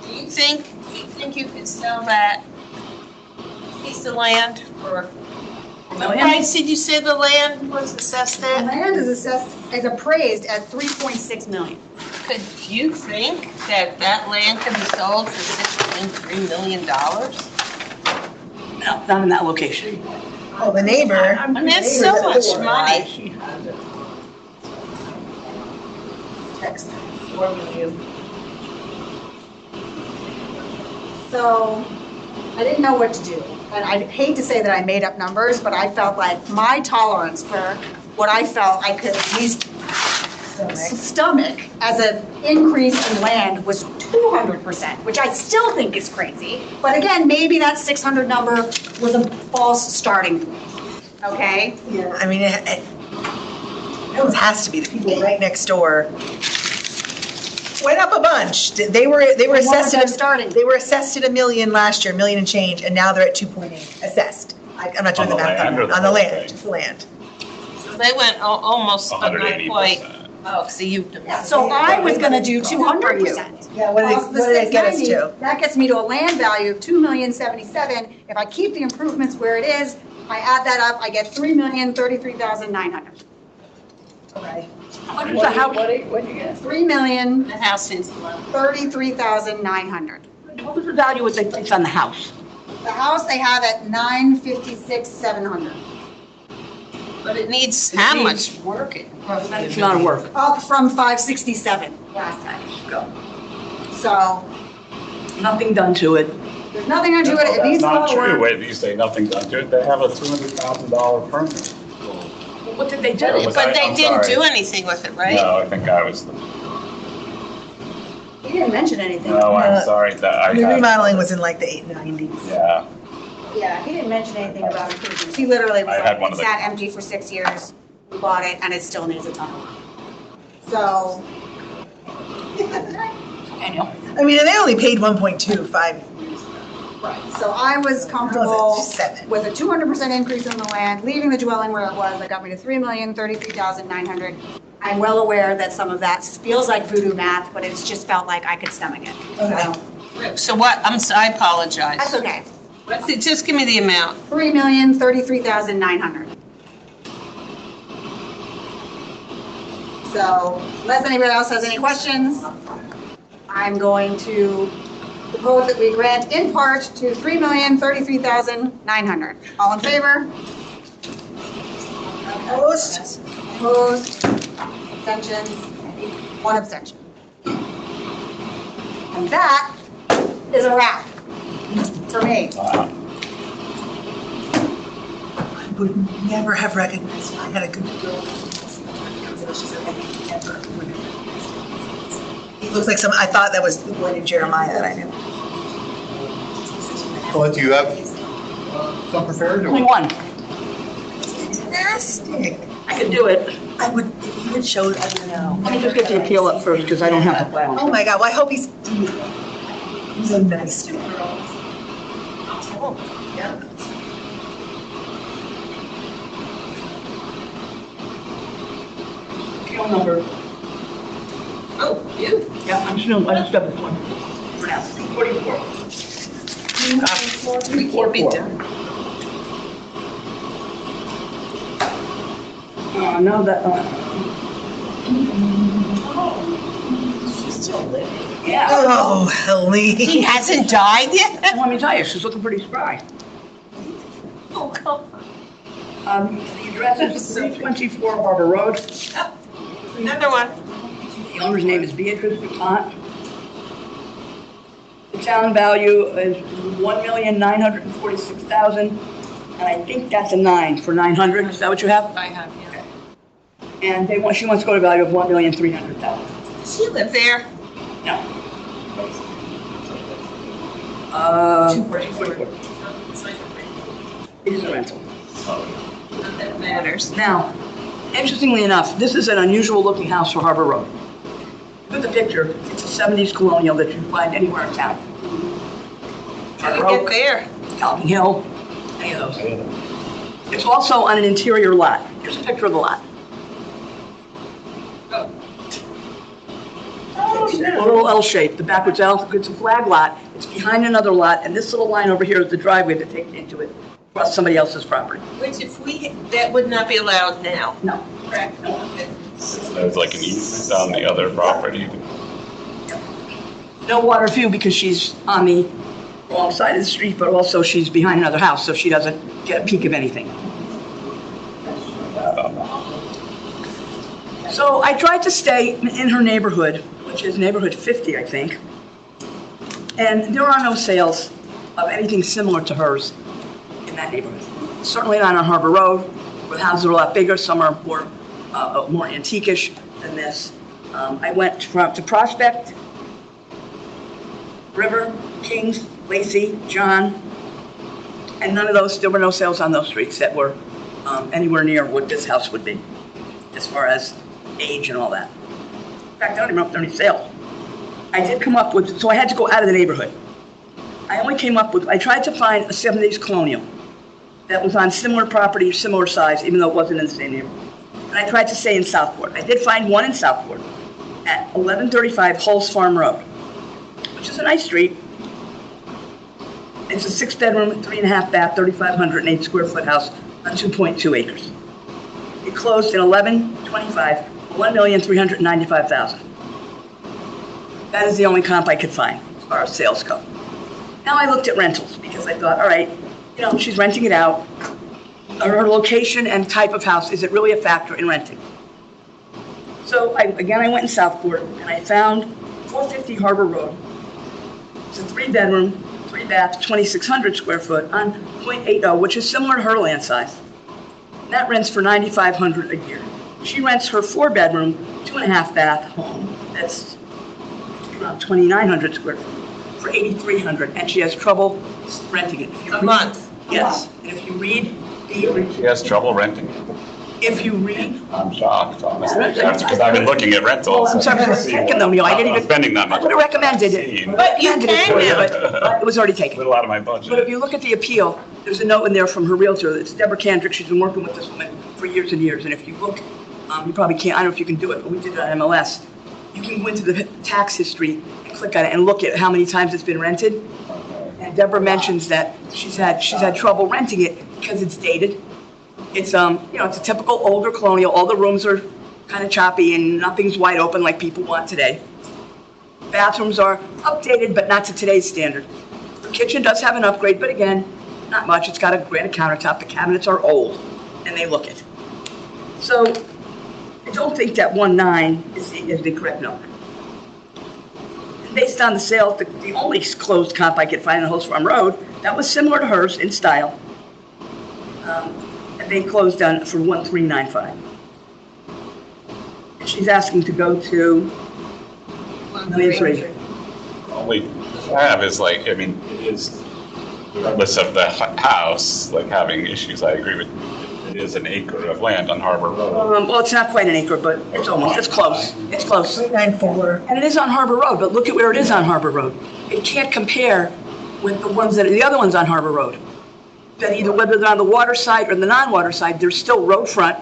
Do you think you could sell that piece of land for? What price did you say the land was assessed The at? land is appraised at 3.6 million. Could you think that that land could be sold for $6.3 million? No, not in that location. Oh, the neighbor. And that's so much money. She has it. Text. 4 million. So I didn't know what to do. And I hate to say that I made up numbers, but I felt like my tolerance for what I felt I could at least stomach as an increase in land was 200%, which I still think is crazy. But again, maybe that 600 number was a false starting point, okay? Yeah, I mean, it almost has to be. The people right next door went up a bunch. They were assessed at starting. Assessed at $1 million last year, $1 million and change, and now they're at 2.8 assessed. I'm not doing On the the math. land or the On the whole land, thing? the land. So they went almost, but not quite. 180%. Oh, so you. So I was gonna do 200%. Yeah, what Plus did the they get us 690, to? That gets me to a land value of $2,077,000. If I keep the improvements where it is, I add that up, I get $3,033,900. Okay. What is the house? What do you get? The house is low. $3,033,900. What was the value of the place on the house? The house they have at $956,700. But it needs how much work? It's not a work. Up from $567 last time. So Nothing done to it. there's nothing to do it, it That's needs a not lot of true. work. Wait, you say nothing done to it, they have a $200,000 permit. What did they do? Was But I- they I'm didn't sorry. do anything with it, right? No, I think I was, He didn't mention anything. no, I'm sorry, that I The had. remodeling was in like the 890s. Yeah, Yeah, he didn't mention anything about improvements. He literally was I had like, one it of the- sat empty for 6 years. We bought it and it still needs a ton of work. So. I mean, and they only paid 1.25. So I was comfortable Just 7. with a 200% increase in the land, leaving the dwelling where it was. That got me to $3,033,900. I'm well aware that some of that feels like voodoo math, but it's just felt like I could stomach it. So what, I apologize. That's okay. Just give me the amount. $3,033,900. So unless anybody else has any questions, I'm going to propose that we grant in part to $3,033,900. All in favor? Opposed? Opposed? Abstentions? One abstention. And that is a wrap for me. I would never have recognized I had a good girl. He looks like I thought that was the boy named Jeremiah that I knew. Well, do you have some prepared? Only one. Fantastic. I could do it. I would, if you would show, I would know. Let me just get the appeal up first, because I don't have the file. Oh my God, well, I hope he's so nice. Yeah. Appeal number. Oh, you. Yeah, I just got this one. For now, 44. We can't be done. No, that, yeah. Oh, He Helene. hasn't died yet? Let me tell you, she's looking pretty spry. Oh, come The address is 324 Harbor Road. Another one. The owner's name is Beatrice DuPont. The town value is $1,946,000, and I think that's a 9 for 900. Is that what you have? I have, yeah. And she wants to go to a value of $1,300,000. Does she live there? No. 244. It is a rental. That matters. Now, interestingly enough, this is an unusual looking house for Harbor Road. Look at the picture, it's a 70s colonial that you can find anywhere in town. How do you get there? Calvin Hill, any of those. It's also on an interior lot. Here's a picture of the lot. A little L shape, the backwards L, it's a flag lot. It's behind another lot, and this little line over here is the driveway that takes into it, across somebody else's property. Which that would not be allowed now. No. Correct. There's like an easement on the other property. No water view because she's on the wrong side of the street, but also she's behind another house, so she doesn't get a peek of anything. So I tried to stay in her neighborhood, which is neighborhood 50, I think. And there are no sales of anything similar to hers in that neighborhood. Certainly not on Harbor Road, where the houses are a lot bigger. Some are more antique-ish than this. I went to Prospect, River, Kings, Lacey, John, and there were no sales on those streets that were anywhere near what this house would be, as far as age and all that. In fact, I don't even know if there are any sales. I did come up with, so I had to go out of the neighborhood. I tried to find a 70s colonial that was on similar property, similar size, even though it wasn't in the same neighborhood. And I tried to stay in Southport. I did find one in Southport at 1135 Hulse Farm Road, which is a nice street. It's a 6-bedroom, 3.5 bath, 3,508 square foot house on 2.2 acres. It closed in 11/25, $1,395,000. That is the only comp I could find as far as sales go. Now I looked at rentals because I thought, all right, she's renting it out. Her location and type of house, is it really a factor in renting? So I went in Southport and I found 450 Harbor Road. It's a 3-bedroom, 3-bath, 2,600 square foot on 0.80, which is similar to her land size. And that rents for $9,500 a year. She rents her 4-bedroom, 2.5 bath home. That's around 2,900 square feet for $8,300, and she has trouble renting it. A month. Yes, and if you read She has trouble renting. I'm shocked, honestly, because I've been looking at rentals. I'm sorry for a second though, Neil, I didn't even. Spending that much. I would have recommended it. But you Recommended it can for you, now. but it was already taken. A little out of my But if budget. you look at the appeal, there's a note in there from her realtor. It's Deborah Kendrick. She's been working with this woman for years and years. And if you look You probably can't, I don't know if you can do it, but we did it on MLS. You can go into the tax history and click on it and look at how many times it's been rented. And Deborah mentions that she's had trouble renting it because it's dated. It's, it's a typical older colonial. All the rooms are kind of choppy and nothing's wide open like people want today. Bathrooms are updated, but not to today's standard. The kitchen does have an upgrade, but again, not much. It's got a granite countertop. The cabinets are old and they look it. So I don't think that 1.9 is the correct number. Based on the sales, the only closed comp I could find on Holz Farm Road, that was similar to hers in style. And they closed down for 1.395. And she's asking to go to 1.3. Only I have is like, I mean, it is, regardless of the house, like having issues, I agree with, it is an acre of land on Harbor Road. Well, it's not quite an acre, but it's almost, it's close. It's close. 0.94. And it is on Harbor Road, but look at where it is on Harbor Road. It can't compare with the other ones on Harbor Road. That either, whether they're on the water side or the non-water side, they're still road front,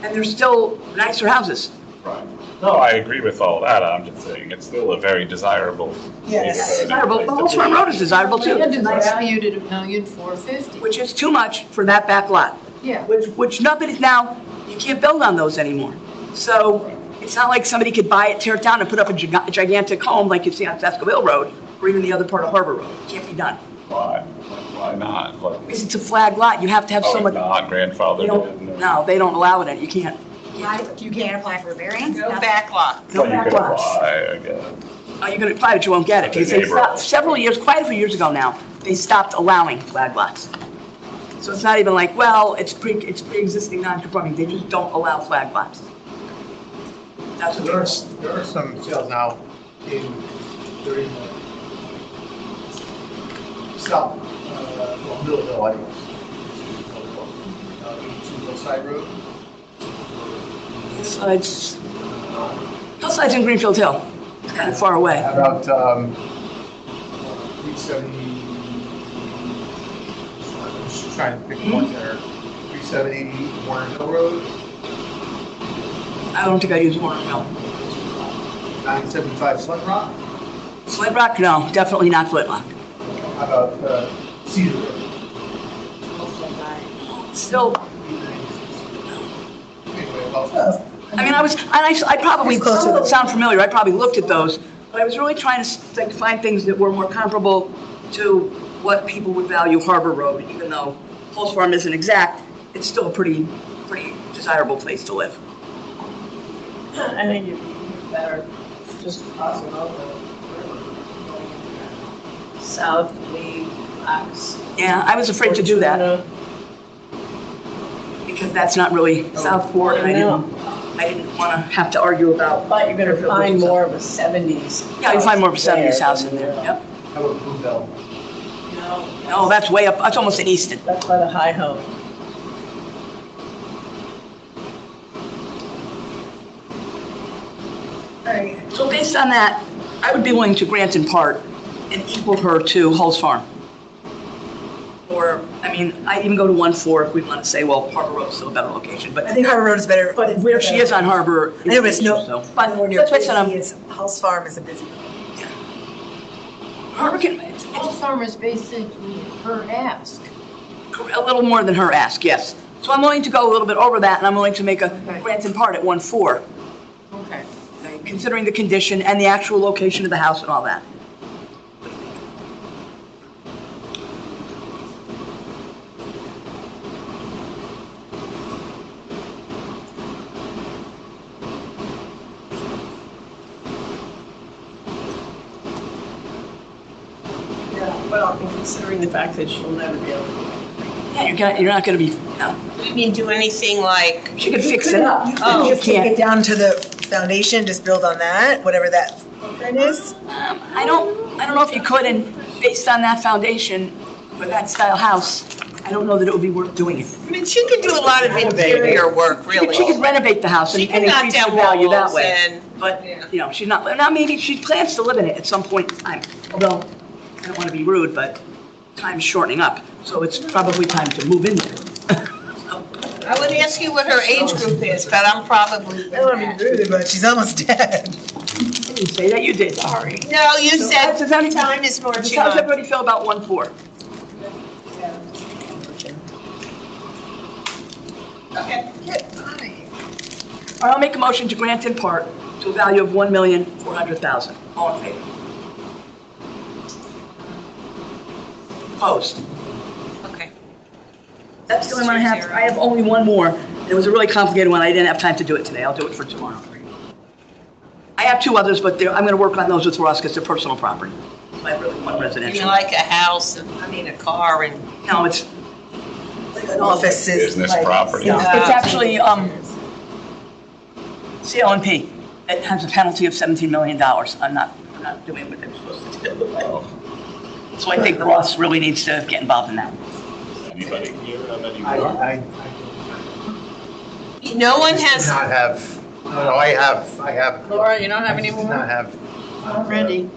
and they're still nicer houses. Right. No, I agree with all that. I'm just saying it's still a very desirable. Yes, desirable. But Holz Farm Road is desirable too. Land is valued at $1,450,000. Which is too much for that back lot. Yeah. Which nobody's now, you can't build on those anymore. So it's not like somebody could buy it, tear it down, and put up a gigantic home like you see on Saskaville Road, or even the other part of Harbor Road. It can't be done. Why? Why not? Because it's a flag lot. You have to have so much. Not grandfathered in. No, they don't allow it. You can't. You can't apply for a variance? No back lot. No So you back could lots. apply, I guess. Oh, you can apply, but you won't get it. Because they stopped, several years, quite a few years ago now, they stopped allowing flag lots. So it's not even like, well, it's pre-existing non-conforming. They just don't allow flag lots. That's what There they're. are some sales now they're in the south, well, Millville, I guess. 82 Hillside Road. Hillside's in Greenfield Hill. It's kind of far away. How about 370, I'm just trying to pick one there, 370 Warner Hill Road, I don't think I use Warner Hill. 975 Sled Rock. Sled Rock? No, definitely not Flint Rock. How about Cedar Road? Still, Anyway, about I mean, I probably, some of them sound familiar, I probably looked at those, but I was really trying to like, find things that were more comparable to what people would value Harbor Road, even though Holz Farm isn't exact, it's still a pretty desirable place to live. I think you better just crossing over. South Lee, Fox. Yeah, I was afraid to do that, because that's not really South Ford, and I didn't want to have to argue about. But you're gonna find more of a 70s. Yeah, you find more of a 70s house in there, yep. How about Bluebell? No, that's way up, that's almost in Easton. That's by the high home. So based on that, I would be willing to grant in part and equal her to Holz Farm. Or, I mean, I'd even go to 1.4 if we want to say, well, Harbor Road's still a better location, but I think Harbor Road is better. but where she is on Harbor. I know, but it's no, so. but when you're That's what I said, busy, it's, Holz Farm is a busy. Harbor can, Holz Farm is basically her ask. a little more than her ask, yes. So I'm willing to go a little bit over that, and I'm willing to make a grant in part at 1.4, Okay. considering the condition and the actual location of the house and all that. Yeah, well, and considering the fact that she'll never be able to. Yeah, you're not gonna be, no. We mean do anything like, She could fix it up. Oh, You Just take can't. it down to the foundation, just build on that, whatever that footprint is. I don't know if you could, and based on that foundation, with that style house, I don't know that it would be worth doing it. I mean, she could do a lot of interior work, really. She could renovate the house and She can knock increase the down value that walls way. and, But, you know, she's not, now maybe she plans to live in it at some point in time, although, I don't want to be rude, but time's shortening up, so it's probably time to move in there. I would ask ask you what her age group is, but I'm probably. I don't want to be rude, but she's almost dead. I didn't say that, you did, sorry. No, you So said does any- time is How marching does on. everybody feel about 1-4? Okay. All right, I'll make a motion to grant in part to a value of $1,400,000. All in favor? Opposed? Okay. That's the only one I have. I have only one more. It was a really complicated one. I didn't have time to do it today. I'll do it for tomorrow. I have two others, but I'm going to work on those with Ross because they're personal property. I have really one You residential. like a house, a car and. No, it's An office is Business like- property. it's actually CLNP. It has a penalty of $17 million. I'm not doing what they're supposed to do. So I think Ross really needs to get involved in that. Anybody here have any I, more? I No one do has, not have, no, I have. Laura, you don't have any I do more? not have. Ready.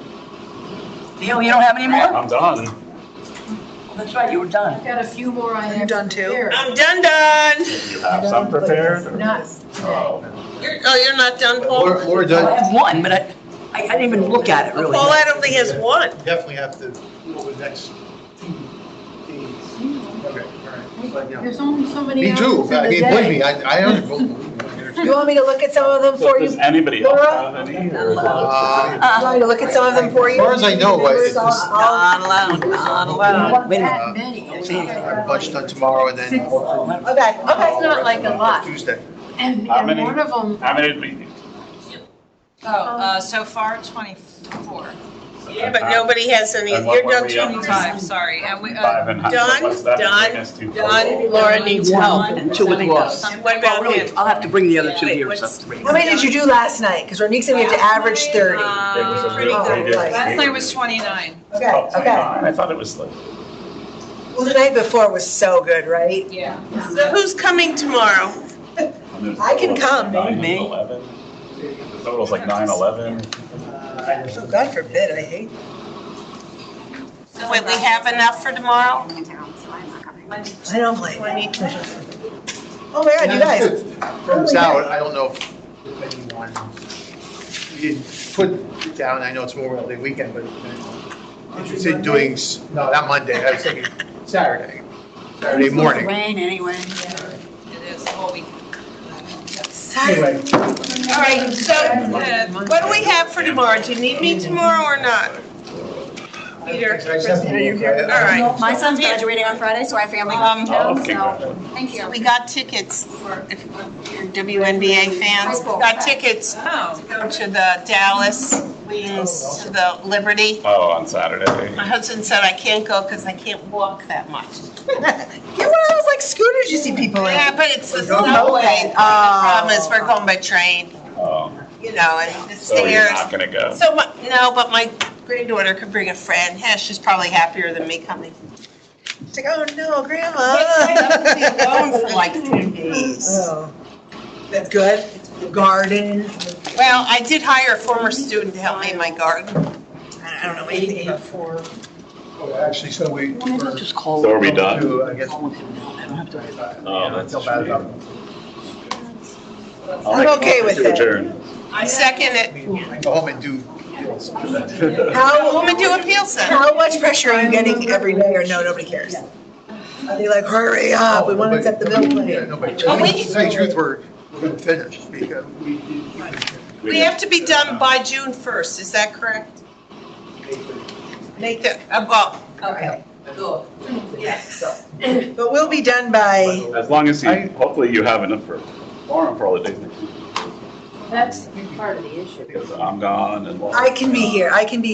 Neil, you don't have any more? I'm done. Oh, that's right, you were done. I've got a few more I have. You done too? prepared. I'm done. You have some prepared? or- Not, Oh. You're not done, Paul? Laura I does, have one, but I didn't even look at it really. Paulette only has one. definitely have to, over the next 2 days. Okay, all right. But, you know. there's only so many Me hours too, in the I mean, believe me, day. I understand. You want me to look at some of them for you? Does anybody else Laura? have any? or is it- You want me to look at some of them for you? As far as I know, it's I'll- just- I'll- Not allowed, not Not allowed. that many. I have a bunch done tomorrow and then. Okay, okay. It's not like a lot. Tuesday. And How many? one of them, How many meetings? So far 24. Yeah, but nobody has any, And what you're done were we up to? 25. Sorry, and we, Five and a half. done, What's that? done, Bring us to done. Laura needs help. And two with Ross. And what Well, about really, him? I'll have to bring the other two Wait, here. what's- So. How many did you do last night? Because Ronique's gonna have to average 30. It was a Pretty real good. big- Last night was 29. Okay, Oh, okay. 29. I thought it was like. Well, the night before was so good, right? Yeah. So who's coming tomorrow? I can come. 9, Me. 11. The total's like 9, 11. Oh, God forbid, I hate. So wait, we have enough for tomorrow? I don't blame you. Oh my God, you guys. Turns out, I don't know if anyone, you didn't put it down, I know it's Memorial Day weekend, but interested in doing, no, not Monday, I was thinking Saturday morning. Rain anyway. It is all week. Anyway, All right, so what do we have for tomorrow? Do you need me tomorrow or not? Peter? All right. My son's graduating on Friday, so I have family coming in Oh, town, congrats. so, thank you. We got tickets for, if you're WNBA fans, we got tickets Oh. to go to the Dallas Wings, to the Liberty. Oh, on Saturday. My husband said I can't go because I can't walk that much. Get one of those like scooters you see people in. Yeah, but it's the Go snowway. The Oh. problem is we're going by train, Oh, you know, and the so you're stairs. not gonna go. So, no, but my granddaughter could bring a friend. Yeah, she's probably happier than me coming. It's like, oh no, But I have to be Grandma. alone for like 2 days. Oh, that's good. The garden. Well, I did hire a former student to help me in my garden. I don't know anything before. actually, so we. Just call. So are we done? I guess. Call him now. I don't have to. Oh, that's Feel bad about it. I'll make a okay motion with to it. adjourn. I second I it. mean, I go home and do. How, Woman do appeal center. how much pressure are you getting every day or no, nobody cares? Are they like, hurry up, we want to accept the bill Yeah, plan? no, but Oh, we- to tell you the truth, we're gonna finish because We have to be done by June 1st, is that correct? Make the, well, okay. Yes. But we'll be done by, As long as you, hopefully you have enough for forum for all the days next week. that's part of the issue. Because I'm gone and I can be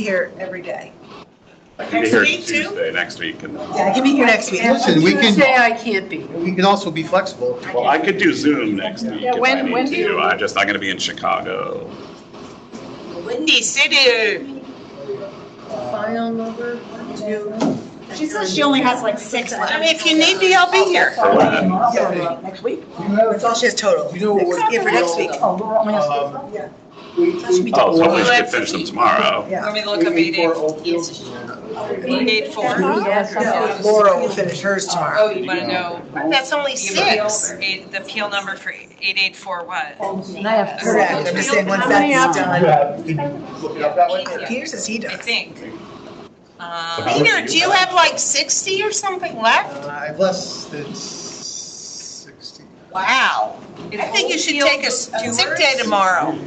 here every day. I can be Next here week, too? Tuesday next week and then. Yeah, I can be here next week. Listen, we can, Tuesday I can't be. we can also be flexible. Well, I could do Zoom next week Yeah, if when- I when need do you- to. I'm just not gonna be in Chicago. Windy City. File number? She says she only has like 6 I left. mean, if you need me, I'll be here. For when? Next week? That's all she has total. You know what we're- Yeah, for next week. Oh, Laura only has. Um, Yeah. we- That should be Oh, so total. hopefully we should finish them tomorrow. Yeah. Want me to look up meeting? Old Fields, 884. No, Laura will finish hers Oh, tomorrow. you want to know That's only the appeal, 6. the appeal number for 884 what? Correct, I'm just saying, once How many that's You done. have, can you look it up that way? Peter says he I does. think. Peter, do you have like 60 or something left? I have less than 60. Wow. I think you should take a sick day tomorrow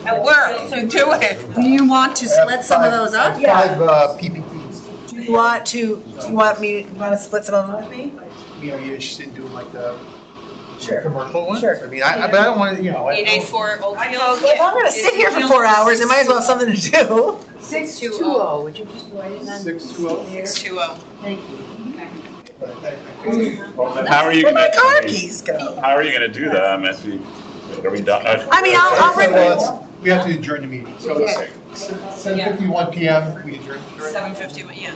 at work and do it. Do you want to split some of those up? I have 5 PPPs. Do you want to split some of them with me? You know, you're interested in doing like the Sure. commercial ones? Sure. I mean, but I don't want to, you know. 884 Oakfield. Well, if I'm gonna sit here for 4 hours, I might as well have something to do. 620, would you just write it on? 620. 620. Thank you. How are you Where'd my car gonna, keys go? how are you gonna do that? If we, are we done? I mean, I'll Well, remember. we have to adjourn the meeting, so it's 7:51 PM, we adjourn. 751, yeah.